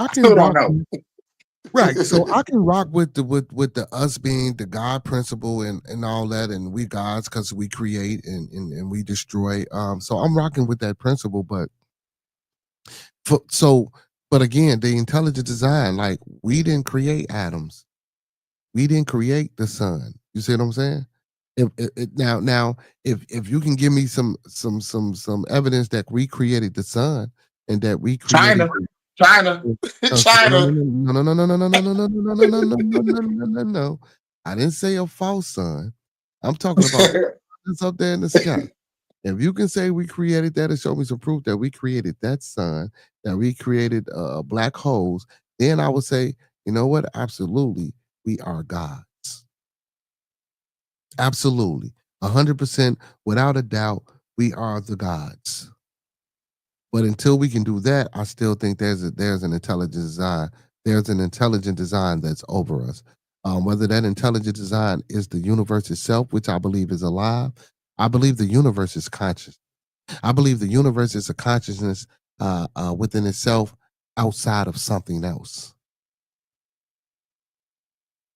Speaker 4: Right. So I can rock with the us being the God principle and all that, and we gods because we create and we destroy. So I'm rocking with that principle, but again, the intelligent design, like we didn't create atoms. We didn't create the sun. You see what I'm saying? If you can give me some evidence that we created the sun and that we created
Speaker 5: China, China.
Speaker 4: No. I didn't say a false sun. I'm talking about it's up there in the sky. If you can say we created that and show me some proof that we created that sun, that we created black holes, then I would say, you know what? Absolutely, we are gods. Absolutely. 100%, without a doubt, we are the gods. But until we can do that, I still think there's an intelligent design. There's an intelligent design that's over us. Whether that intelligent design is the universe itself, which I believe is alive, I believe the universe is conscious. I believe the universe is a consciousness within itself, outside of something else.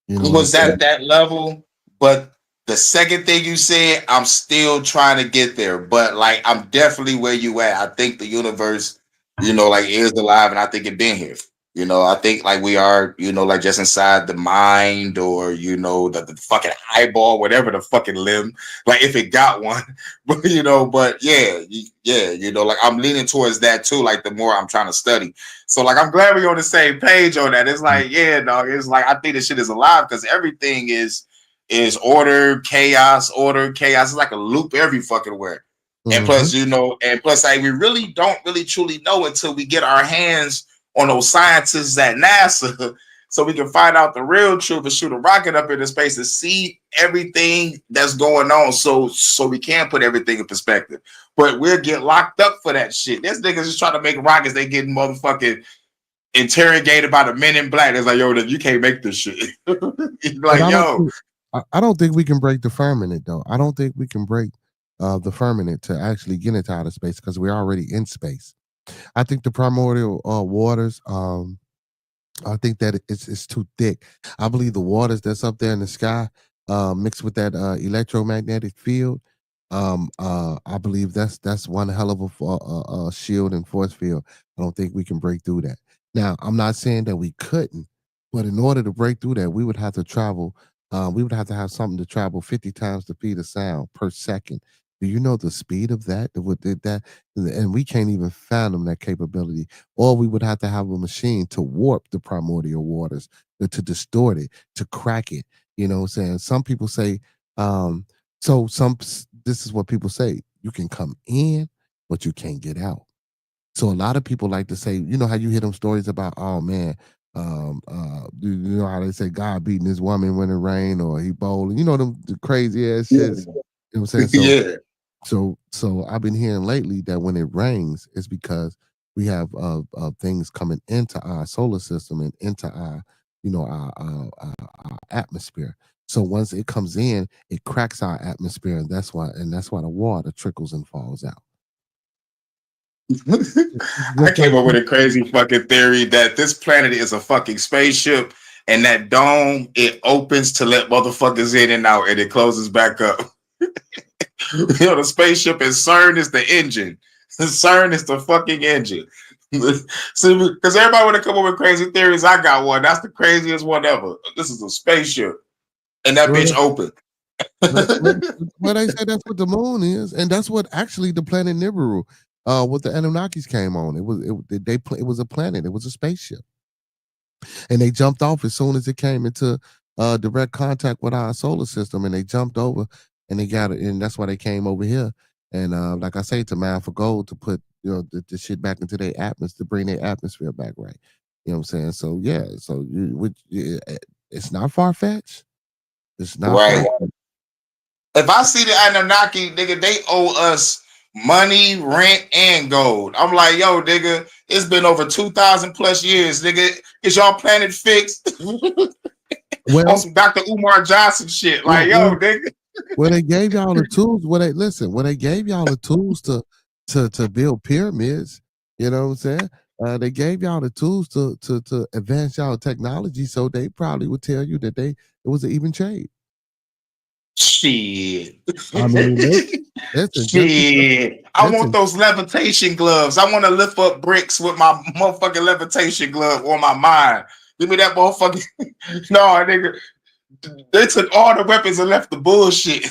Speaker 4: You know,
Speaker 5: Was that level? But the second thing you said, I'm still trying to get there. But like, I'm definitely where you at. I think the universe, like is alive, and I think it been here. I think like we are, like just inside the mind, or the fucking eyeball, whatever the fucking limb, like if it got one. But but like I'm leaning towards that too. Like the more I'm trying to study, so like I'm glad we're on the same page on that. It's like, yeah, dog. It's like I think this shit is alive because everything is order, chaos, order, chaos. It's like a loop every fucking where. And plus, like we really don't truly know until we get our hands on those scientists at NASA, so we can find out the real truth and shoot a rocket up into space to see everything that's going on. So we can put everything in perspective. But we'll get locked up for that shit. This niggas just trying to make rockets. They getting motherfucking interrogated by the men in black. It's like, yo, you can't make this shit. Like,
Speaker 4: I don't think we can break the firmament, though. I don't think we can break the firmament to actually get into outer space because we're already in space. I think the primordial waters, I think that it's too thick. I believe the waters that's up there in the sky, mixed with that electromagnetic field, I believe that's one hell of a shield and force field. I don't think we can break through that. Now, I'm not saying that we couldn't, but in order to break through that, we would have to travel. We would have to have something to travel 50 times the speed of sound per second. Do you know the speed of that? And we can't even fathom that capability. Or we would have to have a machine to warp the primordial waters, to distort it, to crack it. You know what I'm saying? Some people say, this is what people say: you can come in, but you can't get out. So a lot of people like to say, you know how you hear them stories about, oh man, you know how they say God beating his woman when it rained, or he bowling, them the crazy ass shit. You know what I'm saying? So,
Speaker 5: yeah.
Speaker 4: So I've been hearing lately that when it rains, it's because we have things coming into our solar system and into our, our atmosphere. So once it comes in, it cracks our atmosphere, and that's why the water trickles and falls out.
Speaker 5: I came up with a crazy fucking theory that this planet is a fucking spaceship, and that dome, it opens to let motherfuckers in and out, and it closes back up. The spaceship and CERN is the engine. CERN is the fucking engine. See, because everybody want to come up with crazy theories. I got one. That's the craziest one ever. This is a spaceship, and that bitch open.
Speaker 4: Well, they say that's what the moon is, and that's what actually the planet Nibiru, what the Anunnakis came on. It was a planet. It was a spaceship, and they jumped off as soon as it came into direct contact with our solar system, and they jumped over, and they got it, and that's why they came over here. And like I say, to mine for gold, to put the shit back into their atmosphere, to bring their atmosphere back right. You know what I'm saying? So yeah, it's not far fetched. It's not
Speaker 5: right. If I see the Anunnaki, nigga, they owe us money, rent, and gold. I'm like, yo, nigga, it's been over 2,000 plus years, nigga. Is y'all planet fixed? On some Dr. Umar Johnson shit. Like, nigga.
Speaker 4: Well, they gave y'all the tools. They gave y'all the tools to build pyramids. You know what I'm saying? They gave y'all the tools to advance y'all technology, so they probably would tell you that it was an even trade.
Speaker 5: Shit.
Speaker 4: I mean, listen,
Speaker 5: shit. I want those levitation gloves. I want to lift up bricks with my motherfucking levitation glove on my mind. Give me that motherfucking no, nigga. They took all the weapons and left the bullshit.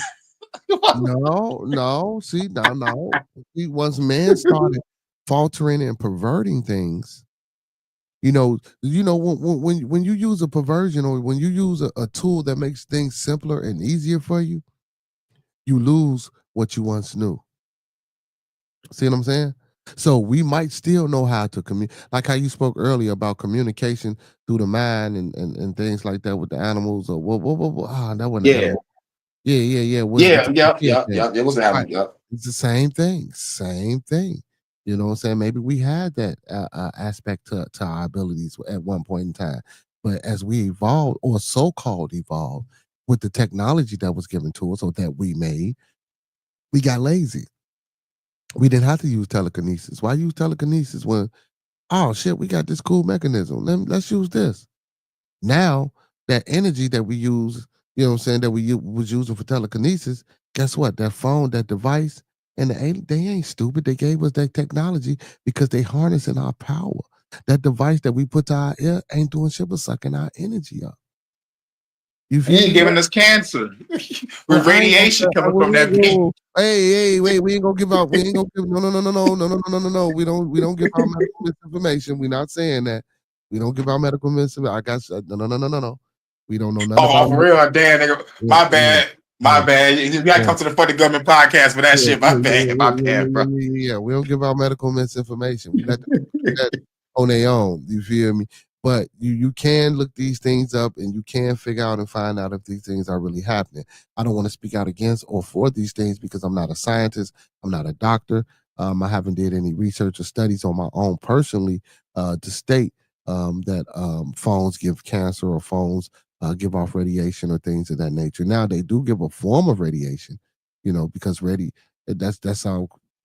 Speaker 4: No. See, no. See, once man started faltering and perverting things, when you use a perversion or when you use a tool that makes things simpler and easier for you, you lose what you once knew. See what I'm saying? So we might still know how to communicate, like how you spoke earlier about communication through the mind and things like that with the animals or what. That wasn't an
Speaker 5: Yeah.
Speaker 4: animal. Yeah.
Speaker 5: It was
Speaker 4: Right.
Speaker 5: happening. Yep.
Speaker 4: It's the same thing. Same thing. You know what I'm saying? Maybe we had that aspect to our abilities at one point in time. But as we evolved, or so-called evolved, with the technology that was given to us or that we made, we got lazy. We didn't have to use telekinesis. Why use telekinesis when, oh shit, we got this cool mechanism. Let's use this. Now, that energy that we use, you know what I'm saying, that we was using for telekinesis, guess what? That phone, that device, and they ain't stupid. They gave us that technology because they harnessing our power. That device that we put to our ear ain't doing shit but sucking our energy up. You
Speaker 5: He
Speaker 4: feel
Speaker 5: ain't
Speaker 4: me?
Speaker 5: giving us cancer with radiation coming from that thing.
Speaker 4: Hey, wait, we ain't gonna give out. We ain't gonna give. No. We don't give out medical misinformation. We're not saying that. We don't give out medical misinformation. I got you. No. We don't know nothing about.
Speaker 5: Oh, for real, damn, nigga. My bad. You gotta come to the Funny Government podcast for that shit. My bad, bro.
Speaker 4: Yeah. We don't give out medical misinformation. We let them do that on their own. You feel me? But you can look these things up and you can figure out and find out if these things are really happening. I don't want to speak out against or for these things because I'm not a scientist. I'm not a doctor. I haven't did any research or studies on my own personally to state that phones give cancer or phones give off radiation or things of that nature. Now they do give a form of radiation, because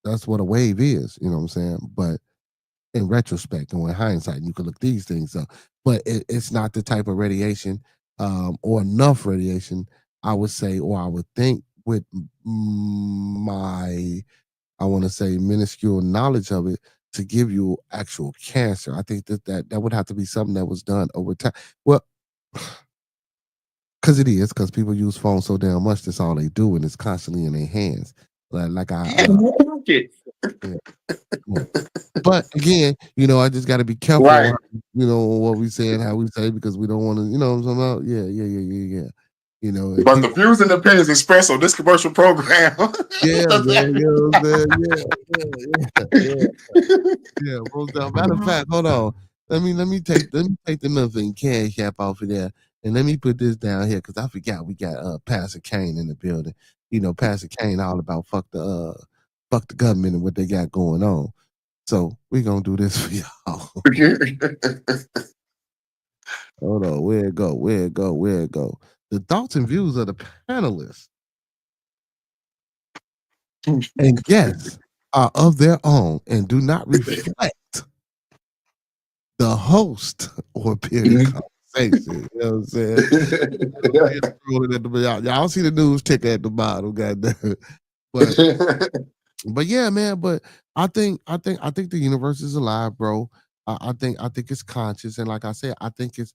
Speaker 4: that's what a wave is. You know what I'm saying? But in retrospect and with hindsight, you can look these things up. But it's not the type of radiation or enough radiation, I would say, or I would think with my, I want to say, minuscule knowledge of it to give you actual cancer. I think that would have to be something that was done over time. Well, because because people use phones so damn much, that's all they do, and it's constantly in their hands. Like But again, I just got to be careful,
Speaker 5: Right.
Speaker 4: What we say and how we say because we don't want to, what I'm talking about? Yeah.
Speaker 5: But the views and opinions expressed on this commercial program.
Speaker 4: Yeah. Matter of fact, hold on. Let me take the nothing cash app off of there, and let me put this down here because I forgot we got Pastor Kane in the building. Pastor Kane all about fuck the government and what they got going on. So we gonna do this for y'all. Hold on, where it go? The thoughts and views of the panelists and guests are of their own and do not reflect the host or period conversation. You know what I'm saying? Y'all see the news ticker at the bottom, goddamn. But yeah, man. But I think the universe is alive, bro. I think it's conscious, and like I said, I think it's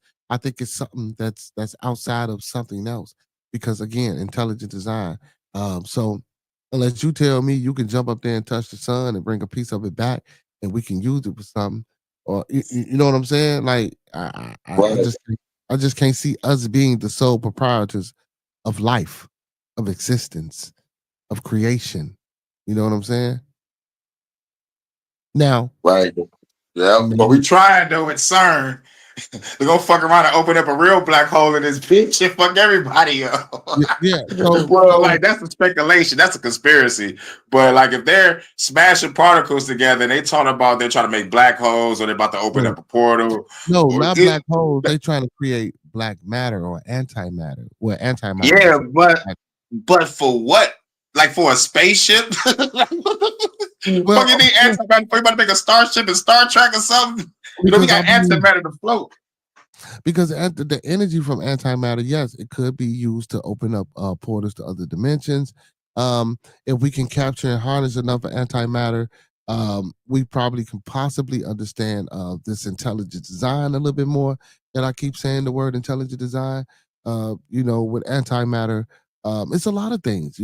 Speaker 4: something that's outside of something else. Because again, intelligent design. So unless you tell me you can jump up there and touch the sun and bring a piece of it back, and we can use it for something, or you know what I'm saying? Like I just can't see us being the sole proprietors of life, of existence, of creation. You know what I'm saying? Now,
Speaker 5: right. Yeah, but we tried though at CERN. We're gonna fuck around and open up a real black hole in this bitch and fuck everybody up.
Speaker 4: Yeah.
Speaker 5: Well, like that's a speculation, that's a conspiracy. But like if they're smashing particles together and they talk about they're trying to make black holes or they're about to open up a portal.
Speaker 4: No, not black holes. They trying to create black matter or antimatter. Well, antimatter.
Speaker 5: Yeah, but for what? Like for a spaceship? Fuck you need antimatter for you about to make a starship in Star Trek or something? We got antimatter to float.
Speaker 4: Because the energy from antimatter, yes, it could be used to open up portals to other dimensions. If we can capture and harness enough antimatter, we probably can possibly understand this intelligent design a little bit more. And I keep saying the word intelligent design. with antimatter. It's a lot of things,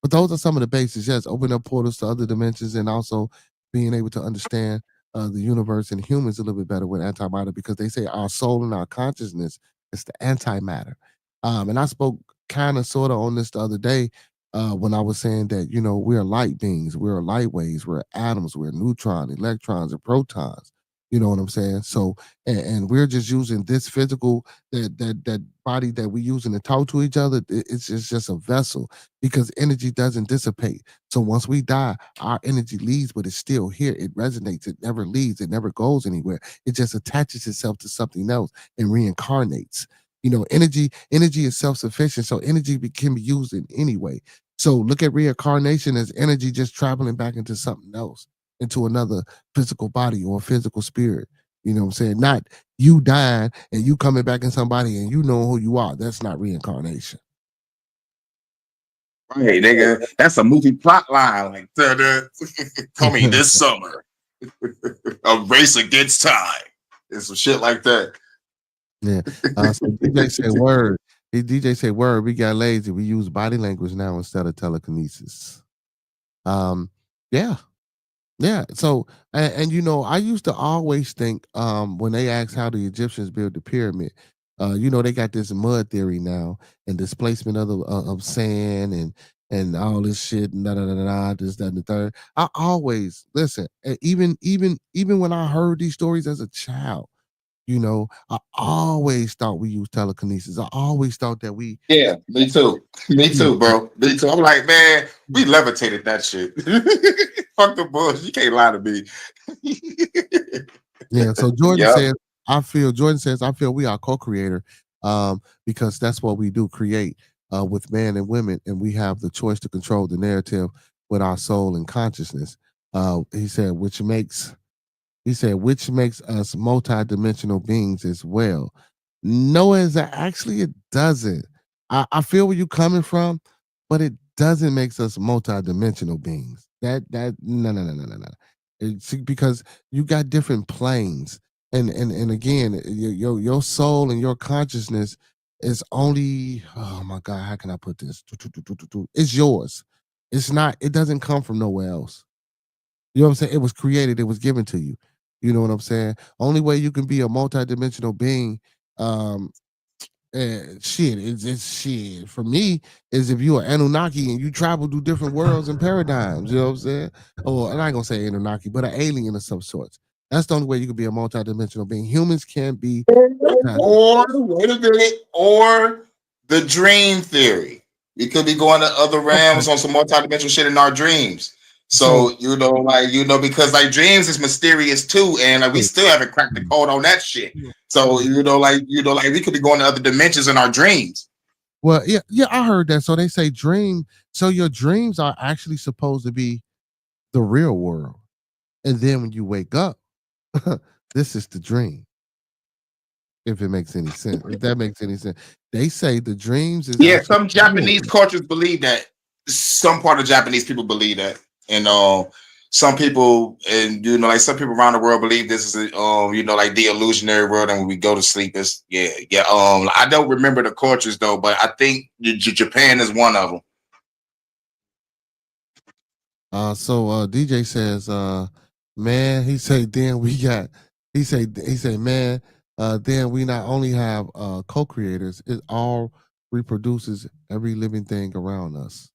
Speaker 4: but those are some of the basics. Yes, open up portals to other dimensions, and also being able to understand the universe and humans a little bit better with antimatter, because they say our soul and our consciousness is the antimatter. And I spoke kind of sort of on this the other day when I was saying that we're light beings, we're light waves, we're atoms, we're neutrons, electrons, and protons. You know what I'm saying? So, and we're just using this physical that body that we using to talk to each other. It's just a vessel, because energy doesn't dissipate. So once we die, our energy leaves, but it's still here. It resonates. It never leaves. It never goes anywhere. It just attaches itself to something else and reincarnates. Energy is self-sufficient, so energy can be used in any way. So look at reincarnation as energy just traveling back into something else, into another physical body or physical spirit. You know what I'm saying? Not you dying and you coming back in somebody and you know who you are. That's not reincarnation.
Speaker 5: Right, nigga. That's a movie plot line. Like, coming this summer, a race against time, and some shit like that.
Speaker 4: Yeah. So DJ said word. DJ said word. We got lazy. We use body language now instead of telekinesis. Yeah. Yeah. So, and I used to always think when they asked how the Egyptians built the pyramid, they got this mud theory now and displacement of sand and all this shit and this, that, and the third. I always listen, even when I heard these stories as a child, I always thought we used telekinesis. I always thought that we.
Speaker 5: Yeah, me too. Me too, bro. Me too. I'm like, man, we levitated that shit. Fuck the bullshit. You can't lie to me.
Speaker 4: Yeah. So Jordan
Speaker 5: Yep.
Speaker 4: says, I feel we are co-creator, because that's what we do, create with man and women, and we have the choice to control the narrative with our soul and consciousness. He said, which makes us multidimensional beings as well. No, actually it doesn't. I feel where you're coming from, but it doesn't make us multidimensional beings. That no. It's because you got different planes, and again, your soul and your consciousness is only. Oh my God, how can I put this? It's yours. It's not. It doesn't come from nowhere else. You know what I'm saying? It was created, it was given to you. You know what I'm saying? Only way you can be a multidimensional being, it's shit. For me, is if you're Anunnaki and you travel through different worlds and paradigms, you know what I'm saying? Or and I ain't gonna say Anunnaki, but an alien of some sorts. That's the only way you can be a multidimensional being. Humans can't be
Speaker 5: Or wait a minute, or the dream theory. We could be going to other realms on some multidimensional shit in our dreams. So because like dreams is mysterious too, and like we still haven't cracked the code on that shit. So we could be going to other dimensions in our dreams.
Speaker 4: Well, yeah, I heard that. So they say dream. So your dreams are actually supposed to be the real world, and then when you wake up, this is the dream. If it makes any sense, if that makes any sense, they say the dreams is
Speaker 5: Some Japanese cultures believe that. Some part of Japanese people believe that, and some people, and like some people around the world believe this is like the illusionary world, and when we go to sleep, it's I don't remember the cultures though, but I think Japan is one of them.
Speaker 4: So DJ says, man, he said, then we got, he said, man, then we not only have co-creators, it all reproduces every living thing around us.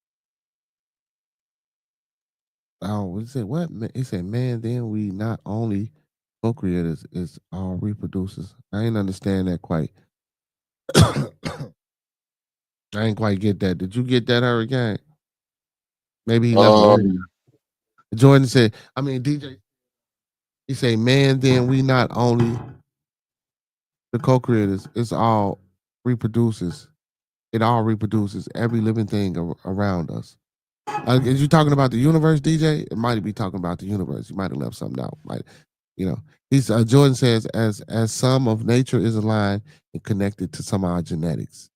Speaker 4: Oh, he said, what? He said, man, then we not only co-creators, it's all reproduces. I ain't understand that quite. I ain't quite get that. Did you get that, Hurricane? Maybe he left already. Jordan said, DJ, he say, man, then we not only the co-creators, it's all reproduces. It all reproduces every living thing around us. Is you talking about the universe, DJ? It might be talking about the universe. You might have left something out. He's Jordan says, as some of nature is aligned and connected to some of our genetics.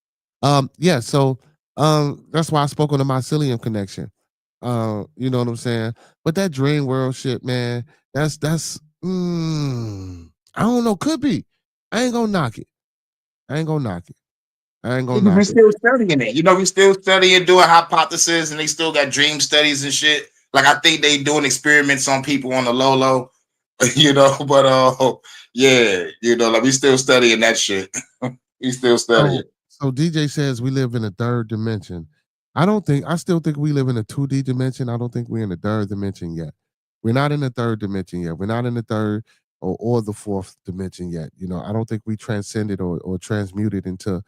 Speaker 4: Yeah. So that's why I spoke on the mycelium connection. You know what I'm saying? But that dream world shit, man, that's I don't know, could be. I ain't gonna knock it. I ain't gonna
Speaker 5: We
Speaker 4: knock it.
Speaker 5: still studying it. You know, we still studying, doing hypotheses, and they still got dream studies and shit. Like I think they doing experiments on people on the low, you know. But yeah, you know, like we still studying that shit. We still studying.
Speaker 4: So DJ says we live in a third dimension. I still think we live in a 2D dimension. I don't think we're in the third dimension yet. We're not in the third dimension yet. We're not in the third or the fourth dimension yet. You know, I don't think we transcended or transmuted into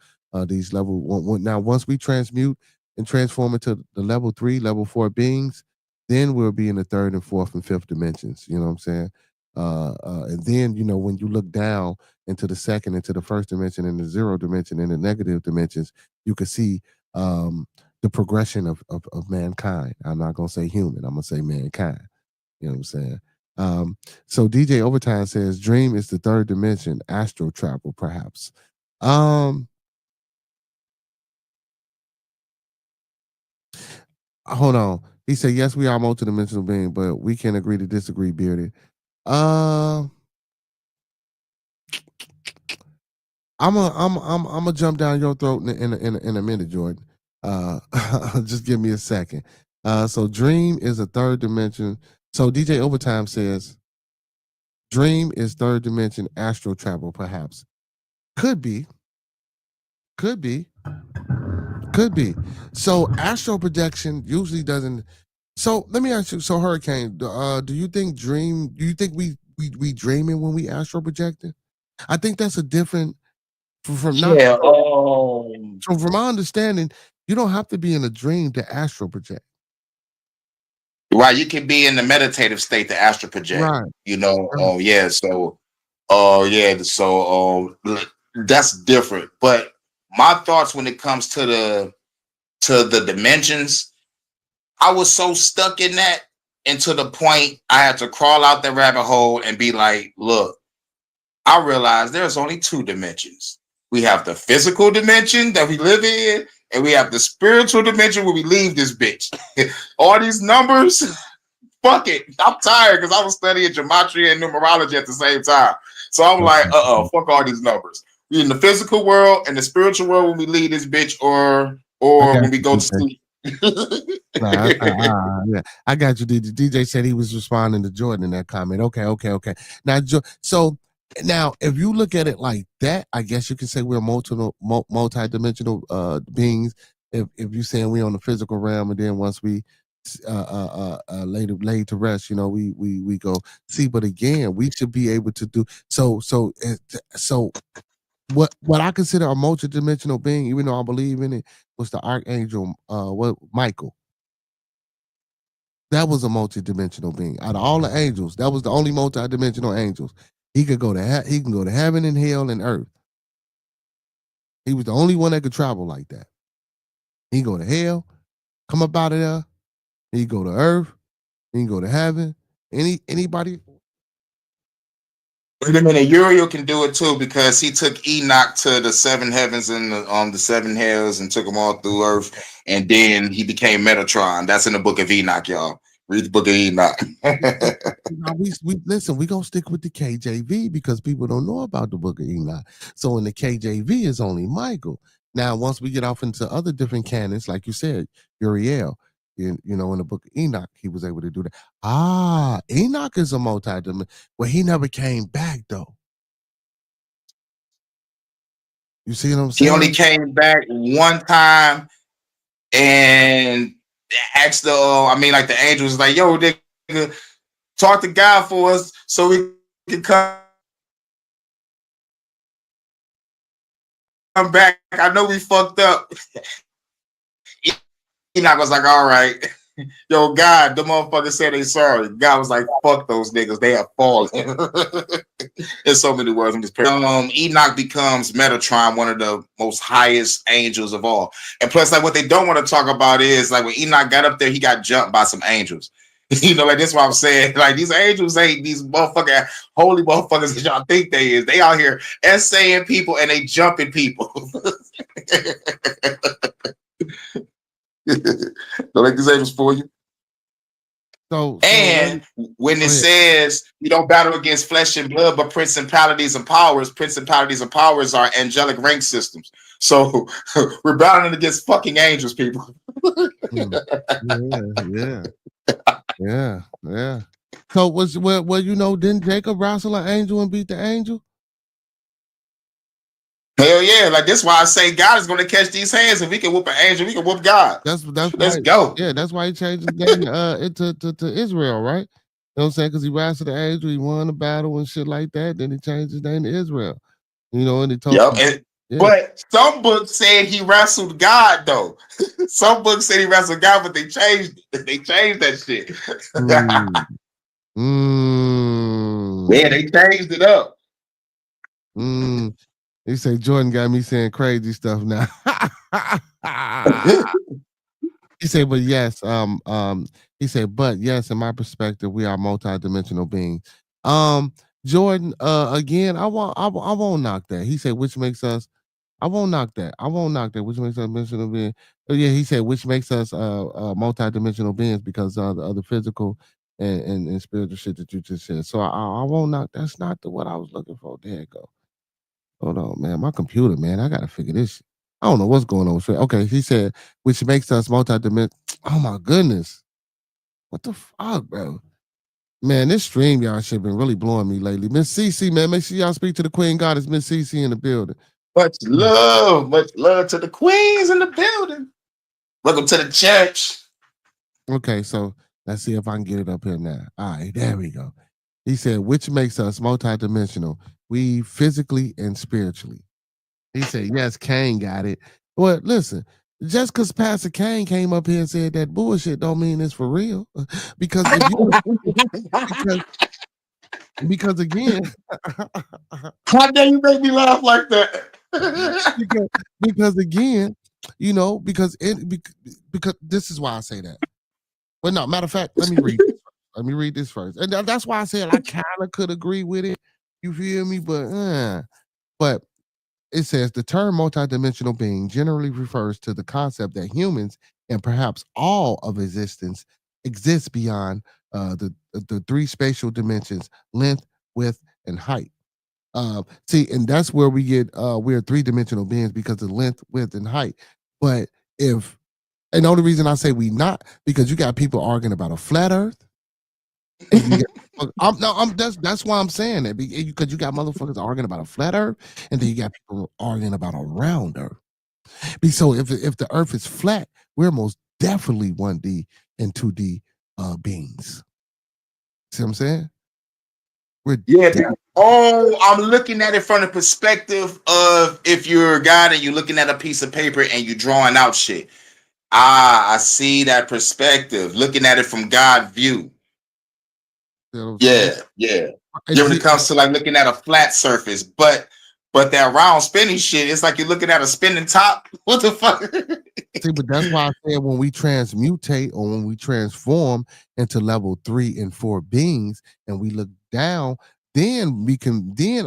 Speaker 4: these level one. Now, once we transmute and transform into the level 3, level 4 beings, then we'll be in the third and fourth and fifth dimensions. You know what I'm saying? And then, you know, when you look down into the second, into the first dimension, and the zero dimension, and the negative dimensions, you can see the progression of mankind. I'm not gonna say human. I'm gonna say mankind. You know what I'm saying? So DJ Overtime says dream is the third dimension, astral travel, perhaps. Hold on. He said, yes, we are multidimensional being, but we can agree to disagree, Bearded. I'm a jump down your throat in a minute, Jordan. Just give me a second. So dream is a third dimension. So DJ Overtime says dream is third dimension astral travel, perhaps. Could be. So astral projection usually doesn't. So let me ask you. So Hurricane, do you think we dreaming when we astral projecting? I think that's a different from not.
Speaker 5: Yeah.
Speaker 4: So from my understanding, you don't have to be in a dream to astral project.
Speaker 5: Right. You can be in the meditative state to astral project.
Speaker 4: Right.
Speaker 5: You know.
Speaker 4: Right.
Speaker 5: Oh yeah. So. Yeah. So that's different. But my thoughts when it comes to the dimensions, I was so stuck in that, and to the point I had to crawl out the rabbit hole and be like, look, I realized there's only 2 dimensions. We have the physical dimension that we live in, and we have the spiritual dimension where we leave this bitch. All these numbers, fuck it. I'm tired because I was studying gematria and numerology at the same time. So I'm like, fuck all these numbers. We in the physical world and the spiritual world when we leave this bitch, or when we go to sleep.
Speaker 4: Yeah, I got you. DJ said he was responding to Jordan in that comment. Okay. Now, so now if you look at it like that, I guess you can say we're multi-dimensional beings. If you're saying we're on the physical realm, and then once we laid to rest, you know, we go see. But again, we should be able to do so. What I consider a multi-dimensional being, even though I believe in it, was the archangel Michael. That was a multi-dimensional being. Out of all the angels, that was the only multi-dimensional angels. He can go to heaven and hell and earth. He was the only one that could travel like that. He can go to hell, come up out of there. He can go to earth. He can go to heaven. Anybody?
Speaker 5: Wait a minute, Uriel can do it too because he took Enoch to the 7 heavens and the 7 hells and took them all through earth, and then he became Metatron. That's in the book of Enoch, y'all. Read the book of Enoch.
Speaker 4: Now we listen. We gonna stick with the KJV because people don't know about the book of Enoch. So in the KJV is only Michael. Now once we get off into other different canons, like you said, Uriel. You know, in the book of Enoch, he was able to do that. Enoch is a multi-dimensional. Well, he never came back though. You see what I'm saying?
Speaker 5: He only came back one time and asked like the angels, like, yo, nigga, talk to God for us so we can come back. I know we fucked up. Enoch was like, all right. Yo, God, the motherfuckers said they sorry. God was like, fuck those niggas. They have fallen. In so many words, I'm just Enoch becomes Metatron, one of the most highest angels of all. And plus, like, what they don't want to talk about is, like, when Enoch got up there, he got jumped by some angels. You know, like, that's what I'm saying. Like, these angels ain't these motherfucking holy motherfuckers that y'all think they is. They out here essaying people and they jumping people. Don't make these angels for you. And when it says you don't battle against flesh and blood, but principalities and powers are angelic rank systems. So we're battling against fucking angels, people.
Speaker 4: Yeah. So didn't Jacob wrestle an angel and beat the angel?
Speaker 5: Hell yeah! Like that's why I say God is going to catch these hands. If we can whoop an angel, we can whoop God.
Speaker 4: That's
Speaker 5: Let's
Speaker 4: why,
Speaker 5: go.
Speaker 4: Yeah, that's why he changed his name to Israel, right? You know what I'm saying? Because he wrestled the angel, he won the battle and shit like that. Then he changed his name to Israel. And he told
Speaker 5: But some books said he wrestled God though. Some books said he wrestled God, but they changed that shit. Yeah, they changed it up.
Speaker 4: He said Jordan got me saying crazy stuff now. He said, but yes, he said, but yes, in my perspective, we are multidimensional beings. Jordan, again, I won't knock that. He said, which makes us, I won't knock that. Which makes us dimensional beings. Yeah, he said, which makes us multidimensional beings because of the physical and spiritual shit that you just said. So I won't knock. That's not what I was looking for. There you go. Hold on, man. My computer, man. I gotta figure this shit. I don't know what's going on with it. Okay, he said, which makes us multidimensional. Oh my goodness. What the fuck, bro? Man, this stream y'all shit been really blowing me lately. Miss CC, man, make sure y'all speak to the Queen Goddess, Miss CC in the building.
Speaker 5: Much love to the queens in the building. Welcome to the church.
Speaker 4: Okay, so let's see if I can get it up here now. All right, there we go. He said, which makes us multidimensional. We physically and spiritually. He said, yes, Kane got it. Well, listen, just because Pastor Kane came up here and said that bullshit don't mean it's for real. Because if you because again,
Speaker 5: how dare you make me laugh like that?
Speaker 4: because again, because this is why I say that. But no, matter of fact, let me read this. Let me read this first. And that's why I said I kind of could agree with it. You feel me? But it says the term multidimensional being generally refers to the concept that humans and perhaps all of existence exists beyond the three spatial dimensions: length, width, and height. See, and that's where we get we're three-dimensional beings because of length, width, and height. But and the only reason I say we not because you got people arguing about a flat Earth. That's why I'm saying that because you got motherfuckers arguing about a flat Earth, and then you got people arguing about a round Earth. So if the Earth is flat, we're most definitely 1D and 2D beings. See what I'm saying?
Speaker 5: I'm looking at it from the perspective of if you're a guy and you're looking at a piece of paper and you're drawing out shit. I see that perspective. Looking at it from God's view. Yeah. When it comes to like looking at a flat surface, but that round spinning shit, it's like you're looking at a spinning top. What the fuck?
Speaker 4: See, but that's why I said when we transmutate or when we transform into level 3 and 4 beings and we look down, then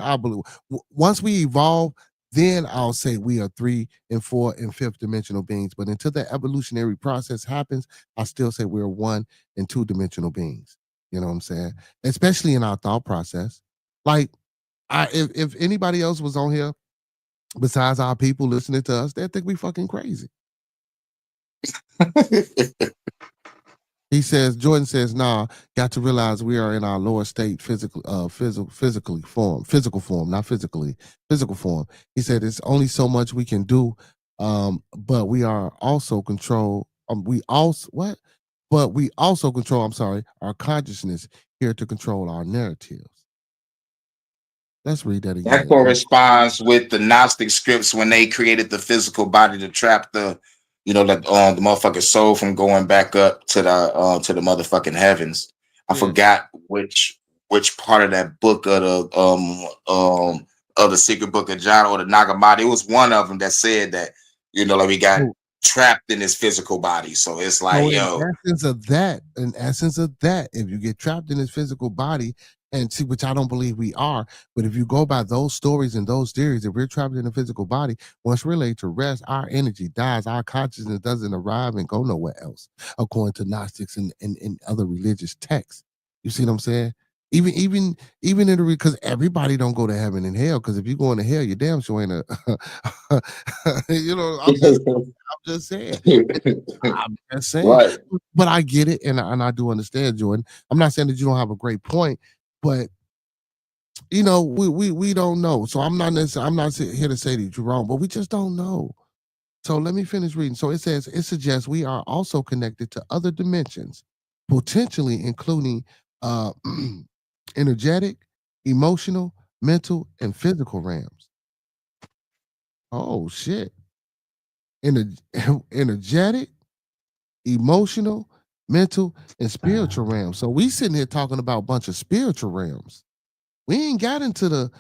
Speaker 4: I believe once we evolve, then I'll say we are 3 and 4 and 5th dimensional beings. But until that evolutionary process happens, I still say we're 1 and 2 dimensional beings. You know what I'm saying? Especially in our thought process. Like, if anybody else was on here besides our people listening to us, they'd think we fucking crazy. Jordan says, nah, got to realize we are in our lower state physical form. He said it's only so much we can do, but we are also control. But we also control, our consciousness here to control our narratives. Let's read that again.
Speaker 5: That corresponds with the Gnostic scripts when they created the physical body to trap the motherfucking soul from going back up to the motherfucking heavens. I forgot which part of that book of the secret book of John or the Nag Hammadi. It was one of them that said that we got trapped in this physical body. So it's like,
Speaker 4: in essence of that, if you get trapped in this physical body, and see, which I don't believe we are, but if you go by those stories and those theories, if we're trapped in a physical body, once we're laid to rest, our energy dies, our consciousness doesn't arrive and go nowhere else, according to Gnostics and other religious texts. You see what I'm saying? Even in the because everybody don't go to heaven and hell. Because if you go into hell, you're damn sure ain't a. I'm just saying. I'm just saying.
Speaker 5: Right.
Speaker 4: But I get it, and I do understand, Jordan. I'm not saying that you don't have a great point, but we don't know. So I'm not here to say that you're wrong, but we just don't know. So let me finish reading. So it says it suggests we are also connected to other dimensions, potentially including uh energetic, emotional, mental, and physical realms. Oh shit. Ener- energetic, emotional, mental, and spiritual realms. So we sitting here talking about a bunch of spiritual realms. We ain't got into the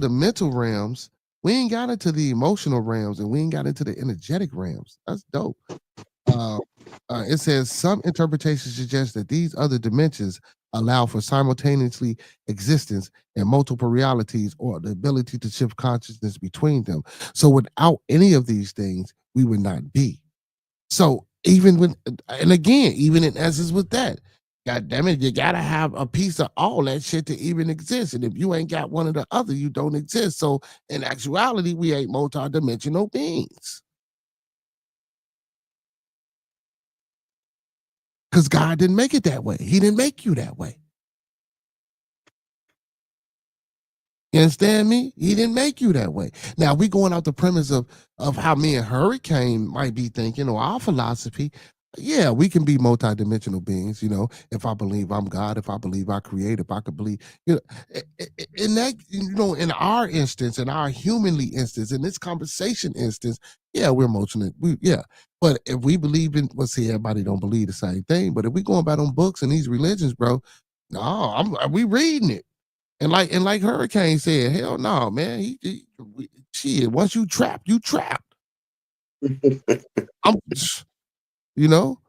Speaker 4: mental realms. We ain't got into the emotional realms, and we ain't got into the energetic realms. That's dope. Uh, it says some interpretations suggest that these other dimensions allow for simultaneously existence in multiple realities or the ability to shift consciousness between them. So without any of these things, we would not be. So even when, and again, even in essence with that, God damn it, you gotta have a piece of all that shit to even exist. And if you ain't got one or the other, you don't exist. So in actuality, we ain't multidimensional beings. Because God didn't make it that way. He didn't make you that way. You understand me? He didn't make you that way. Now we going out the premise of how me and Hurricane might be thinking, or our philosophy. Yeah, we can be multidimensional beings. If I believe I'm God, if I believe I create, if I could believe, in that, in our instance, in our humanly instance, in this conversation instance, yeah, we're emotional. Yeah, but if we believe in, well, see, everybody don't believe the same thing. But if we going back on books and these religions, bro, no, we reading it. And like Hurricane said, hell no, man. Shit, once you trapped, you trapped. I'm, you know,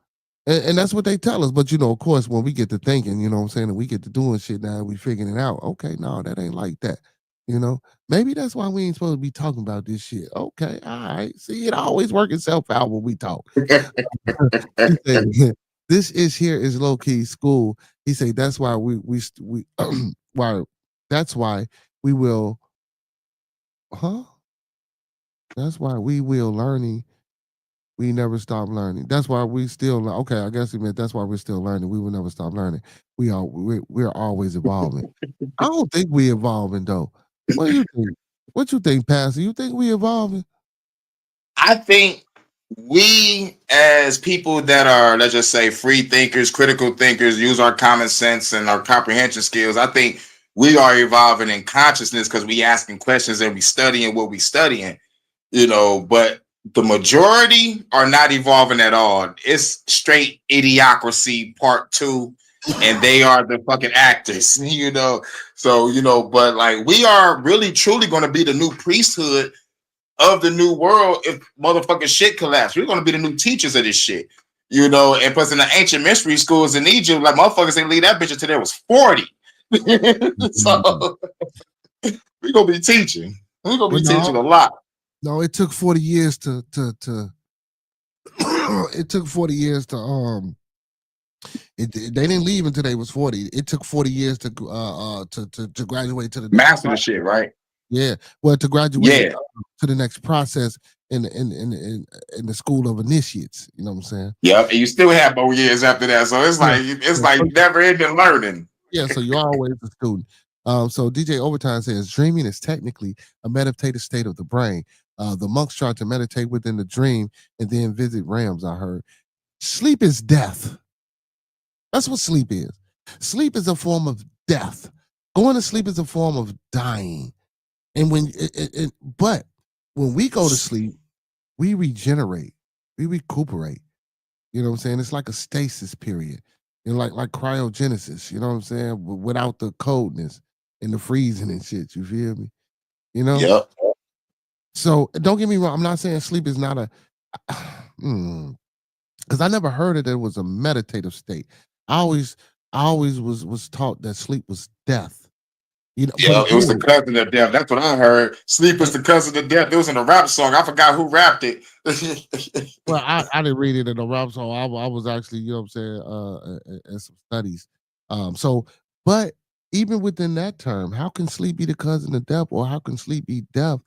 Speaker 4: and that's what they tell us. But of course, when we get to thinking, what I'm saying, and we get to doing shit now, we figuring it out. Okay, no, that ain't like that. Maybe that's why we ain't supposed to be talking about this shit. Okay, all right. See, it always work itself out when we talk. He said, this here is low key school. He said that's why we why that's why we will huh? That's why we will learning. We never stop learning. That's why we still okay. I guess he meant that's why we're still learning. We will never stop learning. We're always evolving. I don't think we evolving though. What do you think? What you think, Pastor? You think we evolving?
Speaker 5: I think we, as people that are, let's just say, free thinkers, critical thinkers, use our common sense and our comprehension skills. I think we are evolving in consciousness because we asking questions and we studying what we studying. But the majority are not evolving at all. It's straight idiocracy part 2, and they are the fucking actors. So but like we are really truly going to be the new priesthood of the new world if motherfucking shit collapse. We're going to be the new teachers of this shit. And plus in the ancient mystery schools in Egypt, like motherfuckers ain't leave that bitch until there was 40. So we're going to be teaching. We're going to be teaching a lot.
Speaker 4: No, it took 40 years to it took 40 years to they didn't leave until they was 40. It took 40 years to graduate to the
Speaker 5: master the shit, right?
Speaker 4: Yeah. Well, to graduate to the next process in the school of initiates. You know what I'm saying?
Speaker 5: Yeah, and you still have more years after that. So it's like never ending learning.
Speaker 4: Yeah, so you're always a student. So DJ Overtime says dreaming is technically a meditative state of the brain. The monks try to meditate within the dream and then visit realms, I heard. Sleep is death. That's what sleep is. Sleep is a form of death. Going to sleep is a form of dying. And but when we go to sleep, we regenerate, we recuperate. You know what I'm saying? It's like a stasis period. Like cryogenesis, you know what I'm saying? Without the coldness and the freezing and shit. You feel me?
Speaker 5: Yep.
Speaker 4: So don't get me wrong. I'm not saying sleep is not a because I never heard that it was a meditative state. I always was taught that sleep was death.
Speaker 5: Yeah, it was the cousin of death. That's what I heard. Sleep is the cousin of death. It was in a rap song. I forgot who rapped it.
Speaker 4: Well, I didn't read it in a rap song. I was actually, you know what I'm saying, in some studies. So But even within that term, how can sleep be the cousin of death, or how can sleep be death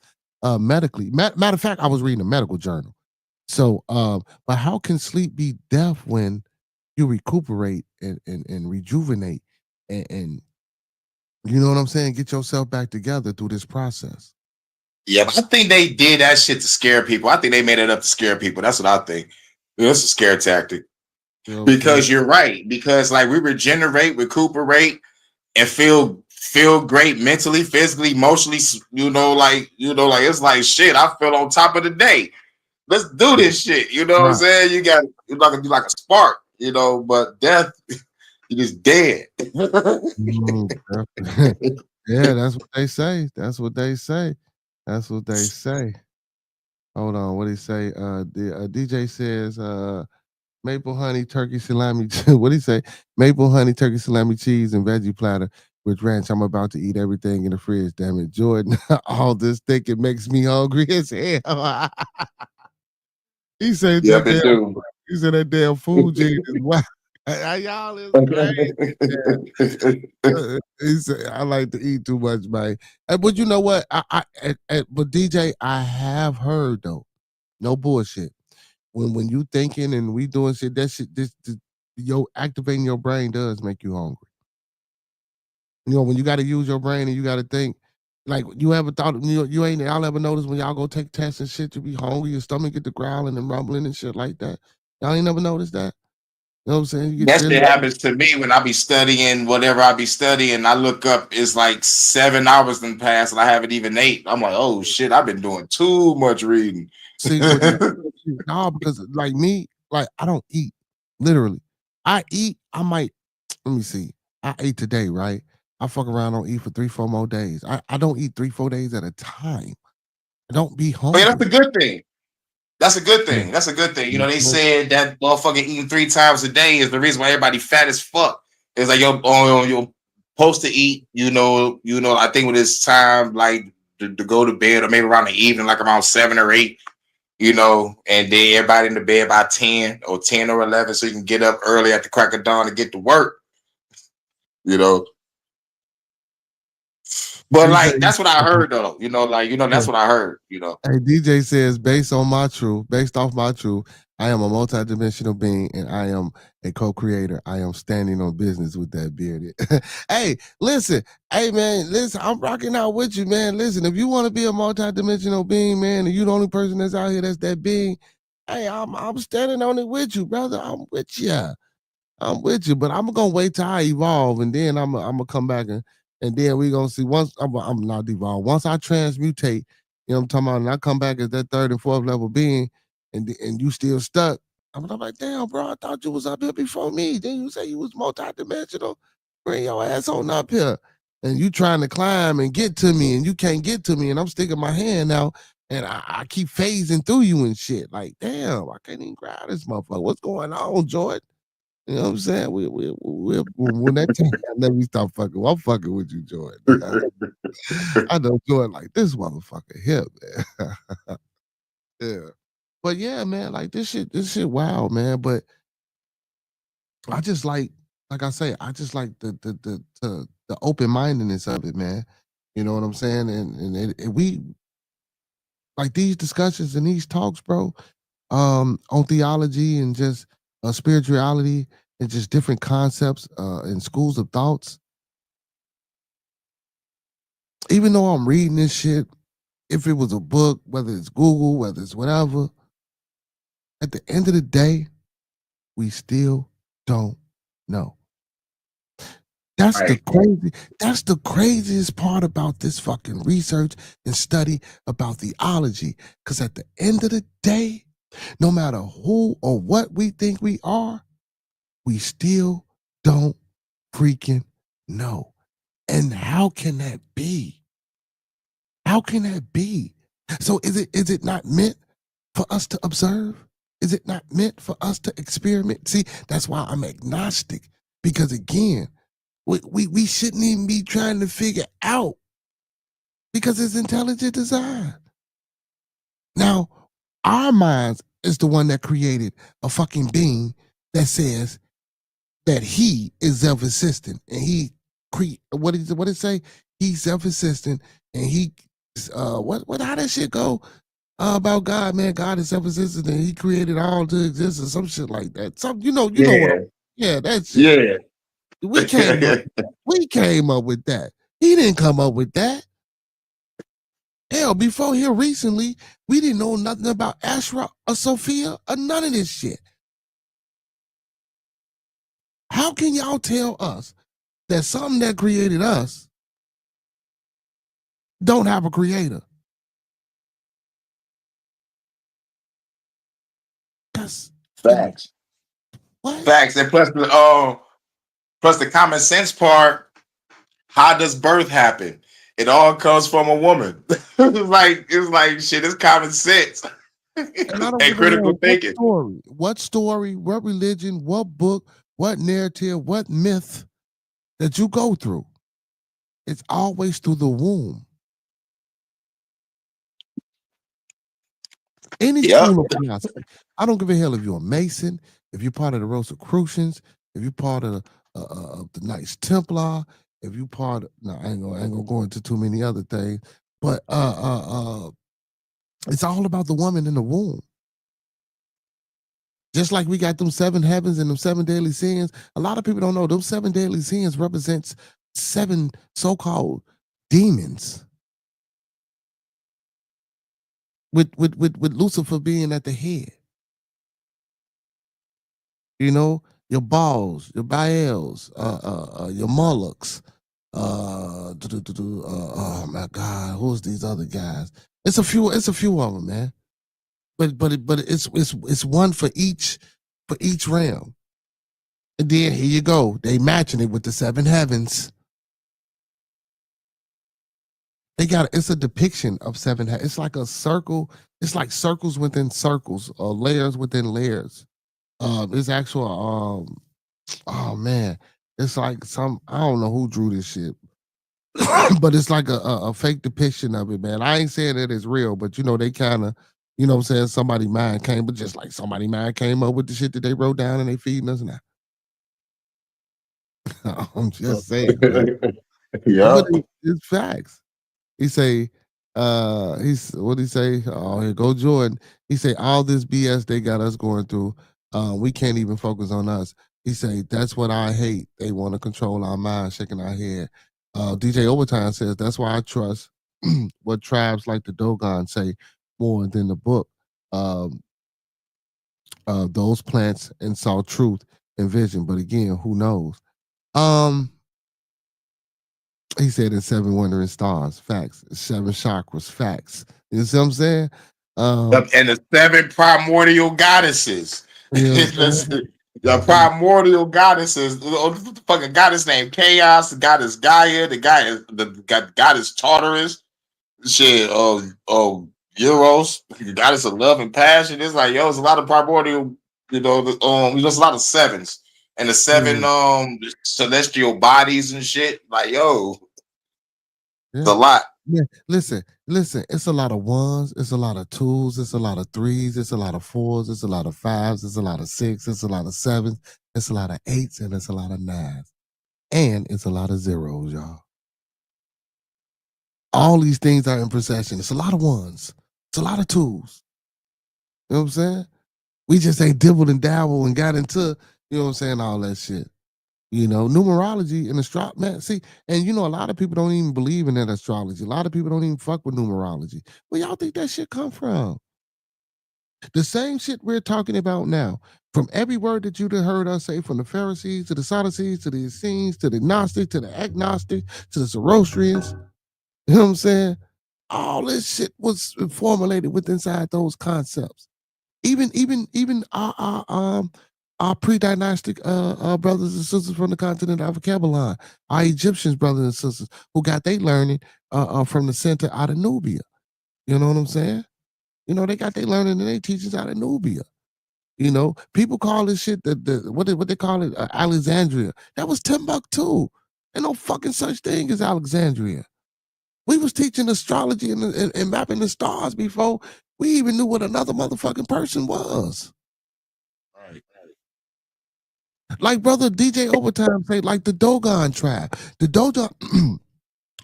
Speaker 4: medically? Matter of fact, I was reading a medical journal. So, but how can sleep be death when you recuperate and rejuvenate and you know what I'm saying? Get yourself back together through this process.
Speaker 5: Yeah, but I think they did that shit to scare people. I think they made it up to scare people. That's what I think. It's a scare tactic.
Speaker 4: You know what I'm saying?
Speaker 5: Because you're right. Because like we regenerate, recuperate, and feel great mentally, physically, emotionally. Like it's like shit. I feel on top of the day. Let's do this shit. You know what I'm saying? You're not gonna be like a spark. But death, you're just dead.
Speaker 4: Yeah, that's what they say. That's what they say. That's what they say. Hold on, what do he say? The DJ says maple honey turkey salami. What do he say? Maple honey turkey salami cheese and veggie platter with ranch. I'm about to eat everything in the fridge. Damn it, Jordan! All this thinking makes me hungry as hell. He said
Speaker 5: Yep,
Speaker 4: that
Speaker 5: it
Speaker 4: damn.
Speaker 5: do.
Speaker 4: He said that damn food gene is wild. Y'all is crazy. He said, I like to eat too much, man. But you know what? But DJ, I have heard though, no bullshit. When you thinking and we doing shit, that shit, this activating your brain does make you hungry. When you got to use your brain and you got to think, like you ever thought, you ain't. Y'all ever notice when y'all go take tests and shit, you be hungry, your stomach get to growling and rumbling and shit like that. Y'all ain't never noticed that. You know what I'm saying? You get
Speaker 5: That
Speaker 4: chilly.
Speaker 5: shit happens to me when I be studying whatever I be studying. I look up, it's like 7 hours done passed and I haven't even ate. I'm like, oh shit, I've been doing too much reading.
Speaker 4: See, but no, because like me, like I don't eat. Literally, I eat. I might. Let me see. I ate today, right? I fuck around, don't eat for 3-4 more days. I don't eat 3-4 days at a time. I don't be
Speaker 5: Oh yeah, that's
Speaker 4: hungry.
Speaker 5: a good thing. That's a good
Speaker 4: Yeah.
Speaker 5: thing. That's a good thing. They
Speaker 4: Yeah.
Speaker 5: said that motherfucking eating 3 times a day is the reason why everybody fat as fuck. It's like you're supposed to eat, I think when it's time like to go to bed or maybe around the evening, like around 7 or 8, and then everybody in the bed by 10 or 11, so you can get up early at the crack of dawn to get to work, you know. But
Speaker 4: DJ,
Speaker 5: like that's what I heard though, that's what I heard,
Speaker 4: Hey, DJ says, based off my truth, I am a multidimensional being and I am a co-creator. I am standing on business with that bearded. Hey, listen. Hey, man, listen, I'm rocking out with you, man. Listen, if you want to be a multidimensional being, man, and you the only person that's out here that's that being, hey, I'm standing on it with you, brother. I'm with you. But I'm gonna wait till I evolve, and then I'm gonna come back and then we gonna see once I'm not evolve. Once I transmutate, you know what I'm talking about, and I come back as that 3rd and 4th level being, and you still stuck. I'm like, damn, bro, I thought you was up here before me. Then you say you was multidimensional. Bring your ass on up here. And you trying to climb and get to me, and you can't get to me, and I'm sticking my hand out, and I keep phasing through you and shit. Like, damn, I can't even grab this motherfucker. What's going on, Jordan? You know what I'm saying? When that time, let me stop fucking. I'm fucking with you, Jordan. I know Jordan like this motherfucker here, man. Yeah. But yeah, man, like this shit wild, man. But I just like I say, I just like the open mindedness of it, man. You know what I'm saying? And we like these discussions and these talks, bro, on theology and just spirituality and just different concepts and schools of thoughts. Even though I'm reading this shit, if it was a book, whether it's Google, whether it's whatever, at the end of the day, we still don't know. That's the
Speaker 5: Right.
Speaker 4: crazy. That's the craziest part about this fucking research and study about theology. Because at the end of the day, no matter who or what we think we are, we still don't freaking know. And how can that be? How can that be? So is it not meant for us to observe? Is it not meant for us to experiment? See, that's why I'm agnostic. Because again, we shouldn't even be trying to figure out because it's intelligent design. Now, our minds is the one that created a fucking being that says that he is self-existent and he what did it say? He's self-existent, and he what how that shit go about God, man? God is self-existent, and He created all to exist, or some shit like that. Some you know what? Yeah, that shit. We came up with that. He didn't come up with that. Hell, before here recently, we didn't know nothing about Asherah or Sophia or none of this shit. How can y'all tell us that something that created us don't have a creator? That's
Speaker 5: Facts.
Speaker 4: what?
Speaker 5: Facts. And plus the common sense part, how does birth happen? It all comes from a woman. it's like shit, it's common sense.
Speaker 4: And I don't
Speaker 5: And
Speaker 4: give a
Speaker 5: critical
Speaker 4: hell
Speaker 5: thinking.
Speaker 4: what story, what religion, what book, what narrative, what myth that you go through. It's always through the womb. Any school of philosophy. I don't give a hell if you're a Mason, if you're part of the Rosicrucians, if you're part of the Knights Templar, if you part of, no, I ain't gonna go into too many other things, but it's all about the woman in the womb. Just like we got them 7 heavens and them 7 deadly sins, a lot of people don't know those 7 deadly sins represents 7 so-called demons. With Lucifer being at the head. You know, your Baals, your Baals, your Molochs, oh my God, who's these other guys? It's a few of them, man. But it's one for each realm. And then here you go. They matching it with the 7 heavens. It's a depiction of 7 heavens. It's like a circle. It's like circles within circles, or layers within layers. It's actual oh man, it's like I don't know who drew this shit. But it's like a fake depiction of it, man. I ain't saying that it's real, but they kind of, what I'm saying, somebody mind came, but just like somebody mind came up with the shit that they wrote down and they feeding us now. I'm just saying, man.
Speaker 5: Yeah.
Speaker 4: But it's facts. He say, what he say? Oh, here go Jordan. He say, all this BS they got us going through, we can't even focus on us. He say, that's what I hate. They want to control our mind, shaking our head. DJ Overtime says, that's why I trust what tribes like the Dogon say more than the book. Those plants and saw truth and vision. But again, who knows? He said in 7 wandering stars, facts. 7 chakras, facts. You see what I'm saying?
Speaker 5: And the 7 primordial goddesses. The primordial goddesses. The fucking goddess named Chaos, the goddess Gaia, the goddess Tartarus, shit, Euros, the goddess of love and passion. It's like, there's a lot of primordial, there's a lot of 7s. And the 7 celestial bodies and shit. Like, it's a lot.
Speaker 4: Yeah, listen, it's a lot of 1s, it's a lot of 2s, it's a lot of 3s, it's a lot of 4s, it's a lot of 5s, it's a lot of 6s, it's a lot of 7s, it's a lot of 8s, and it's a lot of 9s. And it's a lot of 0s, y'all. All these things are in procession. It's a lot of 1s, it's a lot of 2s. You know what I'm saying? We just ain't dibbled and dabbled and got into, all that shit. Numerology and astrology, man. See, and a lot of people don't even believe in that astrology. A lot of people don't even fuck with numerology. Where y'all think that shit come from? The same shit we're talking about now. From every word that you'd have heard us say, from the Pharisees to the Sadducees to the Essenes to the Gnostics to the Agnostics to the Zoroastrians. You know what I'm saying? All this shit was formulated within inside those concepts. Even our pre-dynastic brothers and sisters from the continent of Kabbalah, our Egyptians brothers and sisters who got their learning from the center out of Nubia. You know what I'm saying? They got their learning and their teachings out of Nubia. People call this shit what they call it, Alexandria. That was Timbuktu. Ain't no fucking such thing as Alexandria. We was teaching astrology and mapping the stars before we even knew what another motherfucking person was. Like brother DJ Overtime say, like the Dogon tribe. The Dogon,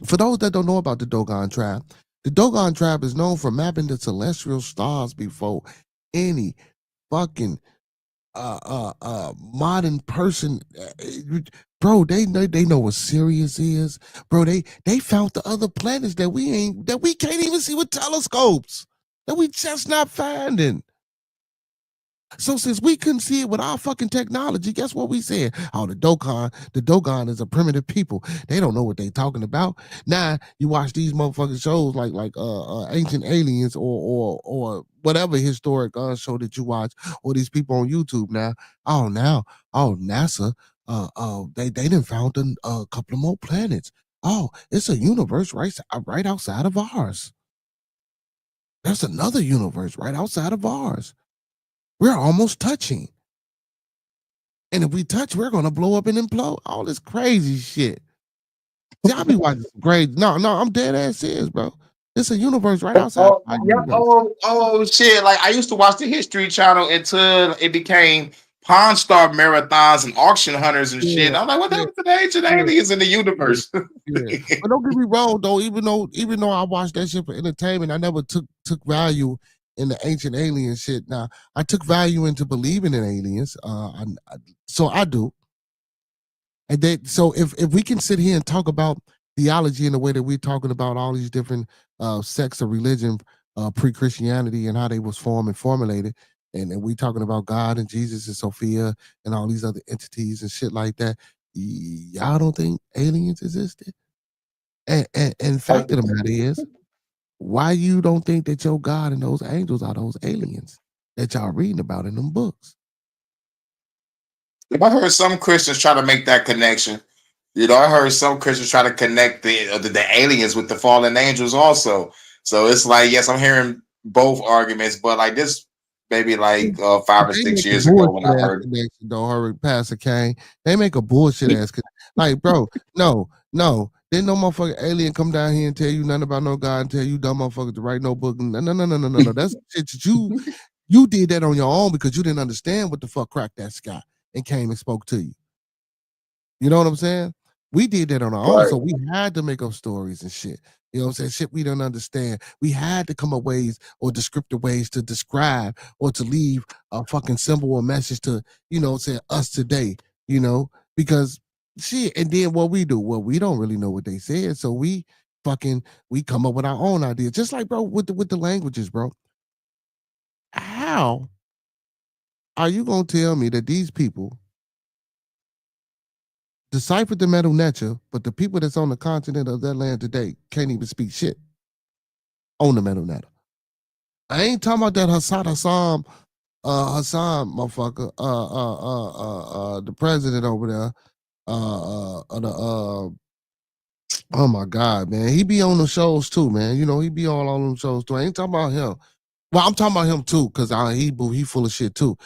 Speaker 4: for those that don't know about the Dogon tribe is known for mapping the celestial stars before any fucking modern person, bro. They know what Sirius is, bro. They found the other planets that we can't even see with telescopes, that we just not finding. So since we couldn't see it with our fucking technology, guess what we said? Oh, the Dogon is a primitive people. They don't know what they talking about. Now you watch these motherfucking shows like Ancient Aliens or whatever historic show that you watch, or these people on YouTube now. NASA, they didn't found a couple of more planets. Oh, it's a universe right outside of ours. There's another universe right outside of ours. We're almost touching. And if we touch, we're gonna blow up and implode. All this crazy shit. See, I be watching some crazy. No, I'm dead ass serious, bro. It's a universe right outside.
Speaker 5: Shit. Like I used to watch the History Channel until it became Pawn Star marathons and auction hunters and shit. I'm like, what happened to the ancient aliens in the universe?
Speaker 4: But don't get me wrong though, even though I watched that shit for entertainment, I never took value in the ancient alien shit. Now I took value into believing in aliens. So I do. And so if we can sit here and talk about theology in the way that we're talking about all these different sects of religion, pre-Christianity, and how they was formed and formulated, and we talking about God and Jesus and Sophia and all these other entities and shit like that, y'all don't think aliens existed? And fact of the matter is, why you don't think that your God and those angels are those aliens that y'all reading about in them books?
Speaker 5: I heard some Christians try to make that connection. I heard some Christians try to connect the aliens with the fallen angels also. So it's like, yes, I'm hearing both arguments, but like this maybe like 5 or 6 years ago when I heard
Speaker 4: it. Don't hurry, Pastor Kane. They make a bullshit ass like, bro, no. Didn't no motherfucking alien come down here and tell you nothing about no God and tell you dumb motherfuckers to write no book. No. That's shit that you did that on your own because you didn't understand what the fuck cracked that sky and came and spoke to you. You know what I'm saying? We did that on our own, so we had to make up stories and shit. You know what I'm saying? Shit we don't understand. We had to come up ways or descriptive ways to describe or to leave a fucking symbol or message to, say us today, because shit. And then what we do? Well, we don't really know what they said, so we come up with our own ideas. Just like, bro, with the languages, bro. How are you gonna tell me that these people deciphered the Medu Neter, but the people that's on the continent of that land today can't even speak shit on the Medu Neter? I ain't talking about that Hassan motherfucker, the president over there, oh my God, man, he be on the shows too, man. He be all on them shows too. I ain't talking about him. Well, I'm talking about him too, because he full of shit too.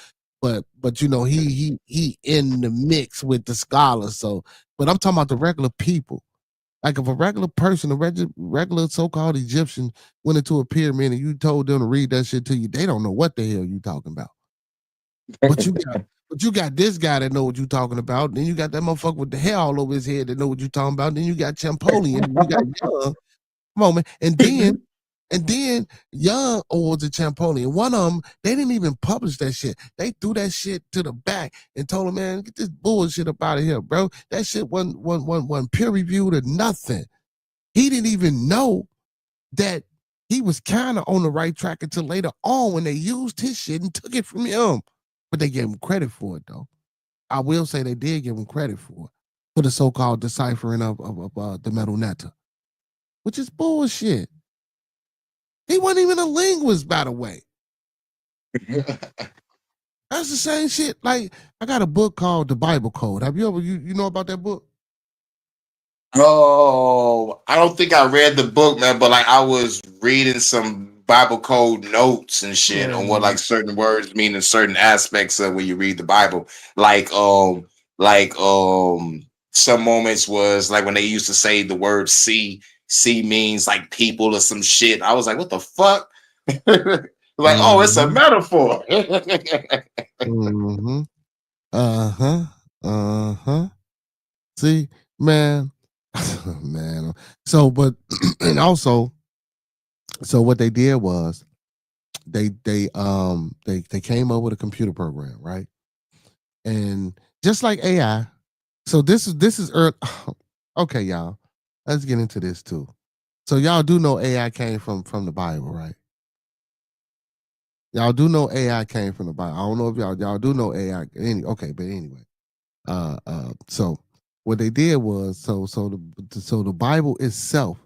Speaker 4: But he in the mix with the scholars. So, but I'm talking about the regular people. Like if a regular person, a regular so-called Egyptian went into a pyramid and you told them to read that shit to you, they don't know what the hell you talking about. But you got this guy that know what you talking about. Then you got that motherfucker with the hair all over his head that know what you talking about. Then you got Champollion. You got Young. Come on, man. And then Young owns a Champollion. One of them, they didn't even publish that shit. They threw that shit to the back and told him, man, get this bullshit up out of here, bro. That shit wasn't peer reviewed or nothing. He didn't even know that he was kind of on the right track until later on when they used his shit and took it from him. But they gave him credit for it, though. I will say they did give him credit for the so-called deciphering of the Medu Neter, which is bullshit. He wasn't even a linguist, by the way. That's the same shit. Like, I got a book called The Bible Code. Have you ever, you know about that book?
Speaker 5: Oh, I don't think I read the book, man, but like I was reading some Bible code notes and shit on what like certain words mean in certain aspects of when you read the Bible. Like some moments was like when they used to say the word see means like people or some shit. I was like, what the fuck? Like, oh, it's a metaphor.
Speaker 4: Mm-hmm. Uh-huh. Uh-huh. See, man, man. So, but and also, so what they did was they came up with a computer program, right? And just like AI, so this is okay, y'all. Let's get into this too. So y'all do know AI came from the Bible, right? Y'all do know AI came from the Bible. I don't know if y'all do know AI. Okay, but anyway, so what they did was so the Bible itself,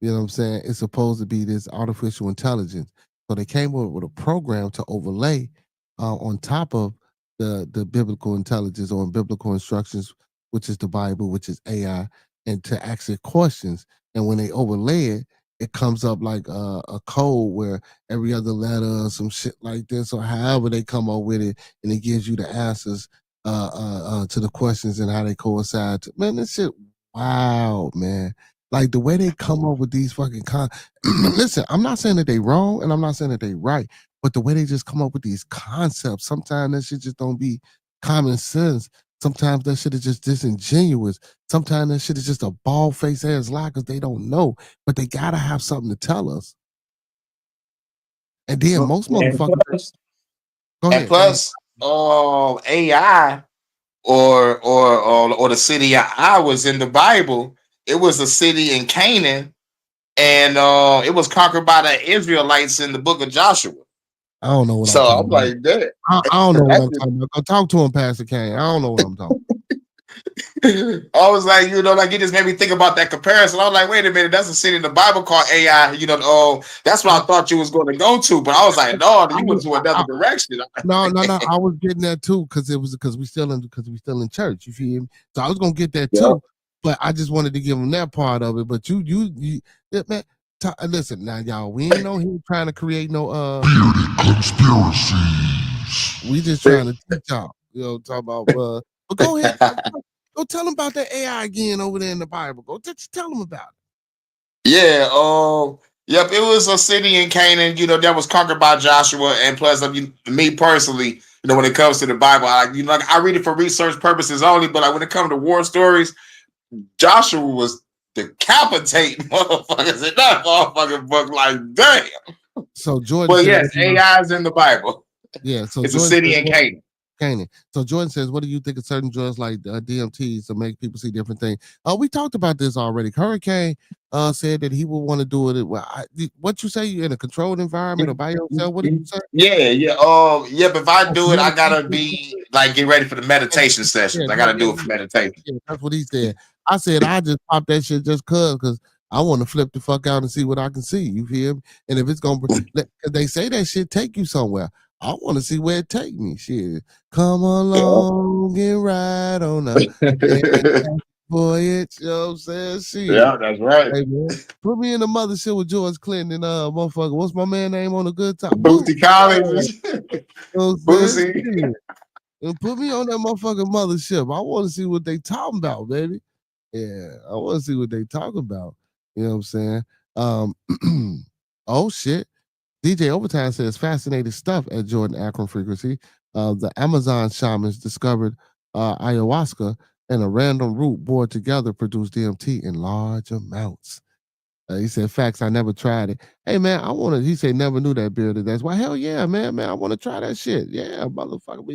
Speaker 4: you know what I'm saying, it's supposed to be this artificial intelligence. So they came up with a program to overlay on top of the biblical intelligence or biblical instructions, which is the Bible, which is AI, and to ask it questions. And when they overlay it, it comes up like a code where every other letter or some shit like this, or however they come up with it, and it gives you the answers to the questions and how they coincide. Man, this shit, wow, man. Like the way they come up with these fucking listen, I'm not saying that they wrong and I'm not saying that they right, but the way they just come up with these concepts, sometimes that shit just don't be common sense. Sometimes that shit is just disingenuous. Sometimes that shit is just a bald face ass lie because they don't know, but they gotta have something to tell us. And then most
Speaker 5: And
Speaker 4: motherfuckers
Speaker 5: plus,
Speaker 4: go
Speaker 5: and
Speaker 4: ahead, go ahead.
Speaker 5: plus, AI or the city I was in the Bible, it was a city in Canaan, and it was conquered by the Israelites in the book of Joshua.
Speaker 4: I don't know what I'm
Speaker 5: So I'm
Speaker 4: talking about.
Speaker 5: like that.
Speaker 4: I don't know what I'm talking about. Go talk to him, Pastor Kane. I don't know what I'm talking about.
Speaker 5: I was like, like it just made me think about that comparison. I was like, wait a minute, that's a city in the Bible called AI. That's what I thought you was going to go to, but I was like, no, you went to another direction.
Speaker 4: No. I was getting that too because we still in church. You feel me? So I was gonna get that
Speaker 5: Yeah.
Speaker 4: too, but I just wanted to give them that part of it. But you man, listen now, y'all. We ain't on here trying to create no conspiracies. We just trying to teach y'all. Talk about. But go ahead, go tell them about that AI again over there in the Bible. Go tell them about it.
Speaker 5: Yeah. Yep. It was a city in Canaan, that was conquered by Joshua. And plus, me personally, when it comes to the Bible, I read it for research purposes only. But like when it comes to war stories, Joshua was decapitating motherfuckers in that motherfucking book. Like, damn.
Speaker 4: So Jordan
Speaker 5: But
Speaker 4: said,
Speaker 5: yes, AI is in the Bible.
Speaker 4: yeah. So
Speaker 5: It's a
Speaker 4: Jordan
Speaker 5: city
Speaker 4: said,
Speaker 5: in Canaan.
Speaker 4: Canaan. So Jordan says, what do you think of certain drugs like DMTs to make people see different things? We talked about this already. Hurricane said that he would want to do it. Well, what you say? You in a controlled environment or by yourself? What did you say?
Speaker 5: Yeah. Yep. If I do it, I gotta be like get ready for the meditation sessions. I gotta do it for meditation.
Speaker 4: Yeah, that's what he said. I said I just pop that shit just cause I want to flip the fuck out and see what I can see. You feel me? And if it's gonna, cause they say that shit take you somewhere. I want to see where it take me. Shit, come along and ride on a voyage. You know what I'm saying? Shit.
Speaker 5: Yeah, that's right.
Speaker 4: Hey man, put me in the mothership with George Clinton and motherfucker. What's my man name on the good top?
Speaker 5: Booty Collins.
Speaker 4: You know what I'm saying?
Speaker 5: Boosie.
Speaker 4: Shit. And put me on that motherfucking mothership. I want to see what they talking about, baby. Yeah, I want to see what they talk about. You know what I'm saying? Oh shit. DJ Overtime says fascinating stuff at Jordan Akron Frequency. The Amazon shamans discovered ayahuasca and a random root bored together produced DMT in large amounts. He said, facts, I never tried it. Hey, man, he said, never knew that bearded. That's why, hell yeah, man, I want to try that shit. Yeah, motherfucker.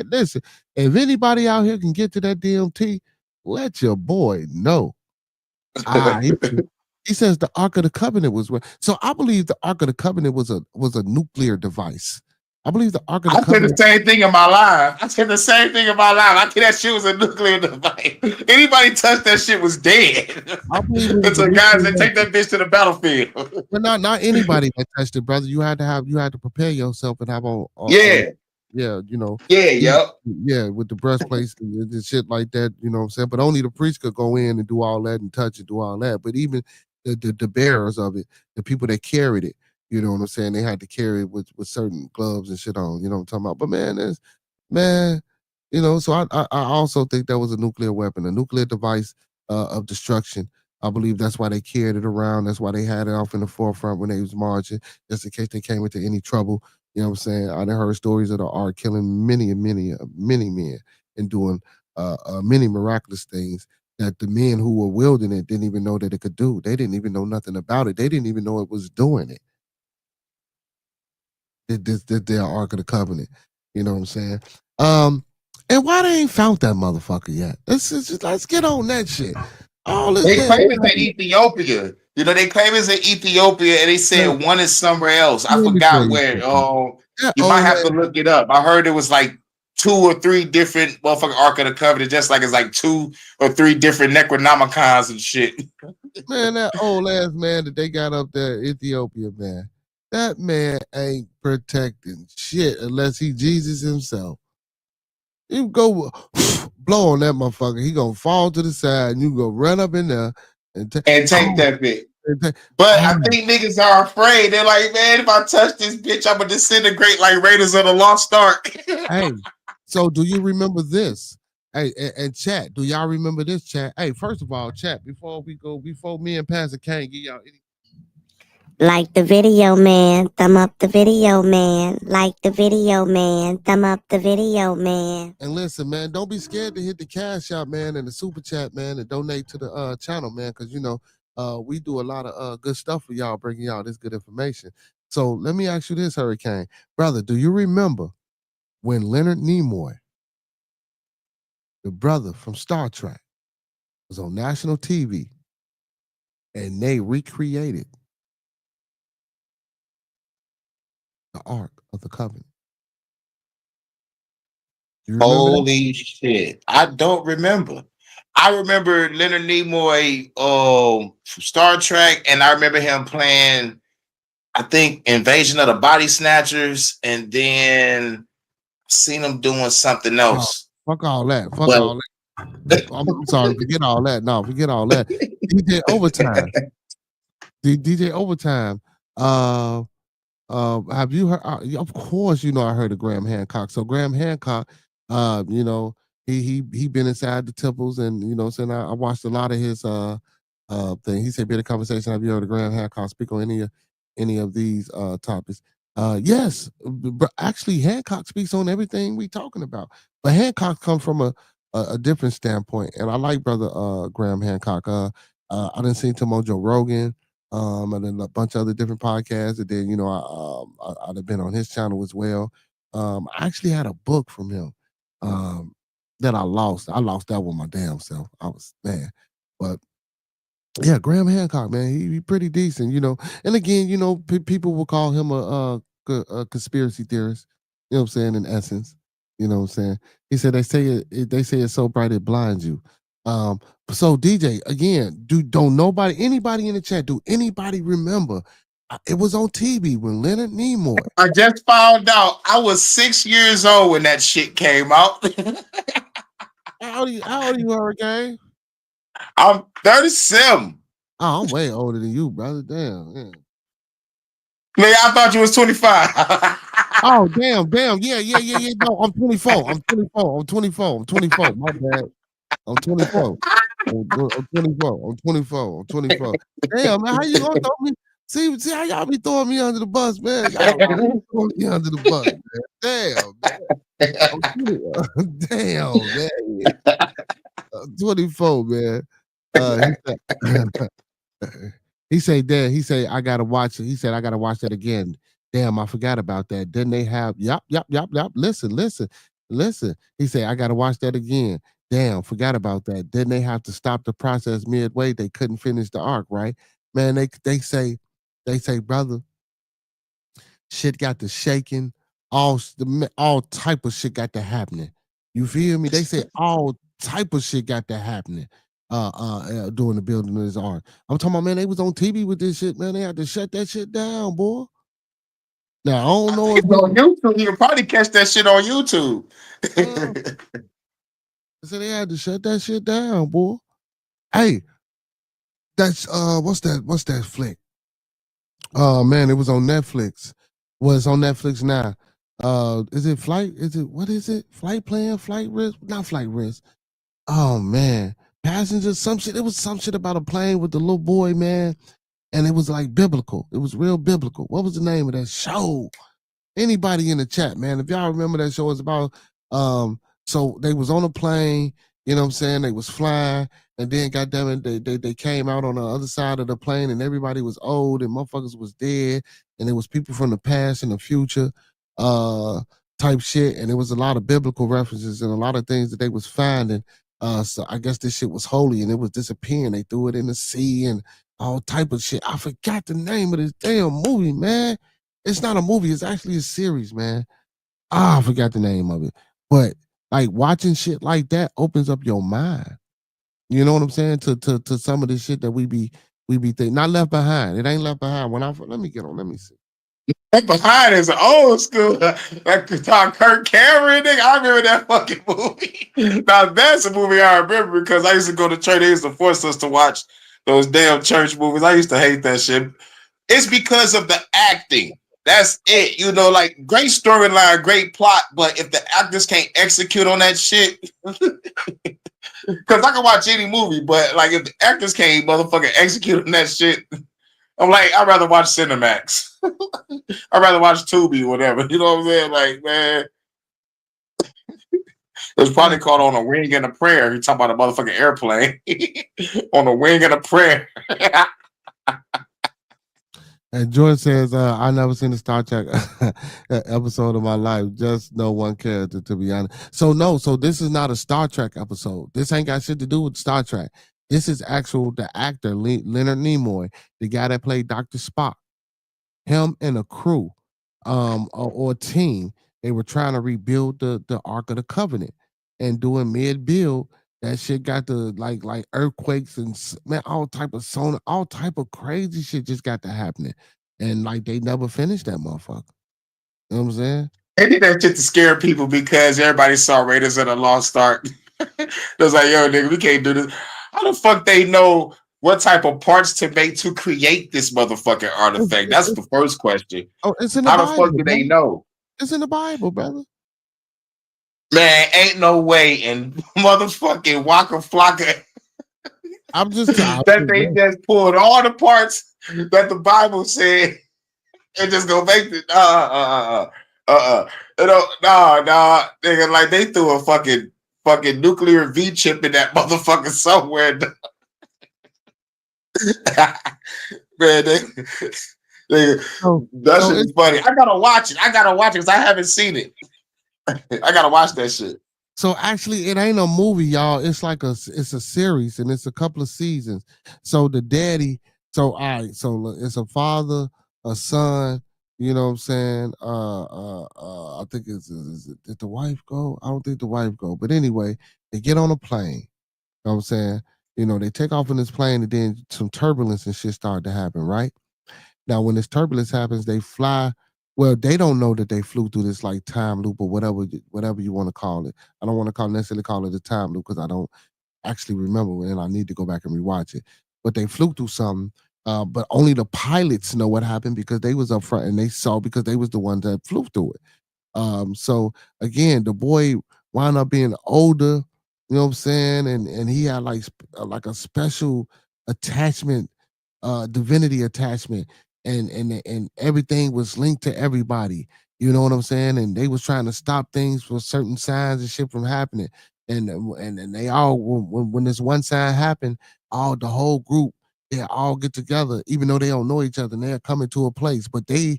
Speaker 4: Listen, if anybody out here can get to that DMT, let your boy know. He says the Ark of the Covenant was where. So I believe the Ark of the Covenant was a nuclear device. I believe the Ark of the
Speaker 5: I said
Speaker 4: Covenant.
Speaker 5: the same thing in my life. I said the same thing in my life. I think that shit was a nuclear device. Anybody touched that shit was dead.
Speaker 4: I believe it was
Speaker 5: It's the guys that take that bitch to the battlefield.
Speaker 4: But not anybody that touched it, brother. You had to prepare yourself and have on
Speaker 5: Yeah.
Speaker 4: yeah,
Speaker 5: Yep.
Speaker 4: yeah, with the breastplates and shit like that, you know what I'm saying? But only the priest could go in and do all that and touch and do all that. But even the bearers of it, the people that carried it, you know what I'm saying? They had to carry it with certain gloves and shit on, you know what I'm talking about? But man, so I also think that was a nuclear weapon, a nuclear device of destruction. I believe that's why they carried it around. That's why they had it off in the forefront when they was marching, just in case they came into any trouble. You know what I'm saying? I done heard stories of the Ark killing many men and doing many miraculous things that the men who were wielding it didn't even know that it could do. They didn't even know nothing about it. They didn't even know it was doing it. Their Ark of the Covenant. You know what I'm saying? And why they ain't found that motherfucker yet? Let's get on that shit. All this
Speaker 5: They
Speaker 4: damn-
Speaker 5: claim it's in Ethiopia. You know, they claim it's in Ethiopia, and they said one is somewhere else. I
Speaker 4: Let me
Speaker 5: forgot
Speaker 4: tell you
Speaker 5: where.
Speaker 4: That
Speaker 5: You might
Speaker 4: old
Speaker 5: have to look it up. I heard it was like 2 or 3 different motherfucking Ark of the Covenant, just like it's like 2 or 3 different Necronomicons and shit.
Speaker 4: man, that old ass man that they got up there, Ethiopia, man. That man ain't protecting shit unless he Jesus himself. You go blow on that motherfucker, he gonna fall to the side, and you go run up in there and take
Speaker 5: that bit. But I think niggas are afraid. They're like, man, if I touch this bitch, I'm gonna disintegrate like Raiders of the Lost Ark.
Speaker 4: Hey, so do you remember this? Hey, and chat, do y'all remember this, chat? Hey, first of all, chat, before me and Pastor Kane give y'all any.
Speaker 6: Like the video, man. Thumb up the video, man. Like the video, man. Thumb up the video, man.
Speaker 4: And listen, man, don't be scared to hit the cash out, man, and the super chat, man, and donate to the channel, man, because, you know, we do a lot of good stuff for y'all, bringing y'all this good information. So let me ask you this, Hurricane. Brother, do you remember when Leonard Nimoy, the brother from Star Trek, was on national TV and they recreated the Ark of the Covenant?
Speaker 5: Holy shit. I don't remember. I remember Leonard Nimoy from Star Trek, and I remember him playing, I think, Invasion of the Body Snatchers, and then seen him doing something else.
Speaker 4: Fuck all that. Fuck all that. I'm sorry, forget all that. No, forget all that. DJ Overtime. DJ Overtime. Have you heard? Of course, you know I heard of Graham Hancock. So Graham Hancock, you know, he been inside the temples, and you know, saying I watched a lot of his thing. He said, "Be the conversation. Have you heard of Graham Hancock speak on any of these topics?" Yes, but actually, Hancock speaks on everything we talking about. But Hancock comes from a different standpoint, and I like brother Graham Hancock. I didn't see him on Joe Rogan. And then a bunch of other different podcasts. And then, you know, I'd have been on his channel as well. I actually had a book from him that I lost. I lost that one my damn self. I was mad. But yeah, Graham Hancock, man, he pretty decent, you know. And again, you know, people will call him a conspiracy theorist. You know what I'm saying? In essence, you know what I'm saying. He said they say it's so bright it blinds you. So DJ, again, anybody in the chat, do anybody remember? It was on TV when Leonard Nimoy.
Speaker 5: I just found out I was 6 years old when that shit came out.
Speaker 4: How old are you, Hurricane?
Speaker 5: I'm 37.
Speaker 4: Oh, I'm way older than you, brother. Damn. Yeah.
Speaker 5: Man, I thought you was 25.
Speaker 4: Oh, damn. Yeah. No, I'm 24. I'm 24. My bad. I'm 24. I'm 24. Damn, man, how you gonna throw me? See how y'all be throwing me under the bus, man. Y'all throwing me under the bus, man. Damn, man. 24, man. He said, Dad, I gotta watch it. He said, I gotta watch that again. Damn, I forgot about that. Then they have, yup. Listen. He said, I gotta watch that again. Damn, forgot about that. Then they have to stop the process midway. They couldn't finish the arc, right? Man, they say, brother, shit got to shaking. All type of shit got to happening. You feel me? They say all type of shit got to happening during the building of this arc. I'm talking about, man, they was on TV with this shit, man. They had to shut that shit down, boy. Now, I don't know if
Speaker 5: on YouTube, you can probably catch that shit on YouTube.
Speaker 4: So they had to shut that shit down, boy. Hey, that's what's that flick? Oh man, it was on Netflix. Well, it's on Netflix now. Is it Flight? What is it? Flight Plan? Flight Risk? Not Flight Risk. Oh man. Passengers, some shit. It was some shit about a plane with the little boy, man. And it was like biblical. It was real biblical. What was the name of that show? Anybody in the chat, man? If y'all remember that show, it's about so they was on a plane You know what I'm saying? They was flying, and then goddamn it, they came out on the other side of the plane, and everybody was old, and motherfuckers was dead, and it was people from the past and the future, type shit, and it was a lot of biblical references and a lot of things that they was finding. So I guess this shit was holy, and it was disappearing. They threw it in the sea and all type of shit. I forgot the name of this damn movie, man. It's not a movie; it's actually a series, man. I forgot the name of it, but like watching shit like that opens up your mind. You know what I'm saying? To some of the shit that we be thinking. Not Left Behind. It ain't Left Behind. Let me get on. Let me see.
Speaker 5: Left Behind is an old school, like Kirk Cameron, nigga. I remember that fucking movie. Now that's a movie I remember because I used to go to church. They used to force us to watch those damn church movies. I used to hate that shit. It's because of the acting. That's it. You know, like great storyline, great plot, but if the actors can't execute on that shit, because I can watch any movie, but like if the actors can't motherfucking execute on that shit, I'm like, I'd rather watch Cinemax. I'd rather watch Tubi, whatever. You know what I'm saying? Like, man, it's probably called On a Wing and a Prayer. You talking about a motherfucking airplane on a wing and a prayer.
Speaker 4: And Jordan says, I never seen a Star Trek episode of my life. Just know one character, to be honest. So no, so this is not a Star Trek episode. This ain't got shit to do with Star Trek. This is the actor, Leonard Nimoy, the guy that played Dr. Spock. Him and a crew, or a team, they were trying to rebuild the Ark of the Covenant. And doing mid-build, that shit got the like earthquakes and man, all type of sonar, all type of crazy shit just got to happening. And like they never finished that motherfucker. You know what I'm saying?
Speaker 5: They did that shit to scare people because everybody saw Raiders of the Lost Ark. It was like, yo, nigga, we can't do this. How the fuck they know what type of parts to make to create this motherfucking artifact? That's the first question.
Speaker 4: Oh, it's in the
Speaker 5: How the
Speaker 4: Bible,
Speaker 5: fuck do they
Speaker 4: man.
Speaker 5: know?
Speaker 4: It's in the Bible, brother.
Speaker 5: Man, ain't no way in motherfucking Waka Flocka
Speaker 4: I'm just
Speaker 5: that they just pulled all the parts that the Bible said and just go make it. You know, nah, nigga, like they threw a fucking nuclear V chip in that motherfucker somewhere. Man, that shit is funny. I gotta watch it. Because I haven't seen it. I gotta watch that shit.
Speaker 4: So actually, it ain't a movie, y'all. It's like it's a series, and it's a couple of seasons. So the daddy, so all right, so it's a father, a son. You know what I'm saying? I think did the wife go? I don't think the wife go. But anyway, they get on a plane. You know what I'm saying? You know, they take off in this plane, and then some turbulence and shit start to happen, right? Now, when this turbulence happens, they fly. Well, they don't know that they flew through this like time loop or whatever you want to call it. I don't want to necessarily call it a time loop because I don't actually remember, and I need to go back and rewatch it. But they flew through something. But only the pilots know what happened because they was up front and they saw because they was the ones that flew through it. So again, the boy wound up being older, you know what I'm saying, and he had like a special attachment, divinity attachment, and everything was linked to everybody. You know what I'm saying? And they was trying to stop things for certain signs and shit from happening. And they all when this one sign happened, all the whole group they all get together, even though they don't know each other, and they're coming to a place, but they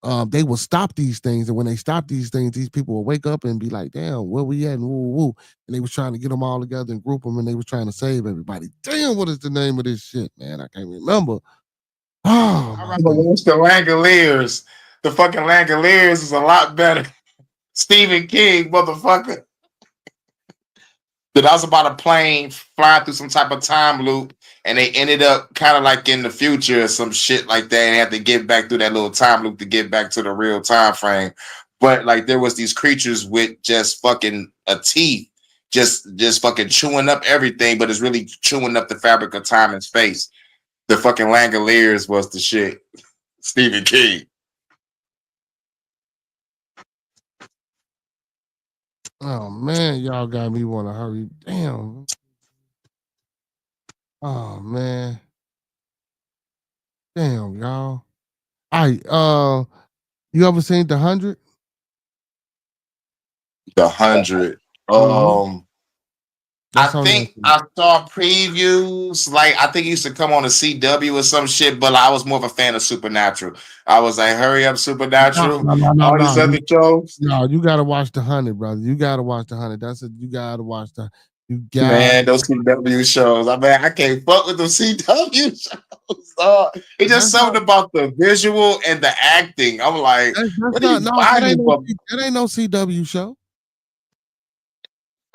Speaker 4: will stop these things, and when they stop these things, these people will wake up and be like, "Damn, where we at?" And woo, woo. And they was trying to get them all together and group them, and they was trying to save everybody. Damn, what is the name of this shit, man? I can't remember. Oh,
Speaker 5: I remember watch the Langoliers. The fucking Langoliers is a lot better. Stephen King, motherfucker. That I was about a plane flying through some type of time loop, and they ended up kind of like in the future or some shit like that, and had to get back through that little time loop to get back to the real time frame. But like there was these creatures with just fucking a teeth, just fucking chewing up everything, but it's really chewing up the fabric of time and space. The fucking Langoliers was the shit. Stephen King.
Speaker 4: Oh man, y'all got me want to hurry. Damn. Oh man. Damn, y'all. All right. You ever seen The 100?
Speaker 5: The 100. I
Speaker 4: That's on
Speaker 5: think
Speaker 4: Netflix.
Speaker 5: I saw previews. Like I think it used to come on the CW or some shit, but I was more of a fan of Supernatural. I was like, hurry up, Supernatural. All these other shows.
Speaker 4: No, you gotta watch the 100, brother. You gotta watch the 100. You gotta watch the. You got
Speaker 5: Man, those CW shows. I mean, I can't fuck with those CW shows. It's just something about the visual and the acting. I'm like, what are you fighting for?
Speaker 4: That ain't no CW show.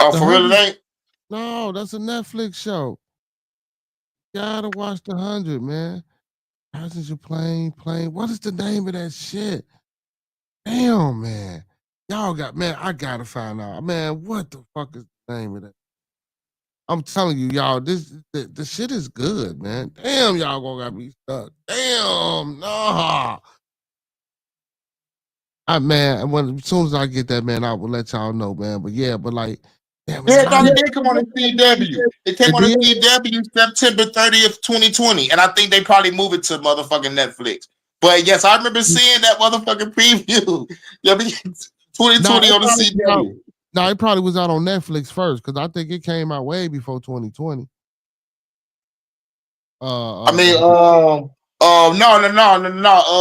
Speaker 5: Oh, for real, it ain't?
Speaker 4: No, that's a Netflix show. You gotta watch the 100, man. Passenger plane. What is the name of that shit? Damn, man. Y'all got, man, I gotta find out. Man, what the fuck is the name of that? I'm telling you, y'all, the shit is good, man. Damn, y'all gonna got me stuck. Damn, nah. As soon as I get that, man, I will let y'all know, man. But yeah, but like, damn,
Speaker 5: Yeah, no, it did come on the CW. It came on the CW September 30th, 2020. And I think they probably move it to motherfucking Netflix. But yes, I remember seeing that motherfucking preview. Yeah, 2020 on the CW.
Speaker 4: No, it probably was out on Netflix first because I think it came out way before 2020.
Speaker 5: No.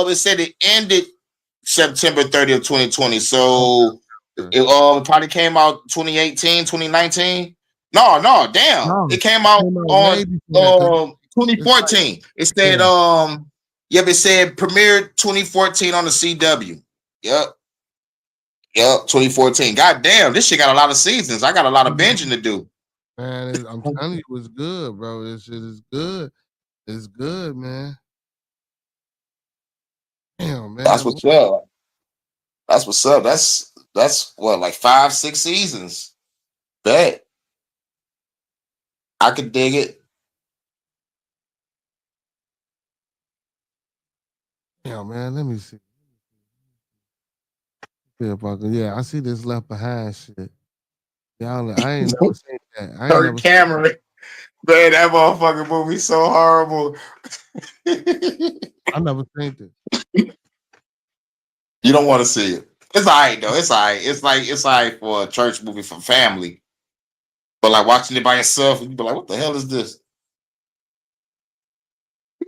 Speaker 5: It said it ended September 30th, 2020. So it probably came out 2018, 2019. No, damn.
Speaker 4: No,
Speaker 5: it came out on 2014. It said it said premiered 2014 on the CW. Yep, 2014. God damn, this shit got a lot of seasons. I got a lot of binging to do.
Speaker 4: Man, I'm telling you, it's good, bro. This shit is good. It's good, man. Damn, man.
Speaker 5: That's what's up. That's what's up. That's what, like 5-6 seasons. Bet. I could dig it.
Speaker 4: Yeah, man. Let me see. Yeah, I see this Left Behind shit. Y'all, I ain't never seen that.
Speaker 5: Kirk Cameron. Man, that motherfucking movie so horrible.
Speaker 4: I never seen it.
Speaker 5: You don't want to see it. It's all right though. It's all right. It's like for a church movie for family. But like watching it by yourself, you be like, what the hell is this?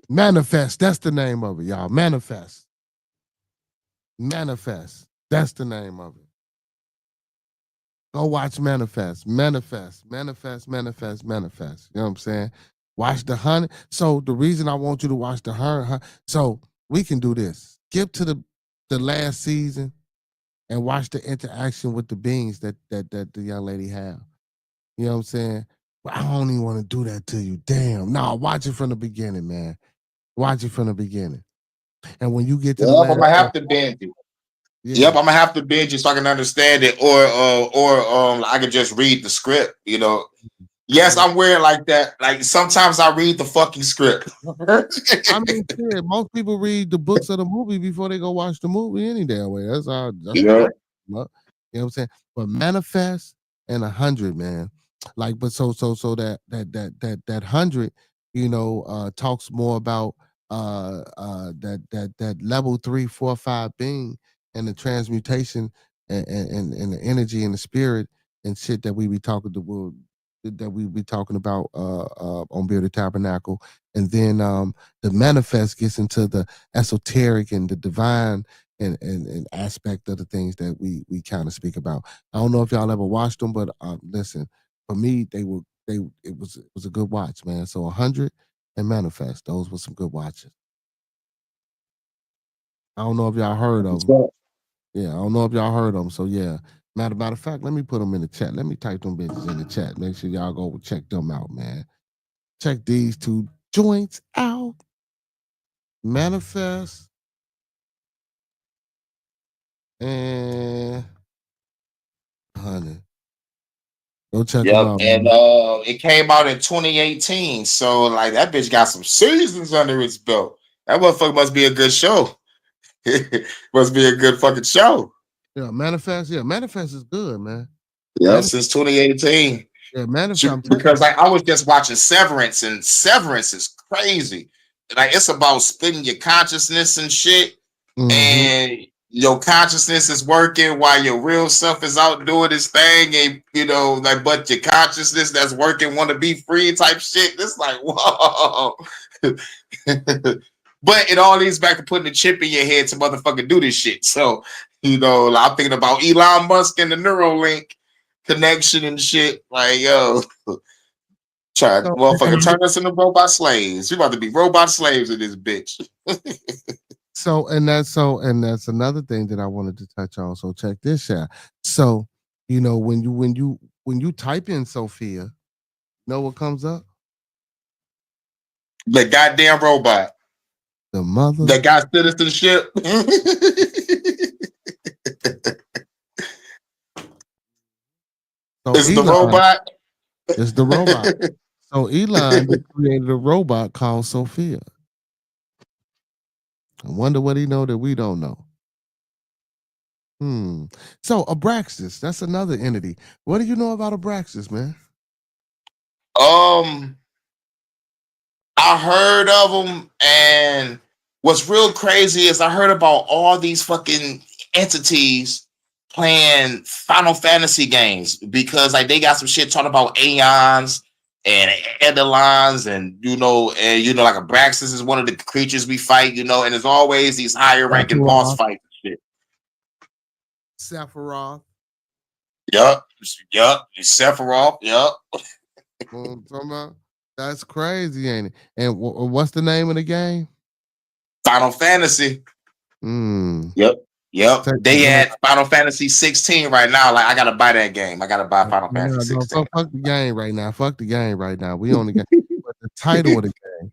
Speaker 4: Manifest. That's the name of it, y'all. Manifest. That's the name of it. Go watch Manifest. Manifest. You know what I'm saying? Watch the 100. So the reason I want you to watch the 100, so we can do this. Skip to the last season and watch the interaction with the beings that the young lady have. You know what I'm saying? But I don't even want to do that to you. Damn. No, watch it from the beginning, man. Watch it from the beginning. And when you get to the last,
Speaker 5: I'm gonna have to binge it. Yeah. Yep, I'm gonna have to binge it so I can understand it, or I can just read the script. You know. Yes, I'm weird like that. Like sometimes I read the fucking script.
Speaker 4: I mean, shit, most people read the books of the movie before they go watch the movie any damn way. That's how. You know what I'm saying? But Manifest and 100, man. Like, but so that 100, you know, talks more about that level 3, 4, 5 being and the transmutation and the energy and the spirit and shit that we be talking about on Bearded Tabernacle. And then the Manifest gets into the esoteric and the divine and aspect of the things that we kind of speak about. I don't know if y'all ever watched them, but listen, for me, it was a good watch, man. So 100 and Manifest, those were some good watches. I don't know if y'all heard of them. Yeah, I don't know if y'all heard of them. So yeah. Matter of fact, let me put them in the chat. Let me type them bitches in the chat. Make sure y'all go check them out, man. Check these two joints out. Manifest and 100. Go check them out.
Speaker 5: And it came out in 2018. So like that bitch got some seasons under its belt. That motherfucker must be a good show. Must be a good fucking show.
Speaker 4: Yeah, Manifest. Yeah, Manifest is good, man.
Speaker 5: Yeah, since 2018.
Speaker 4: Yeah, Manifest.
Speaker 5: Because like I was just watching Severance, and Severance is crazy. Like it's about splitting your consciousness and shit. Mm-hmm. And your consciousness is working while your real self is out doing this thing, and like, but your consciousness that's working want to be free type shit. It's like, whoa. But it all leads back to putting a chip in your head to motherfucking do this shit. So, I'm thinking about Elon Musk and the Neuralink connection and shit. Like, yo, motherfucker, turn us into robot slaves. We about to be robot slaves in this bitch.
Speaker 4: And that's another thing that I wanted to touch on. So check this out. So, when you type in Sophia, know what comes up?
Speaker 5: The goddamn robot.
Speaker 4: The mother
Speaker 5: that got citizenship.
Speaker 4: So
Speaker 5: it's the robot.
Speaker 4: It's the robot. So Elon created a robot called Sophia. I wonder what he know that we don't know. So Abraxas, that's another entity. What do you know about Abraxas, man?
Speaker 5: I heard of them, and what's real crazy is I heard about all these fucking entities playing Final Fantasy games because like they got some shit talking about aeons and eidolons and like Abraxas is one of the creatures we fight, and there's always these higher ranking boss fights and shit.
Speaker 4: Sephiroth.
Speaker 5: Yup. Sephiroth. Yup.
Speaker 4: That's crazy, ain't it? And what's the name of the game?
Speaker 5: Final Fantasy. Yep. They had Final Fantasy 16 right now. Like I gotta buy that game. I gotta buy Final Fantasy 16.
Speaker 4: Fuck the game right now. Fuck the game right now. We on the game. But the title of the game.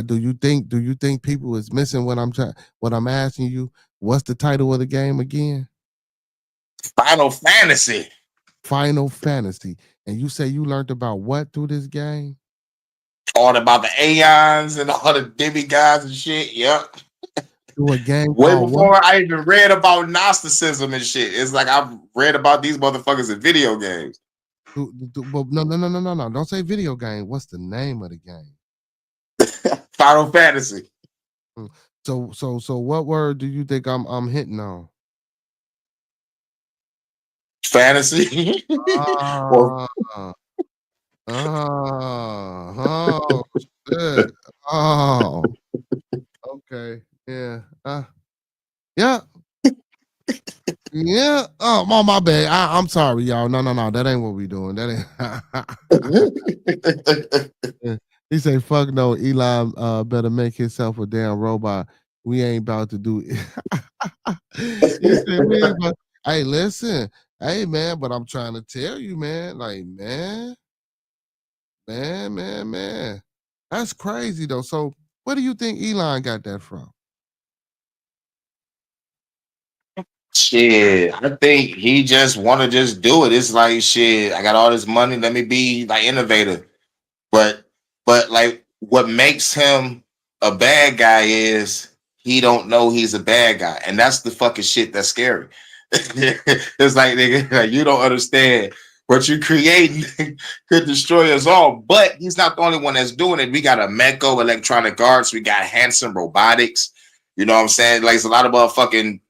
Speaker 4: Do you think people is missing what I'm asking you? What's the title of the game again?
Speaker 5: Final Fantasy.
Speaker 4: Final Fantasy. And you say you learned about what through this game?
Speaker 5: All about the aeons and all the demigods and shit. Yep.
Speaker 4: Through a game
Speaker 5: way before I even read about Gnosticism and shit. It's like I've read about these motherfuckers in video games.
Speaker 4: No. Don't say video game. What's the name of the game?
Speaker 5: Final Fantasy.
Speaker 4: So what word do you think I'm hitting on?
Speaker 5: Fantasy.
Speaker 4: Shit. Okay. Yeah. Yeah. Yeah. Oh, my bad. I'm sorry, y'all. No. That ain't what we doing. That ain't. He say, "Fuck no, Elon better make himself a damn robot. We ain't about to do it." He said, hey, listen. Hey, man, but I'm trying to tell you, man. Like, man. That's crazy, though. So, where do you think Elon got that from?
Speaker 5: Shit, I think he just want to just do it. It's like, shit, I got all this money. Let me be like innovative. But like what makes him a bad guy is he don't know he's a bad guy. And that's the fucking shit that's scary. It's like, nigga, like, you don't understand what you creating could destroy us all. But he's not the only one that's doing it. We got a Meko electronic arts. We got Hanson Robotics. You know what I'm saying? Like, it's a lot of motherfucking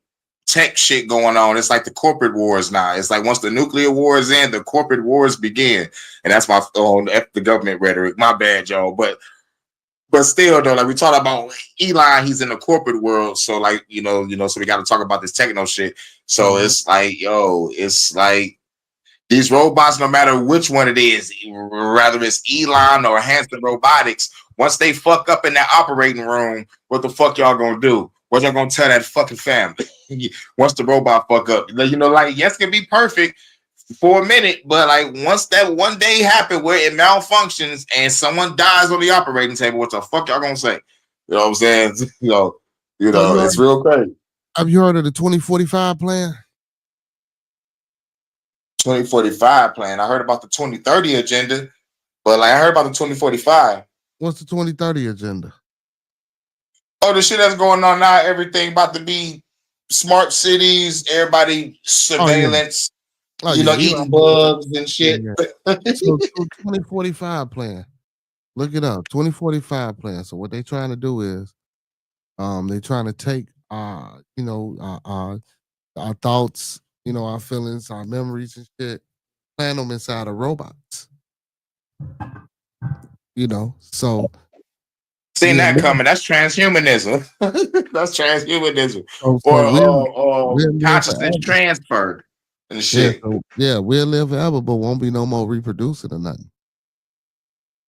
Speaker 5: tech shit going on. It's like the corporate wars now. It's like once the nuclear war is in, the corporate wars begin. And that's my the government rhetoric. My bad, y'all. But still though, like we talk about Elon, he's in the corporate world. So like, so we got to talk about this techno shit. So it's like, it's like these robots, no matter which one it is, rather it's Elon or Hanson Robotics, once they fuck up in that operating room, what the fuck y'all gonna do? What y'all gonna tell that fucking family? Once the robot fuck up, like, yes, it can be perfect for a minute, but like once that one day happen where it malfunctions and someone dies on the operating table, what the fuck y'all gonna say? You know what I'm saying? It's real crazy.
Speaker 4: Have you heard of the 2045 plan?
Speaker 5: 2045 plan. I heard about the 2030 agenda, but like I heard about the 2045.
Speaker 4: What's the 2030 agenda?
Speaker 5: Oh, the shit that's going on now, everything about to be smart cities, everybody surveillance, eating bugs and shit.
Speaker 4: So 2045 plan. Look it up. 2045 plan. So what they trying to do is they're trying to take our thoughts, our feelings, our memories and shit, plant them inside of robots. So
Speaker 5: Seen
Speaker 4: yeah,
Speaker 5: that coming. That's transhumanism. That's transhumanism.
Speaker 4: so
Speaker 5: Or
Speaker 4: we'll live
Speaker 5: consciousness
Speaker 4: forever.
Speaker 5: transferred and
Speaker 4: Yeah,
Speaker 5: shit.
Speaker 4: so yeah, we'll live forever, but won't be no more reproducing or nothing.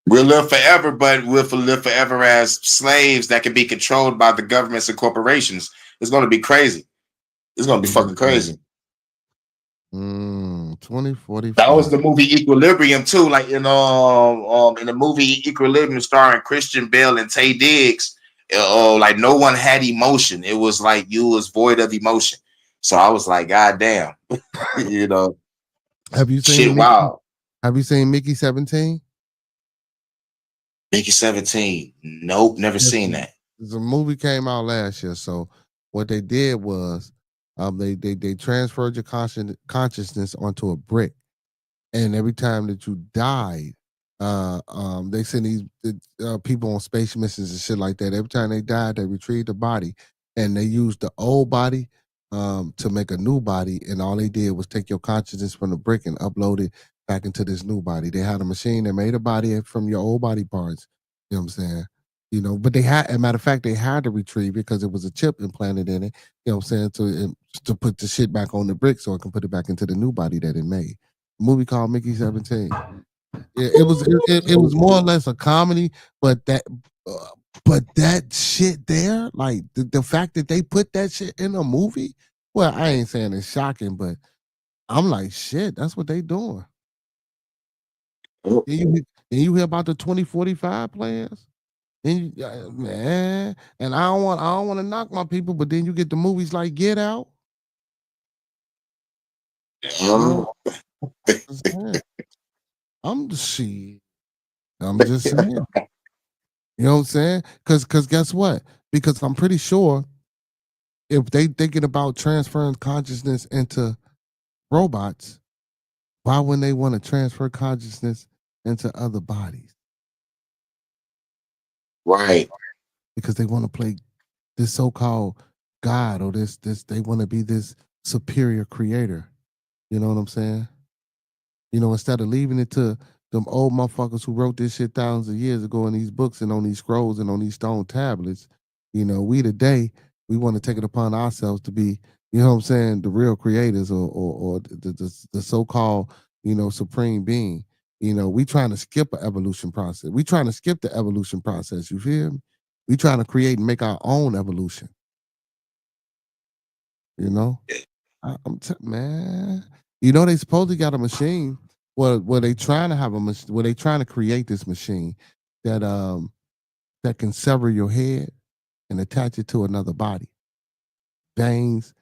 Speaker 5: We'll live forever, but we'll live forever as slaves that can be controlled by the governments and corporations. It's going to be crazy. It's going to be fucking crazy.
Speaker 4: 2045.
Speaker 5: That was the movie Equilibrium too. Like in the movie Equilibrium, starring Christian Bale and Taye Diggs, like no one had emotion. It was like you was void of emotion. So I was like, God damn,
Speaker 4: Have you
Speaker 5: shit,
Speaker 4: seen
Speaker 5: wow.
Speaker 4: Have you seen Mickey 17?
Speaker 5: Mickey 17. Nope, never seen that.
Speaker 4: The movie came out last year. So what they did was they transferred your consciousness onto a brick. And every time that you died, they send these people on space missions and shit like that. Every time they died, they retrieved the body and they used the old body to make a new body. And all they did was take your consciousness from the brick and upload it back into this new body. They had a machine that made a body from your old body parts. You know what I'm saying? But they had, as a matter of fact, they had to retrieve it because it was a chip implanted in it. You know what I'm saying? To put the shit back on the brick so it can put it back into the new body that it made. A movie called Mickey 17. It was more or less a comedy, but that shit there, like the fact that they put that shit in a movie, well, I ain't saying it's shocking, but I'm like, shit, that's what they doing. And you hear about the 2045 plans? And man, and I don't want to knock my people, but then you get the movies like Get Out. I'm the shit. I'm just saying. You know what I'm saying? Because guess what? Because I'm pretty sure if they thinking about transferring consciousness into robots, why wouldn't they want to transfer consciousness into other bodies?
Speaker 5: Right.
Speaker 4: Because they want to play this so-called God or this they want to be this superior creator. You know what I'm saying? Instead of leaving it to them old motherfuckers who wrote this shit thousands of years ago in these books and on these scrolls and on these stone tablets, we today, we want to take it upon ourselves to be, you know what I'm saying, the real creators or the so-called, supreme being. We trying to skip an evolution process. We trying to skip the evolution process. You feel me? We trying to create and make our own evolution. Man. They supposedly got a machine. Well, they trying to have a machine. Well, they trying to create this machine that can sever your head and attach it to another body, veins,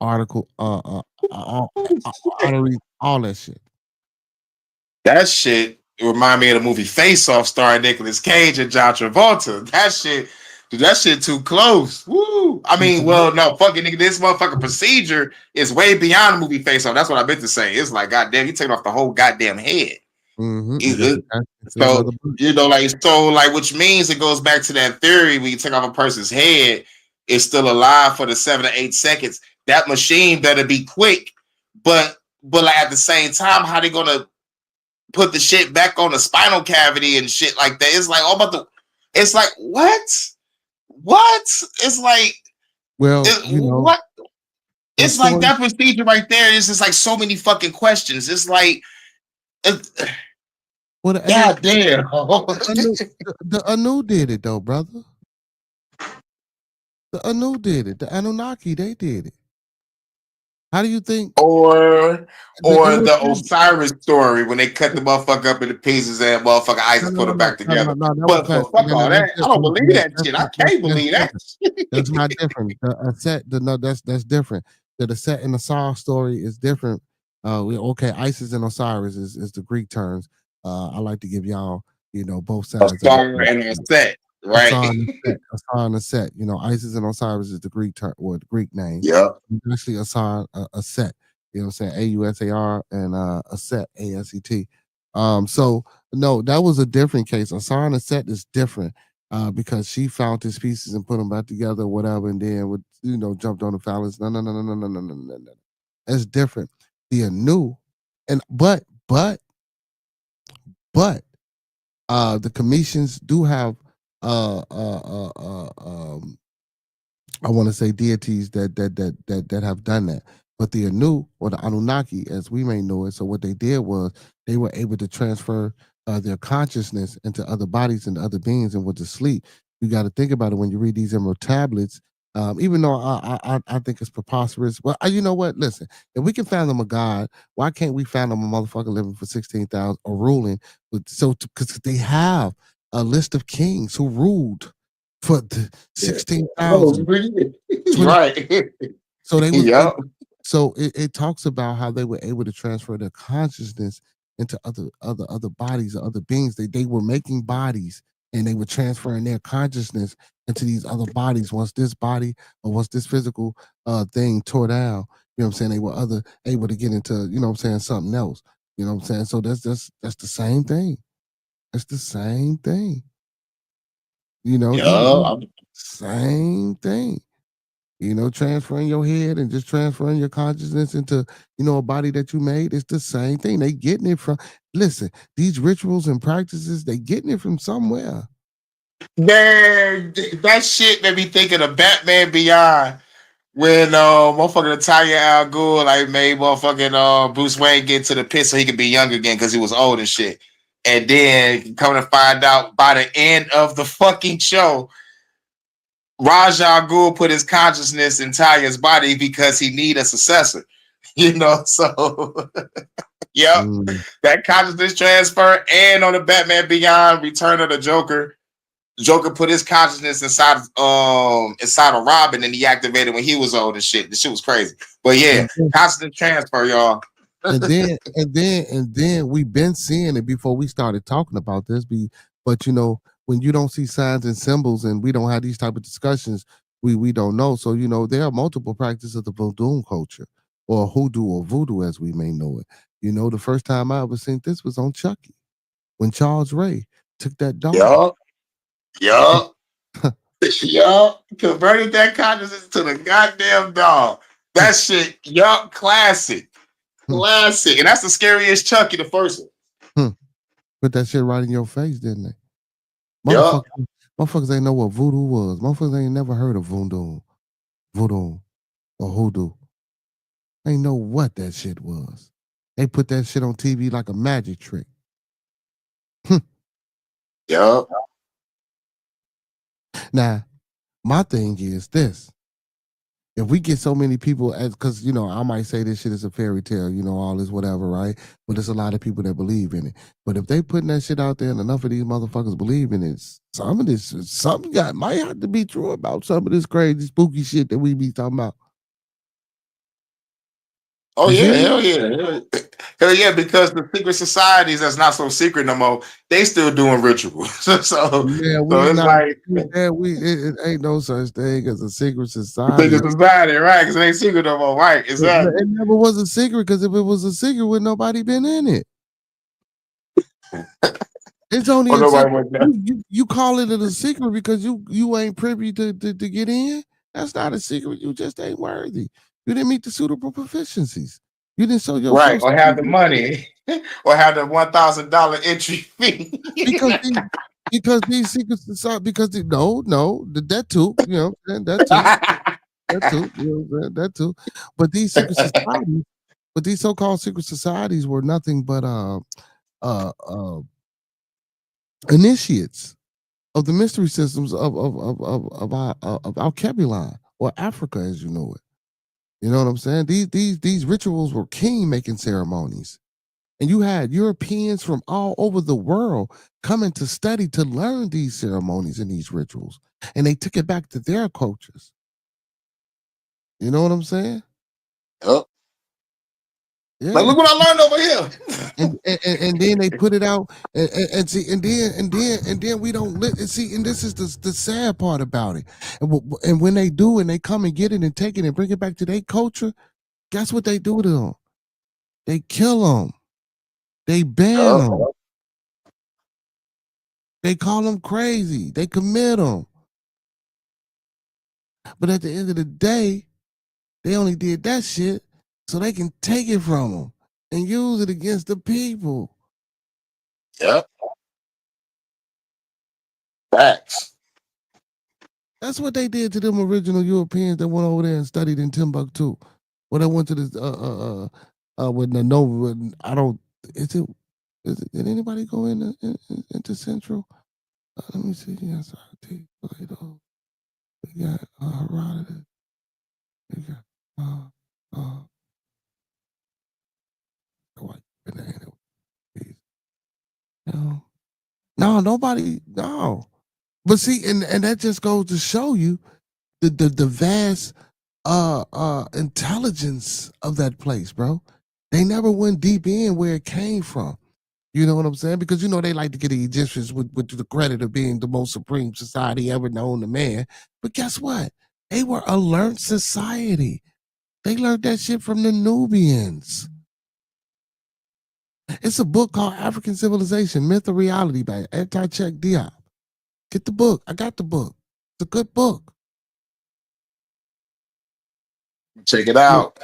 Speaker 4: arteries, all that shit.
Speaker 5: That shit remind me of the movie Face Off starring Nicolas Cage and John Travolta. That shit too close. Woo. I mean, well, no, fucking nigga, this motherfucking procedure is way beyond the movie Face Off. That's what I meant to say. It's like, goddamn, you taking off the whole goddamn head. Which means it goes back to that theory when you take off a person's head, it's still alive for the 7 to 8 seconds. That machine better be quick, but like at the same time, how they gonna put the shit back on the spinal cavity and shit like that? It's like it's like what? It's like, what? It's like that procedure right there. It's just like so many fucking questions. It's like, God damn.
Speaker 4: The Anu did it though, brother. The Anu did it. The Anunnaki, they did it. How do you think?
Speaker 5: Or the Osiris story when they cut the motherfucker up into pieces and motherfucker Isis put them back together. But fuck all that. I don't believe that shit. I can't believe that.
Speaker 4: That's not different. That's different. The Set and the Saw story is different. Isis and Osiris is the Greek terms. I like to give y'all, both sides.
Speaker 5: Osar and Set. Right.
Speaker 4: Asar and Set. Isis and Osiris is the Greek term or the Greek name.
Speaker 5: Yeah.
Speaker 4: Actually, Asar, a Set. You know what I'm saying? AUSAR and a Set, ASET. So no, that was a different case. Asar and a Set is different. because she found his pieces and put them back together, or whatever, and then would jumped on the phallus. No, no, no, no, no, no, no, no, no, no. That's different. The Anu, and but the Commissions do have uh uh uh, uh um I want to say deities that have done that. But the Anu or the Anunnaki, as we may know it, so what they did was they were able to transfer their consciousness into other bodies and other beings and went to sleep. You got to think about it when you read these emerald tablets. Even though I think it's preposterous. Well, you know what? Listen, if we can fathom a God, why can't we fathom a motherfucker living for 16,000 or ruling? Because they have a list of kings who ruled for the 16,000.
Speaker 5: Right.
Speaker 4: So they was
Speaker 5: Yep.
Speaker 4: so it talks about how they were able to transfer their consciousness into other bodies or other beings. They were making bodies and they were transferring their consciousness into these other bodies. Once this body or once this physical thing tore down, you know what I'm saying, they were able to get into, you know what I'm saying, something else. You know what I'm saying? So that's the same thing. It's the same thing. You know, same thing. Transferring your head and just transferring your consciousness into, a body that you made. It's the same thing. They getting it from, listen, these rituals and practices, they getting it from somewhere.
Speaker 5: Man, that shit made me thinking of Batman Beyond when motherfucking Natalia Al Ghul like made motherfucking Bruce Wayne get to the pit so he could be young again because he was old and shit. And then coming to find out by the end of the fucking show, Ra's al Ghul put his consciousness in Talia's body because he need a successor. So yep, that consciousness transfer, and on the Batman Beyond Return of the Joker put his consciousness inside of Robin, and he activated when he was old and shit. This shit was crazy. But yeah, constant transfer, y'all.
Speaker 4: and then we've been seeing it before we started talking about this. But when you don't see signs and symbols, and we don't have these type of discussions, we don't know. So there are multiple practices of the voodoo culture, or hoodoo or voodoo as we may know it. The first time I ever seen this was on Chucky, when Charles Ray took that dog.
Speaker 5: Yup. Converted that consciousness to the goddamn dog. That shit, classic. Classic. And that's the scariest Chucky, the first one.
Speaker 4: Put that shit right in your face, didn't they? Motherfuckers ain't know what voodoo was. Motherfuckers ain't never heard of voodoo or hoodoo. Ain't know what that shit was. They put that shit on TV like a magic trick.
Speaker 5: Yup.
Speaker 4: Now, my thing is this. If we get so many people, because I might say this shit is a fairy tale, all this whatever, right? But there's a lot of people that believe in it. But if they putting that shit out there and enough of these motherfuckers believe in it, something might have to be true about some of this crazy spooky shit that we be talking about.
Speaker 5: Oh yeah, hell yeah. Hell yeah, because the secret societies that's not so secret no more, they still doing rituals. so it's like
Speaker 4: it ain't no such thing as a secret society.
Speaker 5: Secret society, right? Because it ain't secret no more, right? Exactly.
Speaker 4: It never was a secret, because if it was a secret, would nobody been in it? It's only a secret. You call it a secret because you ain't privy to get in. That's not a secret. You just ain't worthy. You didn't meet the suitable proficiencies. You didn't show your
Speaker 5: right, or have the money, or have the $1,000 entry fee.
Speaker 4: because these secret societies, that too, that too. But these secret societies, these so-called secret societies were nothing but initiates of the mystery systems of Alkebulan, or Africa as you know it. You know what I'm saying? These rituals were king-making ceremonies. And you had Europeans from all over the world coming to study, to learn these ceremonies and these rituals. And they took it back to their cultures. You know what I'm saying?
Speaker 5: Yep. Yeah. Like, look what I learned over
Speaker 4: here. and then they put it out and see, and then we don't see, and this is the sad part about it. And when they do, and they come and get it and take it and bring it back to their culture, guess what they do to them? They kill them. They ban them. They call them crazy. They commit them. But at the end of the day, they only did that shit so they can take it from them and use it against the people.
Speaker 5: Yep. Facts.
Speaker 4: That's what they did to them original Europeans that went over there and studied in Timbuktu. When they went to this with the Nova, I don't. Did anybody go into Central? Let me see. Yes, Plato. We got Herodotus. We got white banana. No, nobody. No, but see, and that just goes to show you the vast intelligence of that place, bro. They never went deep in where it came from. You know what I'm saying? Because you know they like to get the Egyptians with the credit of being the most supreme society ever known to man. But guess what? They were a learned society. They learned that shit from the Nubians. It's a book called African Civilization, Myth or Reality by Anti-Check Diop. Get the book. I got the book. It's a good book.
Speaker 5: Check it out.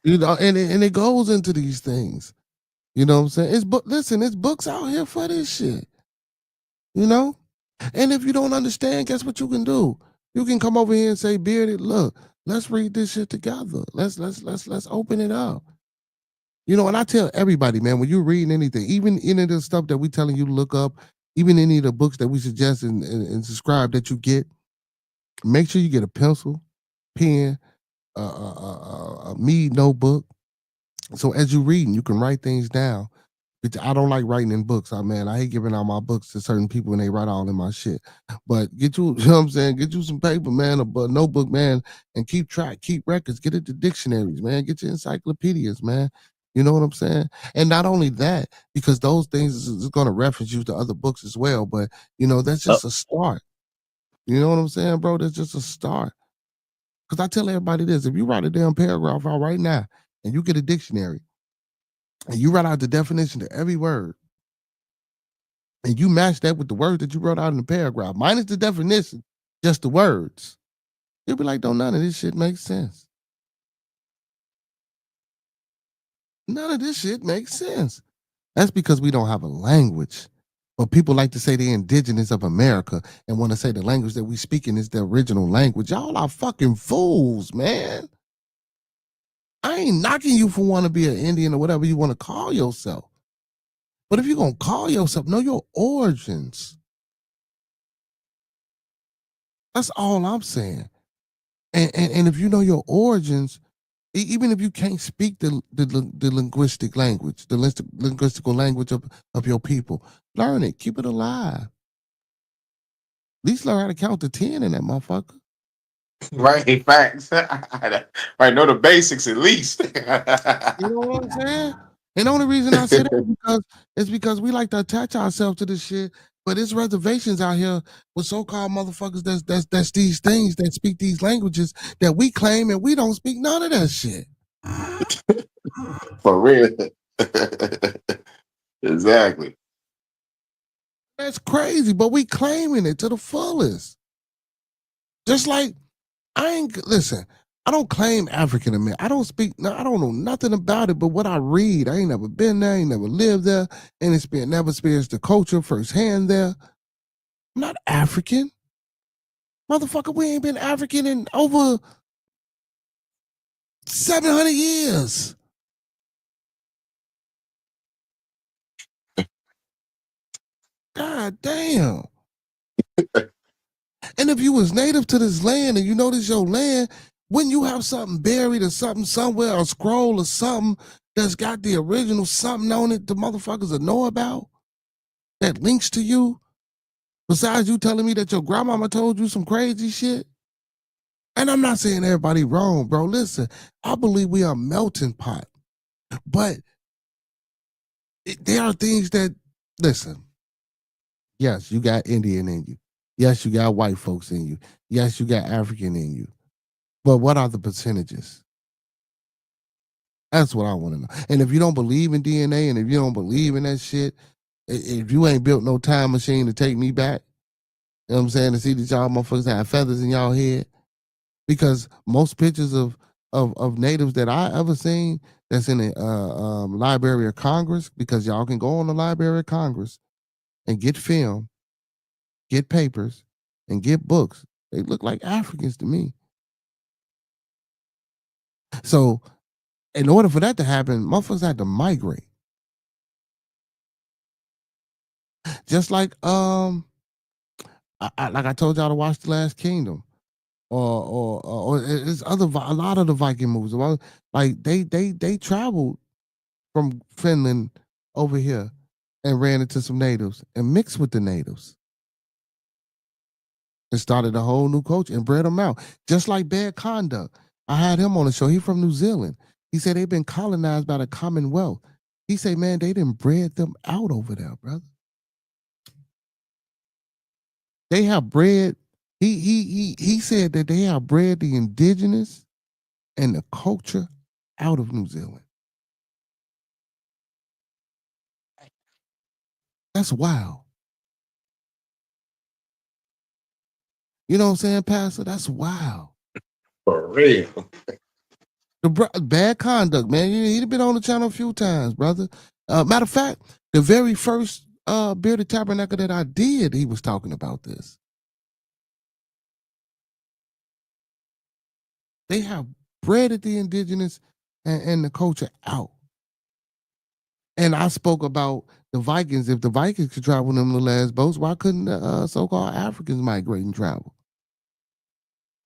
Speaker 4: You know, and it goes into these things. You know what I'm saying? Listen, it's books out here for this shit. You know? And if you don't understand, guess what you can do? You can come over here and say, Bearded, look, let's read this shit together. Let's open it up. You know, and I tell everybody, man, when you're reading anything, even any of the stuff that we're telling you to look up, even any of the books that we suggest and subscribe that you get, make sure you get a pencil, pen, a Mead notebook. So as you're reading, you can write things down. I don't like writing in books. I hate giving out my books to certain people and they write all in my shit. But get you know what I'm saying? Get you some paper, man, a notebook, man, and keep track, keep records, get into dictionaries, man, get your encyclopedias, man. You know what I'm saying? And not only that, because those things is going to reference you to other books as well. But, you know, that's just a start. You know what I'm saying, bro? That's just a start. Because I tell everybody this, if you write a damn paragraph out right now and you get a dictionary and you write out the definition to every word and you match that with the words that you wrote out in the paragraph, minus the definition, just the words, you'll be like, don't none of this shit makes sense. None of this shit makes sense. That's because we don't have a language. But people like to say they're indigenous of America and want to say the language that we speaking is the original language. Y'all are fucking fools, man. I ain't knocking you for wanting to be an Indian or whatever you want to call yourself. But if you're going to call yourself, know your origins. That's all I'm saying. And if you know your origins, even if you can't speak the linguistic language, the linguistical language of your people, learn it. Keep it alive. At least learn how to count to 10 in that motherfucker.
Speaker 5: Right, facts. Right, know the basics at least.
Speaker 4: You know what I'm saying? And the only reason I say that is because we like to attach ourselves to this shit. But there's reservations out here with so-called motherfuckers that's these things that speak these languages that we claim and we don't speak none of that shit.
Speaker 5: For real. Exactly.
Speaker 4: That's crazy, but we claiming it to the fullest. Just like I don't claim African American. I don't know nothing about it, but what I read, I ain't never been there, ain't never lived there, and never experienced the culture firsthand there. I'm not African. Motherfucker, we ain't been African in over 700 years. God damn. And if you was native to this land and you know this your land, when you have something buried or something somewhere, a scroll or something that's got the original something on it the motherfuckers will know about, that links to you, besides you telling me that your grandmama told you some crazy shit? And I'm not saying everybody wrong, bro. Listen, I believe we are a melting pot. But there are things that, listen, yes, you got Indian in you. Yes, you got white folks in you. Yes, you got African in you. But what are the percentages? That's what I want to know. And if you don't believe in DNA and if you don't believe in that shit, if you ain't built no time machine to take me back, you know what I'm saying, to see that y'all motherfuckers have feathers in y'all head, because most pictures of natives that I ever seen that's in the Library of Congress, because y'all can go on the Library of Congress and get film, get papers, and get books. They look like Africans to me. So in order for that to happen, motherfuckers had to migrate. Just like like I told y'all to watch The Last Kingdom, or it's a lot of the Viking movies. Like they traveled from Finland over here and ran into some natives and mixed with the natives and started a whole new culture and bred them out. Just like Bad Conduct. I had him on the show. He from New Zealand. He said they've been colonized by the Commonwealth. He said, man, they didn't bred them out over there, brother. They have bred. He said that they have bred the indigenous and the culture out of New Zealand. That's wild. You know what I'm saying, Pastor? That's wild.
Speaker 5: For real.
Speaker 4: Bad Conduct, man. He'd been on the channel a few times, brother. Matter of fact, the very first Bearded Tabernacle that I did, he was talking about this. They have bred the indigenous and the culture out. And I spoke about the Vikings. If the Vikings could travel in them little ass boats, why couldn't the so-called Africans migrate and travel?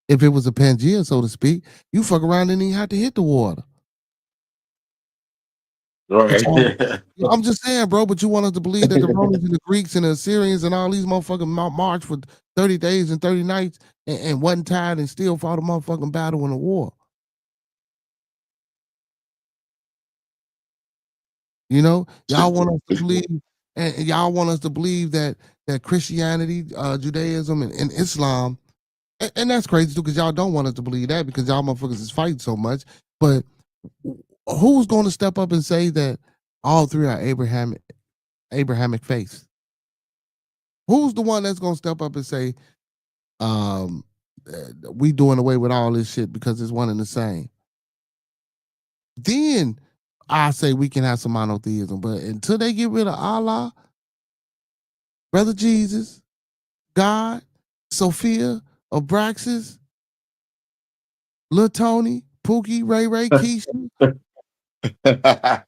Speaker 4: If it was a Pangea, so to speak, you fuck around and you have to hit the water.
Speaker 5: Right.
Speaker 4: I'm just saying, bro, but you want us to believe that the Romans and the Greeks and the Assyrians and all these motherfucking march for 30 days and 30 nights and wasn't tired and still fought a motherfucking battle in a war. You know, y'all want us to believe, and y'all want us to believe that Christianity, Judaism, and Islam, and that's crazy too, because y'all don't want us to believe that because y'all motherfuckers is fighting so much. But who's going to step up and say that all three are Abrahamic faiths? Who's the one that's going to step up and say, we doing away with all this shit because it's one and the same? Then I say we can have some monotheism, but until they get rid of Allah, Brother Jesus, God, Sophia, Abraxas, Lil Tony, Pookie, Ray Ray, Keisha, you know what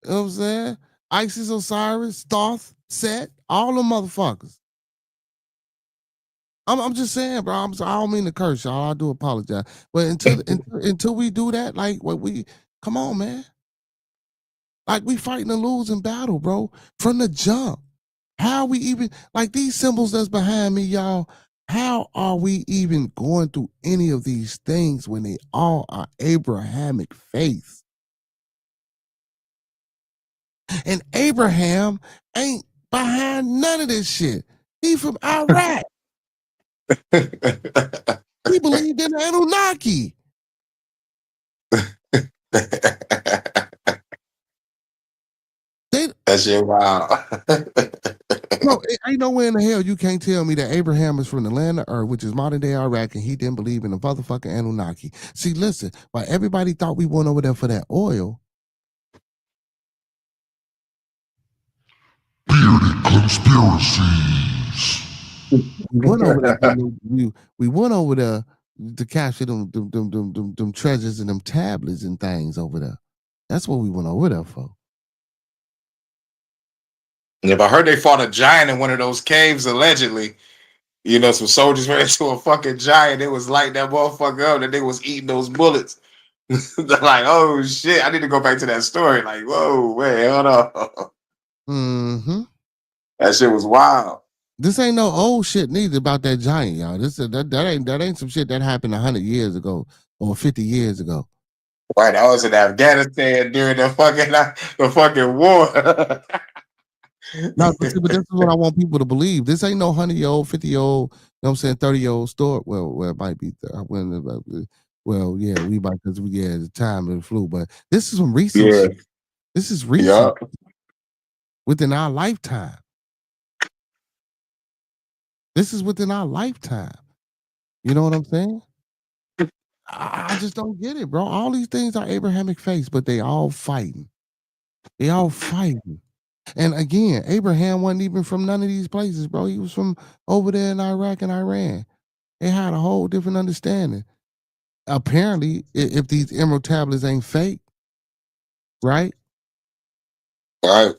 Speaker 4: I'm saying? Isis, Osiris, Thoth, Set, all them motherfuckers. I'm just saying, bro. I don't mean to curse y'all. I do apologize. But until we do that, like come on, man. Like we fighting a losing battle, bro. From the jump. How we even like these symbols that's behind me, y'all? How are we even going through any of these things when they all are Abrahamic faiths? And Abraham ain't behind none of this shit. He from Iraq. He believed in Anunnaki.
Speaker 5: That shit wild.
Speaker 4: No, ain't nowhere in the hell you can't tell me that Abraham is from the land of Ur, which is modern day Iraq, and he didn't believe in the motherfucking Anunnaki. See, listen, while everybody thought we went over there for that oil,
Speaker 7: Bearded conspiracies.
Speaker 4: we went over there. We went over there to capture them treasures and them tablets and things over there. That's what we went over there for.
Speaker 5: If I heard they fought a giant in one of those caves, allegedly, you know, some soldiers ran into a fucking giant. It was lighting that motherfucker up, and they was eating those bullets. They're like, oh shit, I need to go back to that story. Like, whoa, wait, hold on.
Speaker 4: Mm-hmm.
Speaker 5: That shit was wild.
Speaker 4: This ain't no old shit neither about that giant, y'all. That ain't some shit that happened 100 years ago or 50 years ago.
Speaker 5: Right, I was in Afghanistan during the fucking war.
Speaker 4: No, but this is what I want people to believe. This ain't no 100-year-old, 50-year-old, you know what I'm saying, 30-year-old story. Well, it might be. Well, yeah, we might because the time and flew. But this is some recent shit. This is recent.
Speaker 5: Yeah.
Speaker 4: within our lifetime. This is within our lifetime. You know what I'm saying? I just don't get it, bro. All these things are Abrahamic faiths, but they all fighting. They all fighting. And again, Abraham wasn't even from none of these places, bro. He was from over there in Iraq and Iran. They had a whole different understanding. Apparently, if these emerald tablets ain't fake, right?
Speaker 5: Right.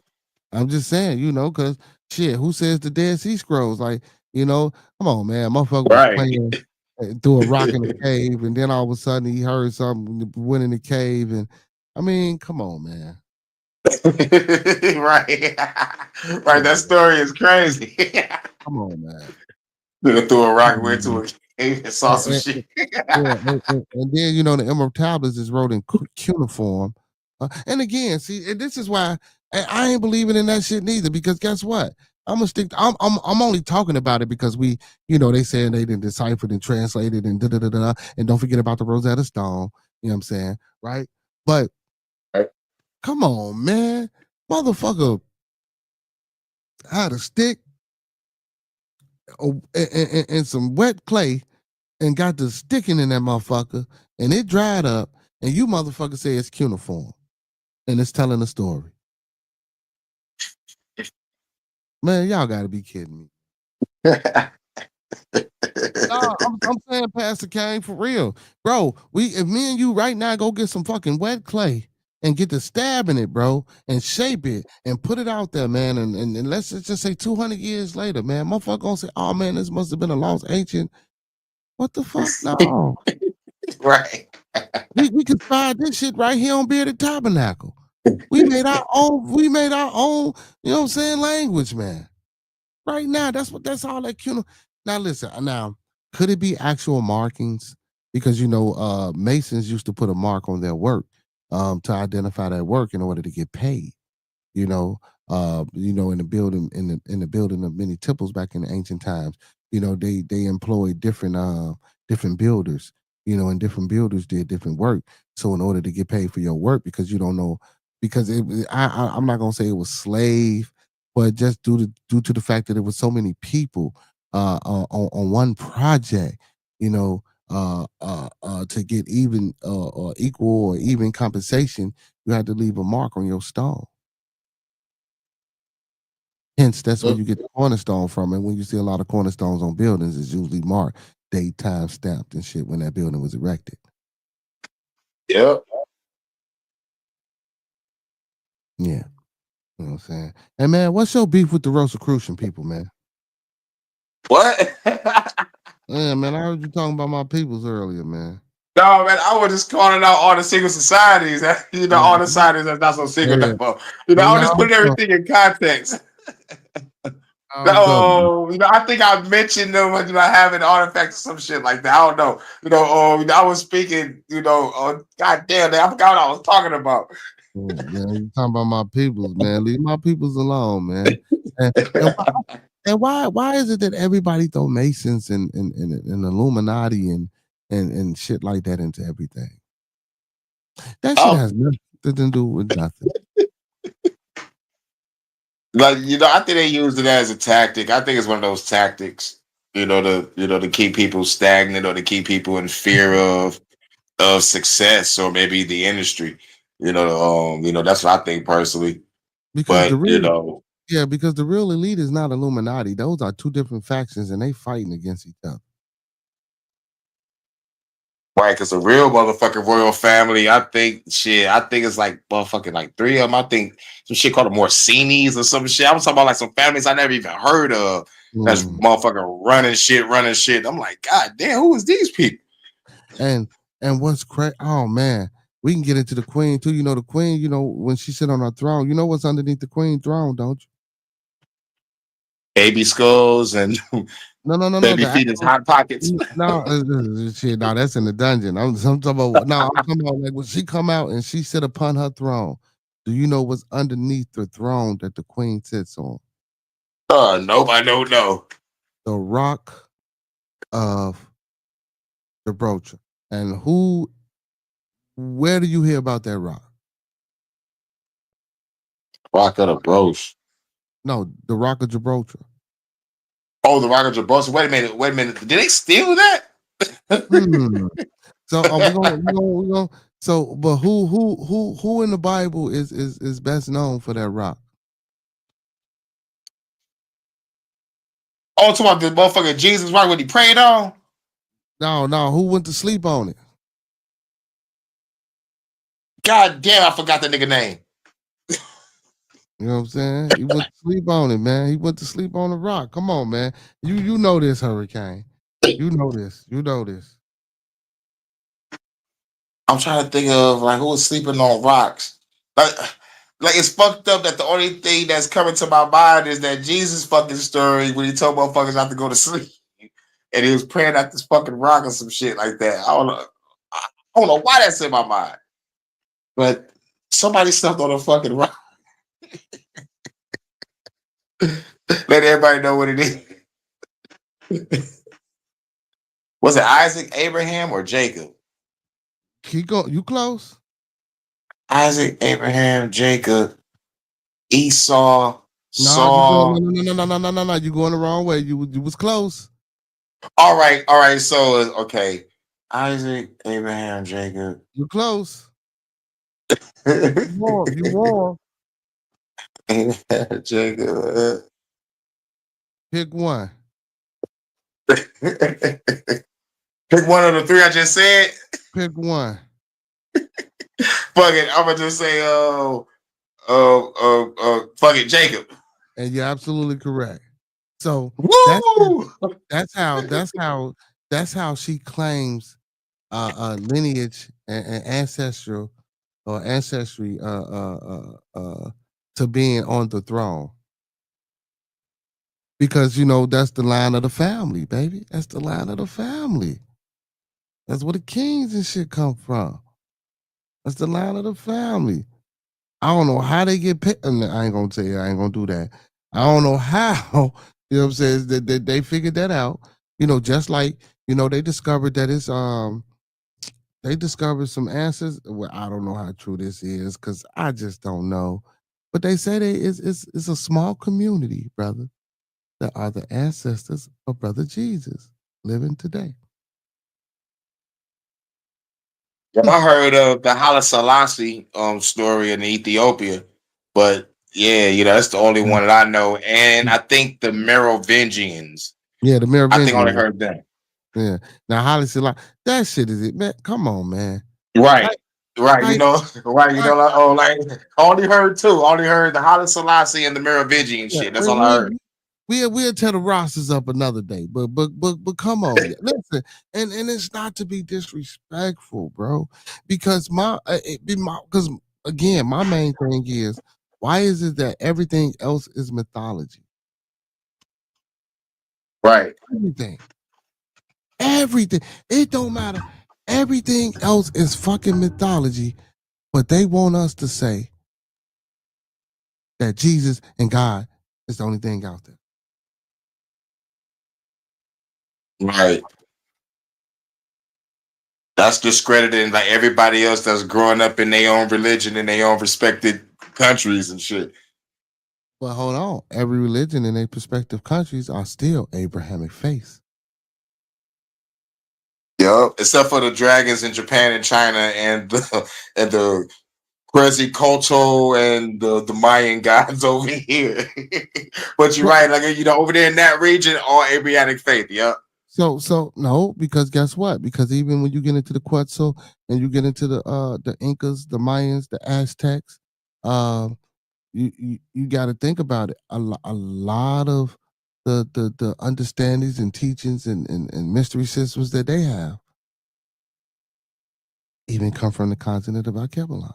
Speaker 4: I'm just saying, because shit, who says the Dead Sea Scrolls? Like, come on, man. Motherfucker was
Speaker 5: Right.
Speaker 4: playing through a rock in a cave, and then all of a sudden he heard something, went in the cave, and I mean, come on, man.
Speaker 5: Right. Right. That story is crazy.
Speaker 4: Come on, man.
Speaker 5: Threw a rock,
Speaker 4: Come
Speaker 5: went
Speaker 4: on,
Speaker 5: to
Speaker 4: man.
Speaker 5: a cave and saw some
Speaker 4: And,
Speaker 5: shit.
Speaker 4: and then the emerald tablets is wrote in cuneiform. And again, see, and this is why I ain't believing in that shit neither. Because guess what? I'm gonna stick. I'm only talking about it because we, they saying they didn't decipher and translated and da da da da. And don't forget about the Rosetta Stone. You know what I'm saying, right? But
Speaker 5: Right.
Speaker 4: come on, man, motherfucker had a stick and some wet clay and got the sticking in that motherfucker, and it dried up, and you motherfucker say it's cuneiform, and it's telling a story. Man, y'all gotta be kidding me. No, I'm saying, Pastor Kane, for real, bro. If me and you right now go get some fucking wet clay and get to stabbing it, bro, and shape it and put it out there, man, and let's just say 200 years later, man, motherfucker gonna say, oh man, this must have been a lost ancient. What the fuck? No.
Speaker 5: Right.
Speaker 4: We can find this shit right here on Bearded Tabernacle. We made our own, you know what I'm saying, language, man. Right now, that's all that Now listen, now, could it be actual markings? Because Masons used to put a mark on their work to identify that work in order to get paid. In the building of many temples back in the ancient times, they employed different builders, and different builders did different work. So in order to get paid for your work, because you don't know, because I'm not gonna say it was slave, but just due to the fact that there was so many people on one project, to get even or equal or even compensation, you had to leave a mark on your stone. Hence, that's where you get the cornerstone from. And when you see a lot of cornerstones on buildings, it's usually marked, date, time stamped, and shit when that building was erected.
Speaker 5: Yep.
Speaker 4: Yeah. You know what I'm saying? And man, what's your beef with the Rosicrucian people, man?
Speaker 5: What?
Speaker 4: Yeah, man, I heard you talking about my peoples earlier, man.
Speaker 5: No, man, I was just calling out all the secret societies. All the societies that's not so secret.
Speaker 4: Yeah.
Speaker 5: I was just putting everything in context. No, I think I mentioned them when I have an artifact or some shit like that. I don't know. I was speaking, God damn, I forgot what I was talking about.
Speaker 4: Man, you talking about my peoples, man. Leave my peoples alone, man. And why is it that everybody throw Masons and Illuminati and shit like that into everything? That shit has nothing to do with nothing.
Speaker 5: Like, I think they used it as a tactic. I think it's one of those tactics, to keep people stagnant or to keep people in fear of success or maybe the industry. That's what I think personally.
Speaker 4: Because
Speaker 5: But
Speaker 4: because the real elite is not Illuminati. Those are two different factions and they fighting against each other.
Speaker 5: Right, because the real motherfucking royal family, I think it's like motherfucking like three of them. I think some shit called the Morsinis or some shit. I was talking about like some families I never even heard of. That's motherfucking running shit. I'm like, God damn, who is these people?
Speaker 4: And what's crazy? Oh man, we can get into the queen too. The queen, when she sit on her throne, you know what's underneath the queen throne, don't you?
Speaker 5: Baby skulls and
Speaker 4: no.
Speaker 5: baby feet is hot pockets.
Speaker 4: No, shit. No, that's in the dungeon. I'm talking about. No, I'm talking about like when she come out and she sit upon her throne. Do you know what's underneath the throne that the queen sits on?
Speaker 5: Nope, I don't know.
Speaker 4: The rock of the broocher. And where do you hear about that rock?
Speaker 5: Rock of the brooch.
Speaker 4: No, the Rock of Gibraltar.
Speaker 5: Oh, the Rock of Gibraltar. Wait a minute. Did they steal that?
Speaker 4: Hmm. So we gonna. So, but who in the Bible is best known for that rock?
Speaker 5: Oh, talking about the motherfucking Jesus rock when he prayed on?
Speaker 4: No, who went to sleep on it?
Speaker 5: God damn, I forgot the nigga name.
Speaker 4: You know what I'm saying? He went to sleep on it, man. He went to sleep on the rock. Come on, man. You know this, Hurricane. You know this. You know this.
Speaker 5: I'm trying to think of like who was sleeping on rocks. Like it's fucked up that the only thing that's coming to my mind is that Jesus fucking story when he told motherfuckers not to go to sleep. And he was praying at this fucking rock or some shit like that. I don't know why that's in my mind. But somebody slept on a fucking rock. Let everybody know what it is. Was it Isaac, Abraham, or Jacob?
Speaker 4: You close?
Speaker 5: Isaac, Abraham, Jacob, Esau,
Speaker 4: No,
Speaker 5: Saul.
Speaker 4: no. You going the wrong way. You was close.
Speaker 5: All right. So okay, Isaac, Abraham, Jacob.
Speaker 4: You close. You won.
Speaker 5: Jacob.
Speaker 4: Pick one.
Speaker 5: Pick one of the three I just said.
Speaker 4: Pick one.
Speaker 5: Fuck it. I'm gonna just say fuck it, Jacob.
Speaker 4: And you're absolutely correct. So
Speaker 5: Woo!
Speaker 4: that's how she claims lineage and ancestral or ancestry to being on the throne. Because that's the line of the family, baby. That's the line of the family. That's where the kings and shit come from. That's the line of the family. I don't know how they get picked. I ain't gonna tell you. I ain't gonna do that. I don't know how. You know what I'm saying? That they figured that out. Just like they discovered that it's they discovered some answers. Well, I don't know how true this is because I just don't know. But they say it's a small community, brother, that are the ancestors of Brother Jesus living today.
Speaker 5: I heard of the Haile Selassie story in Ethiopia, but yeah, that's the only one that I know. And I think the Merovingians.
Speaker 4: Yeah, the Merovingians.
Speaker 5: I think I only heard them.
Speaker 4: Yeah. Now Haile Selassie, that shit is it, man. Come on, man.
Speaker 5: Right. Like, I only heard two. Only heard the Haile Selassie and the Merovingian shit. That's all I heard.
Speaker 4: We'll tell the rosters up another day, but come on, listen, and it's not to be disrespectful, bro, because because again, my main thing is why is it that everything else is mythology?
Speaker 5: Right.
Speaker 4: Everything. It don't matter. Everything else is fucking mythology, but they want us to say that Jesus and God is the only thing out there.
Speaker 5: Right. That's discrediting like everybody else that's growing up in their own religion in their own respected countries and shit.
Speaker 4: But hold on, every religion in their respective countries are still Abrahamic faith.
Speaker 5: Yep, except for the dragons in Japan and China and the Crazy Koto and the Mayan gods over here. But you're right, like over there in that region, all Abrahamic faith. Yep.
Speaker 4: So no, because guess what? Because even when you get into the Quetzal and you get into the Incas, the Mayans, the Aztecs, you got to think about it. A lot of the understandings and teachings and mystery systems that they have even come from the continent of Alkebulan.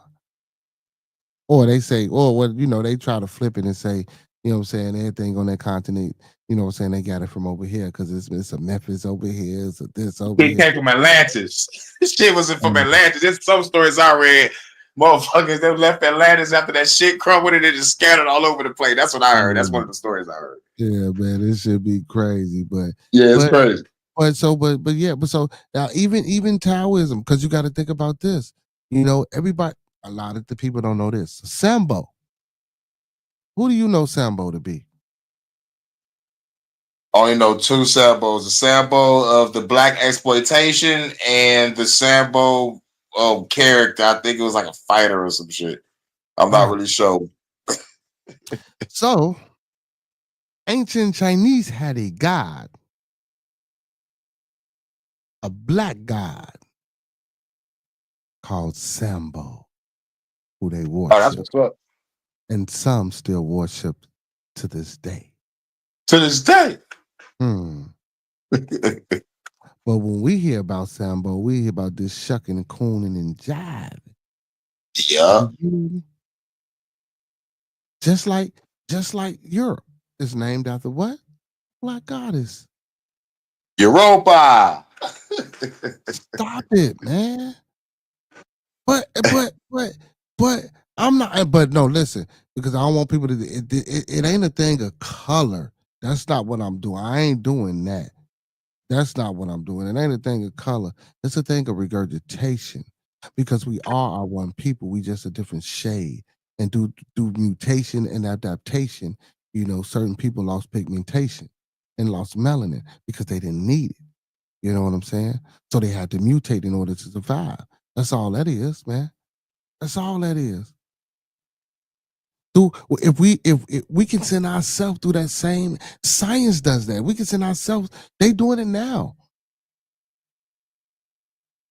Speaker 4: Or they say, they try to flip it and say, you know what I'm saying, everything on that continent, you know what I'm saying, they got it from over here because it's a Memphis over here, it's a this over here.
Speaker 5: It came from Atlantis. This shit wasn't from Atlantis. There's some stories I read. Motherfuckers, they left Atlantis after that shit crumbled and it just scattered all over the place. That's what I heard. That's one of the stories I heard.
Speaker 4: Yeah, man, this should be crazy, but
Speaker 5: yeah, it's crazy.
Speaker 4: But now even Taoism, because you got to think about this. A lot of the people don't know this. Sambo. Who do you know Sambo to be?
Speaker 5: Only know two Sambos: the Sambo of the black exploitation and the Sambo character. I think it was like a fighter or some shit. I'm not really sure.
Speaker 4: So, ancient Chinese had a god, a black god called Sambo, who they worship.
Speaker 5: Oh, that's what's up.
Speaker 4: And some still worship to this day.
Speaker 5: To this day.
Speaker 4: But when we hear about Sambo, we hear about this shucking and cooning and jiving.
Speaker 5: Yeah.
Speaker 4: Just like Europe is named after what? Black goddess.
Speaker 5: Europa.
Speaker 4: Stop it, man. But I'm not. But no, listen, because I don't want people to. It ain't a thing of color. That's not what I'm doing. I ain't doing that. That's not what I'm doing. It ain't a thing of color. It's a thing of regurgitation. Because we are our one people. We just a different shade. And through mutation and adaptation, certain people lost pigmentation and lost melanin because they didn't need it. You know what I'm saying? So they had to mutate in order to survive. That's all that is, man. That's all that is. If we can send ourselves through that same, science does that. We can send ourselves, they doing it now.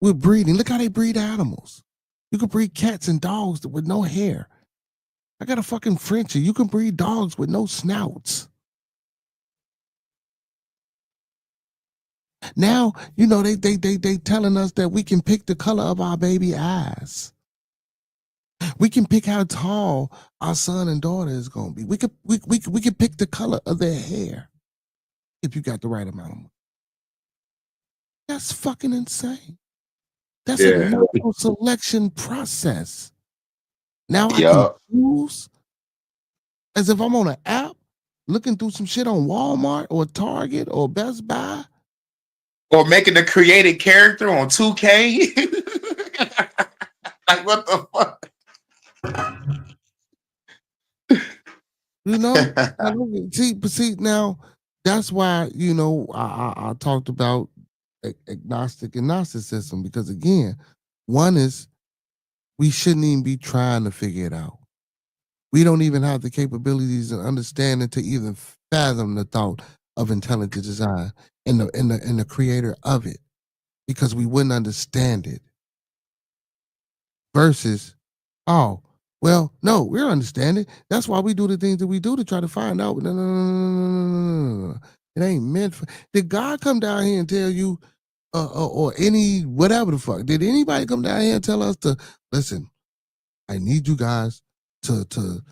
Speaker 4: We're breeding. Look how they breed animals. You can breed cats and dogs with no hair. I got a fucking Frenchie. You can breed dogs with no snouts. Now, they telling us that we can pick the color of our baby eyes. We can pick how tall our son and daughter is gonna be. We can pick the color of their hair if you got the right amount of money. That's fucking insane. That's a natural selection process. Now I can choose as if I'm on an app looking through some shit on Walmart or Target or Best Buy.
Speaker 5: Or making the created character on 2K. Like, what the fuck?
Speaker 4: See, now that's why, I talked about agnostic and Gnosticism, because again, one is we shouldn't even be trying to figure it out. We don't even have the capabilities and understanding to even fathom the thought of intelligent design and the creator of it, because we wouldn't understand it. Versus, oh, well, no, we're understanding. That's why we do the things that we do to try to find out. No. It ain't meant for. Did God come down here and tell you, or any whatever the fuck? Did anybody come down here and tell us to listen? I need you guys to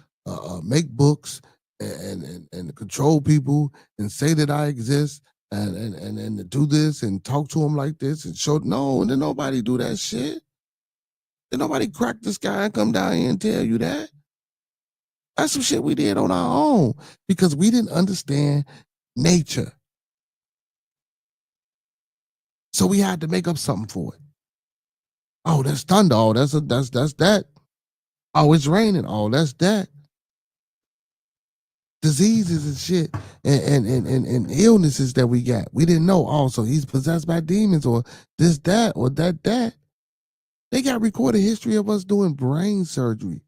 Speaker 4: make books and control people and say that I exist and to do this and talk to them like this and show. No, and then nobody do that shit. Did nobody crack the sky and come down here and tell you that? That's some shit we did on our own because we didn't understand nature. So we had to make up something for it. Oh, that's thunder. Oh, that's that. Oh, it's raining. Oh, that's that. Diseases and shit and illnesses that we got. We didn't know. Oh, so he's possessed by demons or this, that, or that. They got recorded history of us doing brain surgery.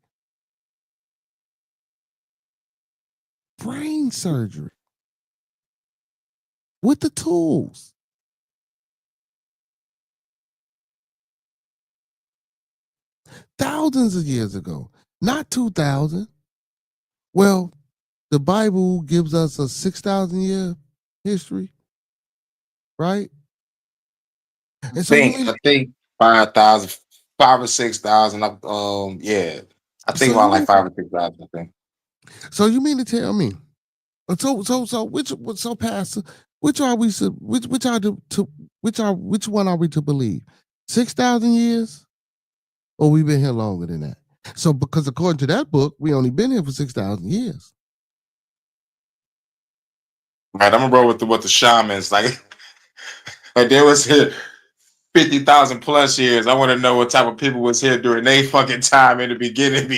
Speaker 4: Brain surgery. With the tools. Thousands of years ago. Not 2,000. Well, the Bible gives us a 6,000 year history. Right? And so
Speaker 5: I think 5,000, 5 or 6,000. Yeah, I think around like 5 or 6,000. I think.
Speaker 4: So you mean to tell me? So Pastor, which one are we to believe? 6,000 years, or we've been here longer than that? So because according to that book, we only been here for 6,000 years.
Speaker 5: Right, I'm gonna roll with the shamans. Like they was here 50,000 plus years. I want to know what type of people was here during their fucking time in the beginning.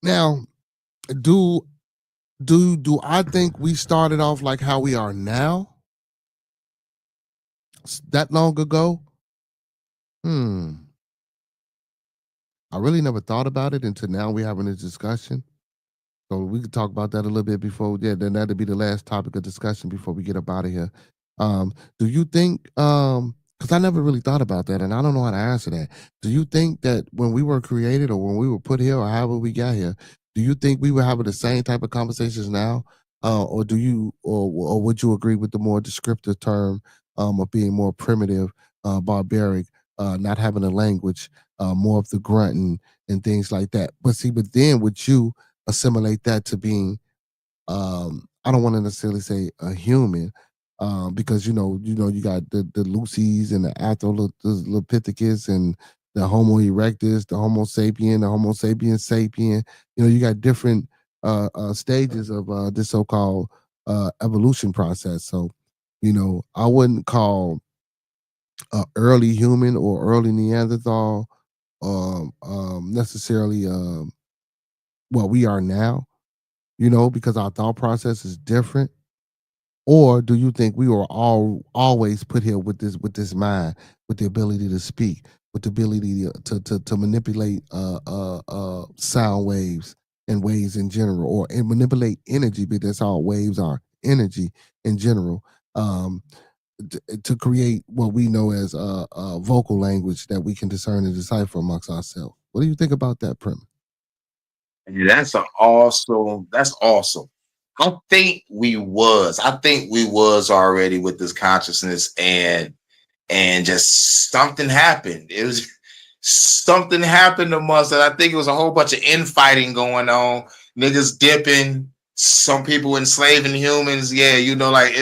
Speaker 4: Now, do I think we started off like how we are now? That long ago? I really never thought about it until now we're having this discussion. So we could talk about that a little bit before, then that'll be the last topic of discussion before we get up out of here. Do you think, because I never really thought about that and I don't know how to answer that. Do you think that when we were created or when we were put here or however we got here, do you think we were having the same type of conversations now? Or do you, or would you agree with the more descriptive term of being more primitive, barbaric, not having a language, more of the grunting and things like that? But see, but then would you assimilate that to being I don't want to necessarily say a human, because you got the Lucy's and the Australopithecus and the Homo erectus, the Homo sapien, the Homo sapiens sapien. You got different stages of this so-called evolution process. So, I wouldn't call early human or early Neanderthal necessarily what we are now, because our thought process is different? Or do you think we were all always put here with this mind, with the ability to speak, with the ability to manipulate sound waves and waves in general, or and manipulate energy, because that's all waves are, energy in general, um, to create what we know as vocal language that we can discern and decipher amongst ourselves? What do you think about that premise?
Speaker 5: And that's awesome. I think we was already with this consciousness, and just something happened. It was something happened amongst it. I think it was a whole bunch of infighting going on, niggas dipping, some people enslaving humans. Yeah, like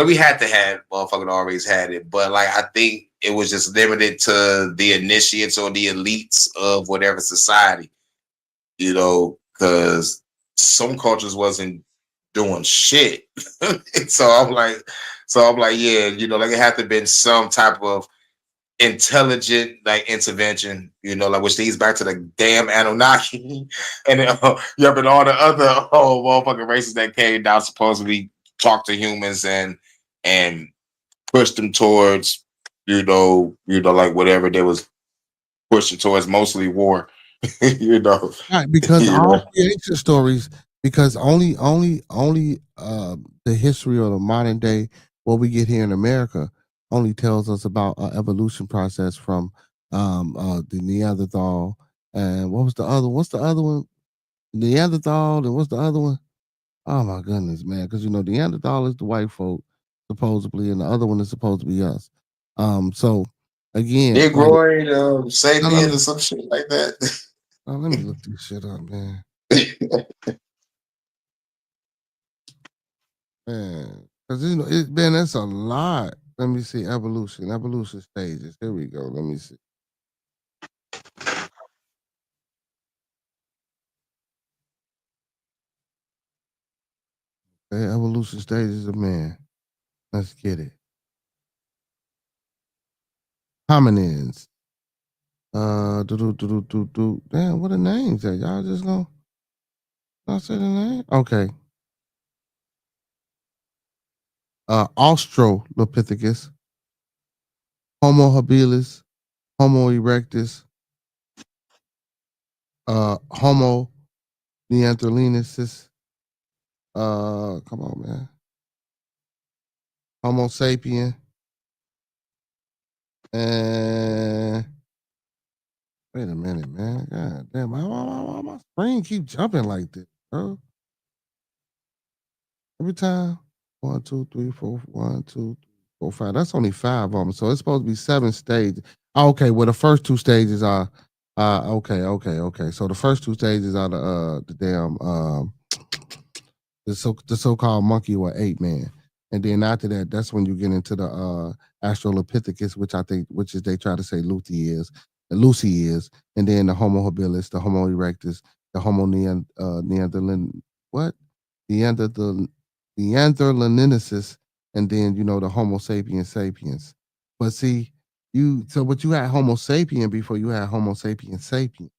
Speaker 5: we had to have motherfucking always had it. But like I think it was just limited to the initiates or the elites of whatever society, because some cultures wasn't doing shit. so I'm like, yeah, like it had to have been some type of intelligent like intervention, like which leads back to the damn Anunnaki and yup, and all the other motherfucking races that came down supposedly talk to humans and push them towards, like whatever they was pushing towards, mostly war. you know,
Speaker 4: Right, because
Speaker 5: you
Speaker 4: all
Speaker 5: know.
Speaker 4: creation stories, because only the history of the modern day, what we get here in America, only tells us about evolution process from the Neanderthal, and what was the other? What's the other one? Neanderthal, and what's the other one? Oh my goodness, man! Because Neanderthal is the white folk supposedly, and the other one is supposed to be us. So again, like,
Speaker 5: Negroid,
Speaker 4: no, no,
Speaker 5: sapien,
Speaker 4: no,
Speaker 5: or some shit like that.
Speaker 4: no, let me look this shit up, man. Man, because man, that's a lot. Let me see. Evolution stages. Here we go. Let me see. Okay, evolution stages of man. Let's get it. Hominins. Do. Damn, what the names at? Y'all just gonna not say the name? Okay. Australopithecus, Homo habilis, Homo erectus, Homo neanderthalensis. Come on, man. Homo sapien, and wait a minute, man. God damn, why my brain keep jumping like this, bro? Every time. 1, 2, 3, 4, 1, 2, 3, 4, 5. That's only 5 of them. So it's supposed to be 7 stages. Okay, well the first 2 stages are okay. So the first 2 stages are the damn the so-called monkey or ape man. And then after that, that's when you get into the Australopithecus, which is they try to say Lucy is, and then the Homo habilis, the Homo erectus, the Homo neanderthal, what? Neanderthal, Neanderthalensis, and then the Homo sapiens sapiens. But see, but you had Homo sapien before you had Homo sapiens sapien.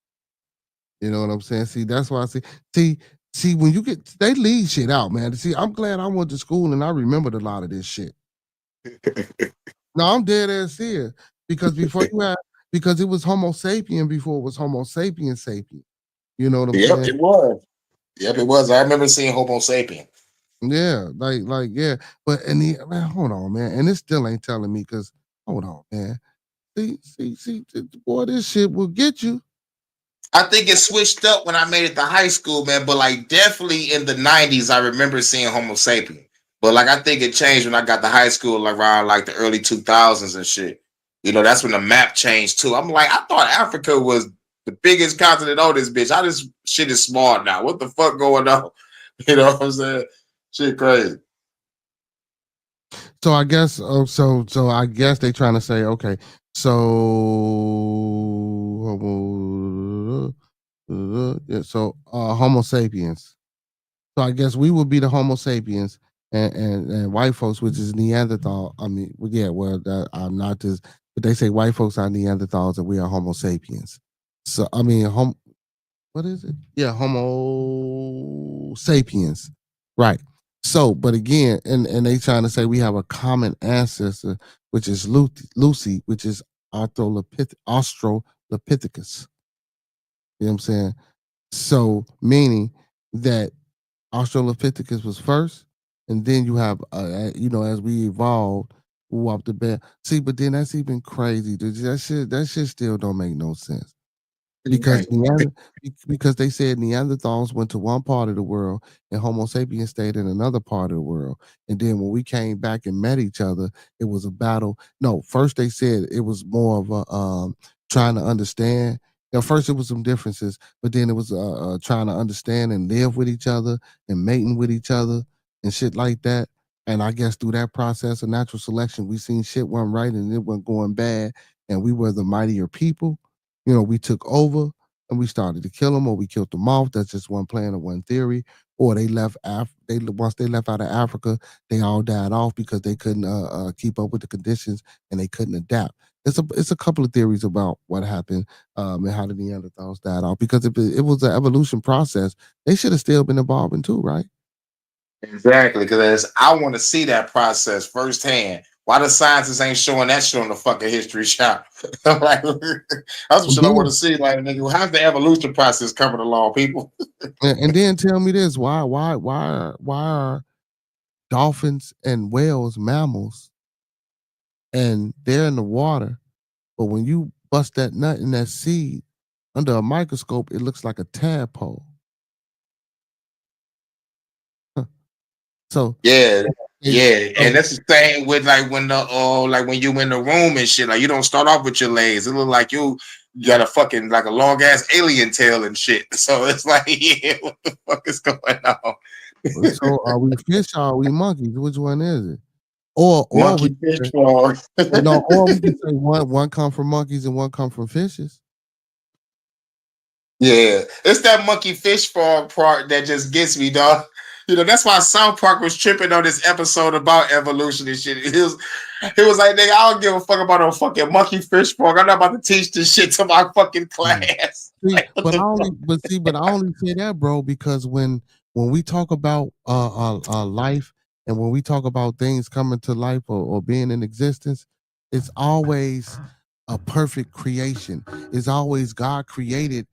Speaker 4: You know what I'm saying? See, that's why I see when you get they leave shit out, man. See, I'm glad I went to school and I remembered a lot of this shit. No, I'm dead ass here because because it was Homo sapien before it was Homo sapien sapien. You know what I'm
Speaker 5: Yep,
Speaker 4: saying?
Speaker 5: it was. Yep, it was. I remember seeing Homo sapien.
Speaker 4: Yeah, yeah. But man, hold on, man. And this still ain't telling me because hold on, man. See, boy, this shit will get you.
Speaker 5: I think it switched up when I made it to high school, man. But like definitely in the 90s, I remember seeing Homo sapien. But like I think it changed when I got to high school, like around like the early 2000s and shit. You know, that's when the map changed too. I'm like, I thought Africa was the biggest continent on this bitch. This shit is small now. What the fuck going on? You know what I'm saying? Shit crazy.
Speaker 4: So I guess so I guess they trying to say, okay, so yeah, so Homo sapiens. So I guess we would be the Homo sapiens and white folks, which is Neanderthal. I mean, yeah, well, I'm not just, but they say white folks are Neanderthals and we are Homo sapiens. So I mean, what is it? Yeah, Homo sapiens. Right. So, but again, and they trying to say we have a common ancestor, which is Lucy, which is Australopithecus. You know what I'm saying? So, meaning that Australopithecus was first, and then you have, as we evolved, we up the bed. See, but then that's even crazy. Dude. That shit still don't make no sense. Because because they said Neanderthals went to one part of the world and Homo sapiens stayed in another part of the world. And then when we came back and met each other, it was a battle. No, first they said it was more of a trying to understand. First it was some differences, but then it was trying to understand and live with each other and mating with each other and shit like that. And I guess through that process of natural selection, we seen shit went right and it went going bad, and we were the mightier people. We took over and we started to kill them, or we killed them off. That's just one plan or one theory. Or they left once they left out of Africa, they all died off because they couldn't keep up with the conditions and they couldn't adapt. It's a couple of theories about what happened and how the Neanderthals died off. Because if it was an evolution process, they should have still been evolving too, right?
Speaker 5: Exactly, because I want to see that process firsthand. Why the scientists ain't showing that shit on the fucking history shop? Like, that's what shit I want to see. Like, nigga, how's the evolution process coming along, people?
Speaker 4: And then tell me this: why are dolphins and whales mammals, and they're in the water, but when you bust that nut in that seed under a microscope, it looks like a tadpole. So
Speaker 5: yeah, and that's the same with like when when you in the room and shit. Like you don't start off with your legs. It look like you got a fucking like a long ass alien tail and shit. So it's like, yeah, what the fuck is going on?
Speaker 4: So are we fish or are we monkeys? Which one is it? Or
Speaker 5: Monkey fish frog.
Speaker 4: or we can say one come from monkeys and one come from fishes.
Speaker 5: Yeah, it's that monkey fish frog part that just gets me, dog. That's why South Park was tripping on this episode about evolution and shit. It was like, nigga, I don't give a fuck about no fucking monkey fish frog. I'm not about to teach this shit to my fucking class.
Speaker 4: See,
Speaker 5: like,
Speaker 4: but I only say that, bro, because when we talk about life and when we talk about things coming to life or being in existence, it's always a perfect creation. It's always God created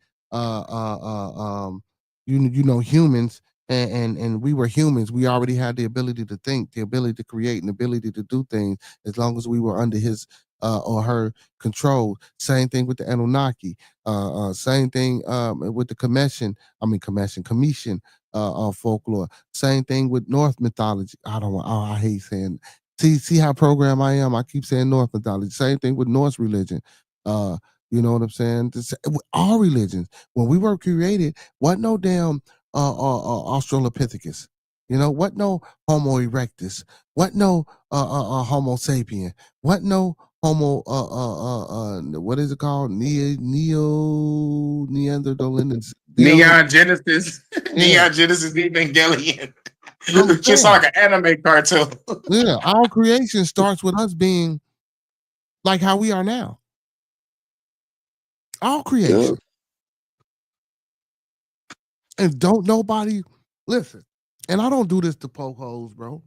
Speaker 4: humans, and we were humans. We already had the ability to think, the ability to create, and the ability to do things as long as we were under his or her control. Same thing with the Anunnaki. Same thing with the Commission folklore. Same thing with North mythology. I hate saying. See how programmed I am. I keep saying North mythology. Same thing with Norse religion. You know what I'm saying? All religions, when we were created, what no damn Australopithecus. What no Homo erectus. What no Homo sapien. What no Homo what is it called? Neanderthal.
Speaker 5: Neon Genesis. Neon Genesis Evangelion. Just like an anime cartoon.
Speaker 4: Yeah, our creation starts with us being like how we are now. All creation. And don't nobody listen. And I don't do this to poke holes, bro.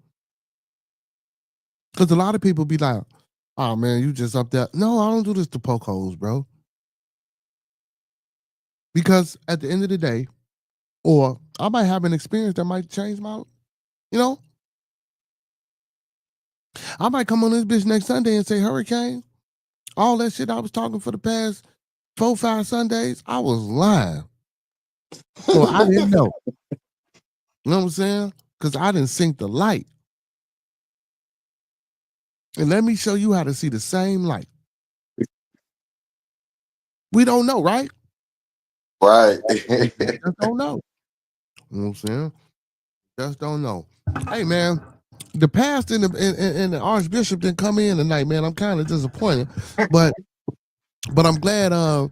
Speaker 4: Because a lot of people be like, oh man, you just up there. No, I don't do this to poke holes, bro. Because at the end of the day, or I might have an experience that might change my, you know, I might come on this bitch next Sunday and say, Hurricane, all that shit I was talking for the past 4-5 Sundays, I was lying. So I didn't know. You know what I'm saying? Because I didn't sink the light. And let me show you how to see the same light. We don't know, right?
Speaker 5: Right.
Speaker 4: We just don't know. You know what I'm saying? Just don't know. Hey man, the pastor and the archbishop didn't come in tonight, man. I'm kind of disappointed. But I'm glad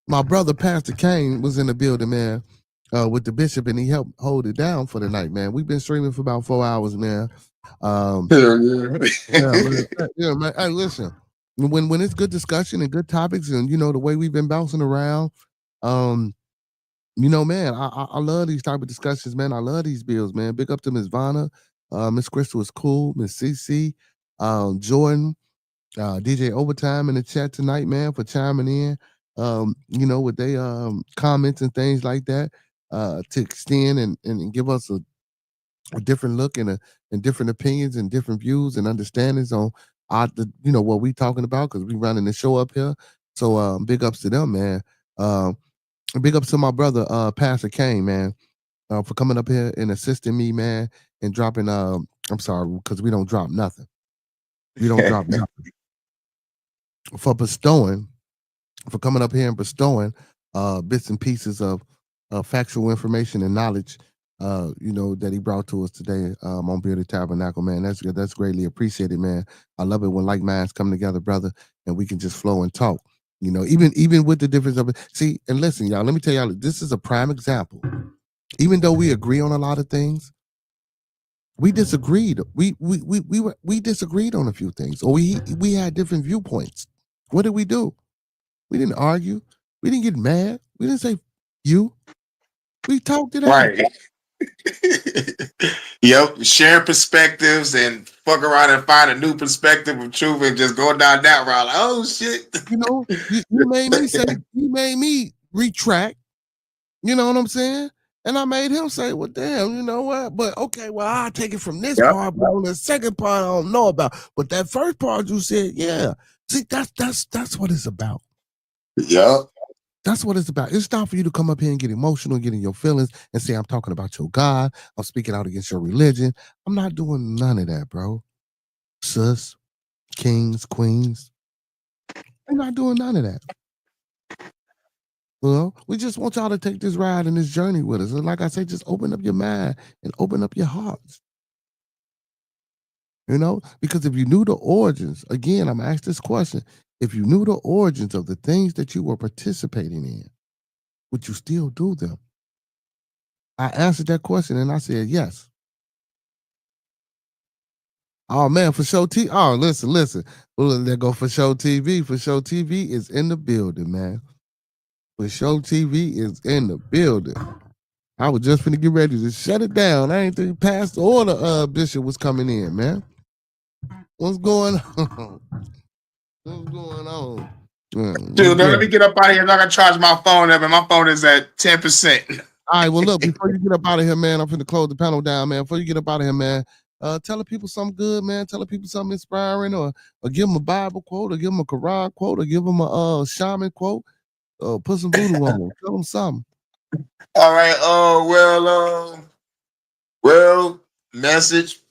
Speaker 4: my brother Pastor Kane was in the building, man, with the bishop, and he helped hold it down for the night, man. We've been streaming for about 4 hours, man. Yeah, man. Hey, listen, when it's good discussion and good topics, and you know the way we've been bouncing around, you know, man, I love these type of discussions, man. I love these bills, man. Big up to Miss Vanna, Miss Crystal is cool, Miss CC, Jordan, DJ Overtime in the chat tonight, man, for chiming in. You know, with they comments and things like that, to extend and give us a different look and different opinions and different views and understandings on you know what we talking about, because we running the show up here. So big ups to them, man. Big ups to my brother Pastor Kane, man, for coming up here and assisting me, man, and dropping I'm sorry, because we don't drop nothing. We don't drop nothing. For bestowing, for coming up here and bestowing bits and pieces of factual information and knowledge, you know, that he brought to us today on Bearded Tabernacle, man. That's good. That's greatly appreciated, man. I love it when like minds come together, brother, and we can just flow and talk. You know, even with the difference of it. See, and listen, y'all, let me tell y'all, this is a prime example. Even though we agree on a lot of things, we disagreed. We disagreed on a few things, or we had different viewpoints. What did we do? We didn't argue. We didn't get mad. We didn't say you. We talked it out.
Speaker 5: Right. Yep. Sharing perspectives and fuck around and find a new perspective of truth and just go down that route. Like, oh shit.
Speaker 4: You know, you made me say, you made me retract. You know what I'm saying? And I made him say, well, damn, you know what? But okay, well, I'll take it from this part, but on the second part I don't know about. But that first part you said, yeah. See, that's what it's about.
Speaker 5: Yep.
Speaker 4: That's what it's about. It's not for you to come up here and get emotional, get in your feelings, and say, I'm talking about your God. I'm speaking out against your religion. I'm not doing none of that, bro. Sis, kings, queens. I'm not doing none of that. Well, we just want y'all to take this ride and this journey with us. And like I say, just open up your mind and open up your hearts. You know, because if you knew the origins, again, I'm asked this question. If you knew the origins of the things that you were participating in, would you still do them? I answered that question and I said yes. Oh man, for show TV. Oh, listen. Well, there go for show TV. For show TV is in the building, man. For show TV is in the building. I was just finna get ready to shut it down. I ain't think Pastor or the bishop was coming in, man. What's going on? What's going on?
Speaker 5: Dude, let me get up out of here. I gotta charge my phone up, and my phone is at 10%.
Speaker 4: All right, well, look, before you get up out of here, man, I'm finna close the panel down, man. Before you get up out of here, man, tell the people something good, man. Tell the people something inspiring, or give them a Bible quote, or give them a Quran quote, or give them a shaman quote, put some voodoo on them. Tell them something.
Speaker 5: All right. Well, message.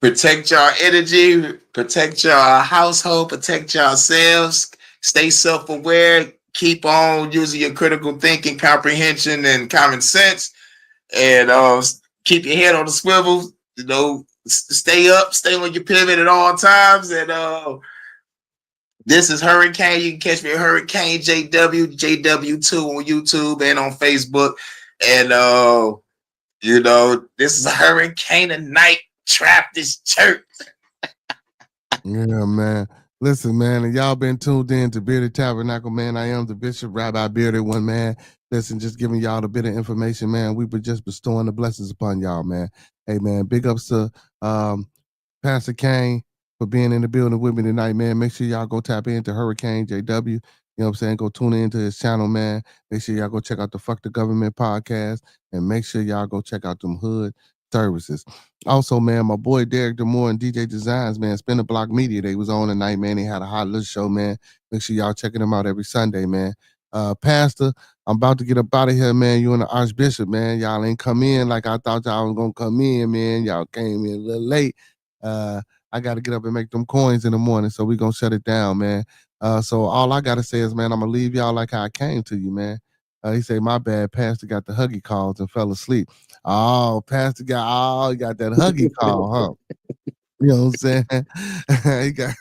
Speaker 5: Protect your energy, protect your household, protect yourselves, stay self-aware, keep on using your critical thinking, comprehension, and common sense, and keep your head on the swivel, you know, stay up, stay on your pivot at all times. And this is Hurricane. You can catch me at Hurricane JW2 on YouTube and on Facebook. And you know, this is a Hurricane of Night. Trap this church.
Speaker 4: Yeah, man. Listen, man, and y'all been tuned in to Bearded Tabernacle, man. I am the Bishop, Rabbi Bearded One, man. Listen, just giving y'all a bit of information, man. We were just bestowing the blessings upon y'all, man. Hey, man, big ups to Pastor Kane for being in the building with me tonight, man. Make sure y'all go tap into Hurricane JW. You know what I'm saying? Go tune into his channel, man. Make sure y'all go check out the Fuck the Government podcast, and make sure y'all go check out them hood services. Also, man, my boy Derek Demore and DJ Designs, man, Spin the Block Media, they was on tonight, man. They had a hot little show, man. Make sure y'all checking them out every Sunday, man. Pastor, I'm about to get up out of here, man. You and the Archbishop, man. Y'all ain't come in like I thought y'all was gonna come in, man. Y'all came in a little late. I got to get up and make them coins in the morning, so we gonna shut it down, man. So all I gotta say is, man, I'm gonna leave y'all like how I came to you, man. He said, my bad, Pastor got the huggy calls and fell asleep. Oh, Pastor got, he got that huggy call, huh? You know what I'm saying? He got,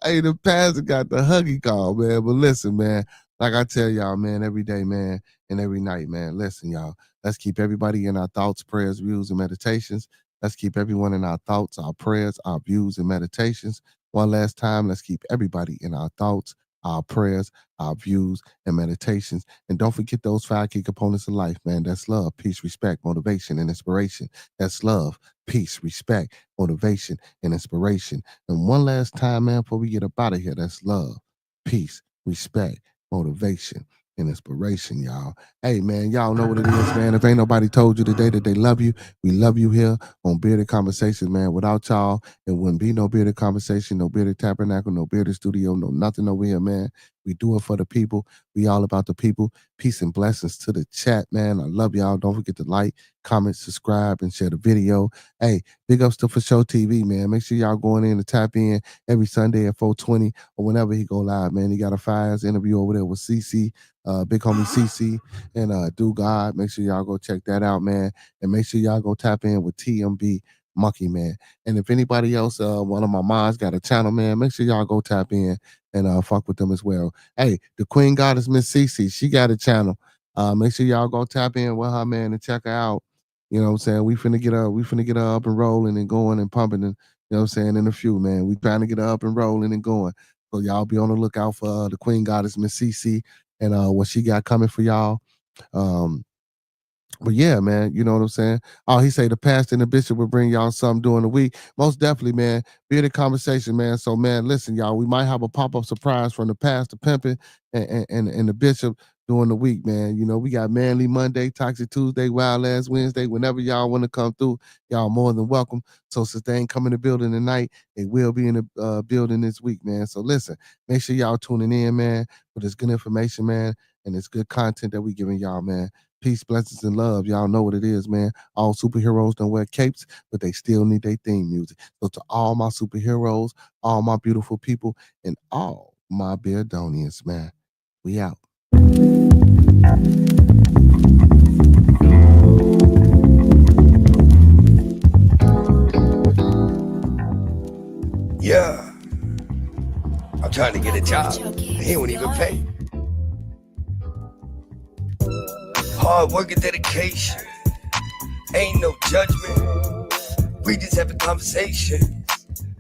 Speaker 4: hey, the pastor got the huggy call, man. But listen, man, like I tell y'all, man, every day, man, and every night, man, listen, y'all, let's keep everybody in our thoughts, prayers, views, and meditations. Let's keep everyone in our thoughts, our prayers, our views, and meditations. One last time, let's keep everybody in our thoughts, our prayers, our views, and meditations. And don't forget those 5 key components of life, man. That's love, peace, respect, motivation, and inspiration. That's love, peace, respect, motivation, and inspiration. And one last time, man, before we get up out of here, that's love, peace, respect, motivation, and inspiration, y'all. Hey, man, y'all know what it is, man. If ain't nobody told you today that they love you, we love you here on Bearded Conversations, man. Without y'all, it wouldn't be no Bearded Conversation, no Bearded Tabernacle, no Bearded Studio, no nothing over here, man. We do it for the people. We all about the people. Peace and blessings to the chat, man. I love y'all. Don't forget to like, comment, subscribe, and share the video. Hey, big ups to For Show TV, man. Make sure y'all going in to tap in every Sunday at 4:20 or whenever he go live, man. He got a Fires interview over there with CC, big homie CC, and Do God. Make sure y'all go check that out, man. And make sure y'all go tap in with TMB Monkey, man. And if anybody else, one of my moms got a channel, man, make sure y'all go tap in and fuck with them as well. Hey, the Queen Goddess Miss CC, she got a channel. Make sure y'all go tap in with her, man, and check her out. You know what I'm saying? We finna get her up and rolling and going and pumping, and you know what I'm saying, in a few, man. We trying to get her up and rolling and going. So y'all be on the lookout for the Queen Goddess Miss CC and what she got coming for y'all. But yeah, man, you know what I'm saying? Oh, he say the pastor and the bishop will bring y'all something during the week. Most definitely, man. Bearded Conversation, man. So, man, listen, y'all, we might have a pop-up surprise from the pastor, Pimpin, and the bishop during the week, man. You know, we got Manly Monday, Toxic Tuesday, Wild Ass Wednesday. Whenever y'all want to come through, y'all more than welcome. So since they ain't coming to the building tonight, they will be in the building this week, man. So listen, make sure y'all tuning in, man, for this good information, man, and this good content that we giving y'all, man. Peace, blessings, and love. Y'all know what it is, man. All superheroes don't wear capes, but they still need their theme music. So to all my superheroes, all my beautiful people, and all my Beardonians, man, we out.
Speaker 8: Yeah. I'm trying to get a job. He won't even pay. Hard work and dedication. Ain't no judgment. We just having conversations.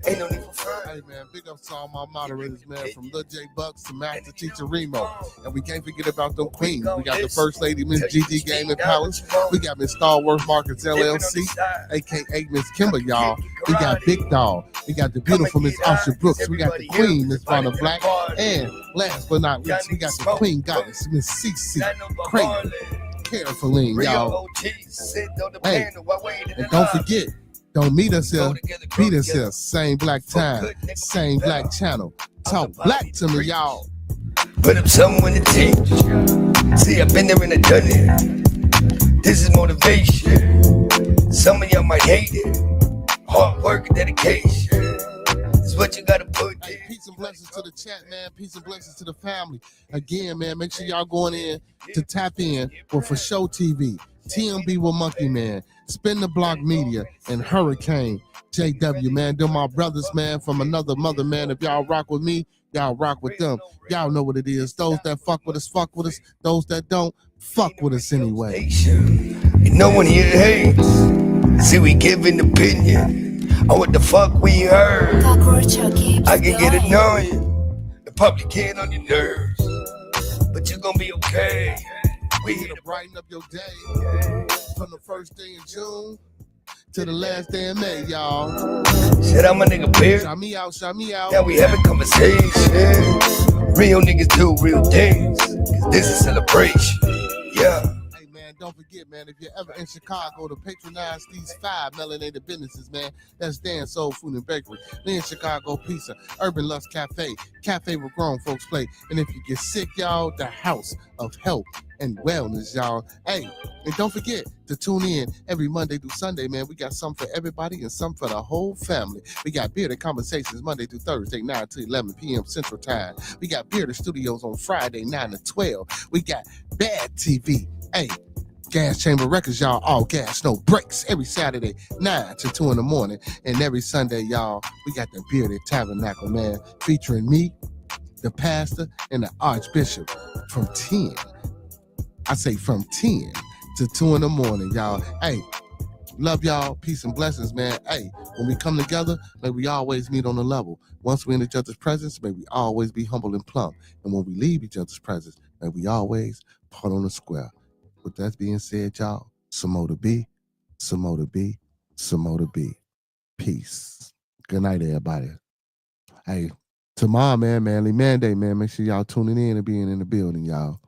Speaker 8: Ain't no need for fun.
Speaker 4: Hey, man, big up to all my moderators, man, from Lil J Bucks to Master Teacher Remo. And we can't forget about them queens. We got the First Lady, Miss GG Gaming Palace. We got Miss Star Wars Markets LLC, a.k.a. Miss Kimber, y'all. We got Big Dog. We got the beautiful Miss Usher Brooks. We got the Queen, Miss Vanna Black. And last but not least, we got the Queen Goddess, Miss CC Craven. Carefuling, y'all. Hey, and don't forget, don't meet us here, beat us here. Same black time, same black channel. Talk black to me, y'all.
Speaker 8: Put up someone to teach. See, I've been there and I've done it. This is motivation. Some of y'all might hate it. Hard work and dedication is what you gotta put in.
Speaker 4: Hey, peace and blessings to the chat, man. Peace and blessings to the family. Again, man, make sure y'all going in to tap in with For Show TV, TMB with Monkey Man, Spin the Block Media, and Hurricane JW, man. They're my brothers, man, from another mother, man. If y'all rock with me, y'all rock with them. Y'all know what it is. Those that fuck with us, fuck with us. Those that don't, fuck with us anyway.
Speaker 8: And no one here hates. See, we give an opinion. on what the fuck we heard.
Speaker 9: Keeps
Speaker 8: I can get
Speaker 9: going.
Speaker 8: annoying, the public get on your nerves, but you gon' be okay. We
Speaker 4: We
Speaker 8: here
Speaker 4: here
Speaker 8: to
Speaker 4: to brighten up your day from the first day in June to the last day in May, y'all.
Speaker 8: shit, I'm a nigga beer.
Speaker 4: Shout me out, shout me out.
Speaker 8: Now we having conversation. Real niggas do real things, 'cause this is celebration. Yeah.
Speaker 4: Hey man, don't forget, man, if you're ever in Chicago to patronize these 5 melanated businesses, man, that's Dan Soul Food and Bakery, Lynn Chicago Pizza, Urban Lust Cafe, Cafe where grown folks play. And if you get sick, y'all, the House of Health and Wellness, y'all. Hey, and don't forget to tune in every Monday through Sunday, man. We got some for everybody and some for the whole family. We got Bearded Conversations Monday through Thursday, 9 to 11 p.m. Central Time. We got Bearded Studios on Friday, 9 to 12. We got Bad TV. Hey, Gas Chamber Records, y'all, all gas, no breaks, every Saturday, 9 to 2 in the morning. And every Sunday, y'all, we got the Bearded Tabernacle, man, featuring me, the pastor, and the archbishop from 10. I say from 10 to 2 in the morning, y'all. Hey, love y'all, peace and blessings, man. Hey, when we come together, may we always meet on the level. Once we're in each other's presence, may we always be humble and plump. And when we leave each other's presence, may we always put on the square. With that being said, y'all, some more to be, some more to be, some more to be. Peace. Good night, everybody. Hey, tomorrow, man, Manly Monday, man. Make sure y'all tuning in and being in the building, y'all.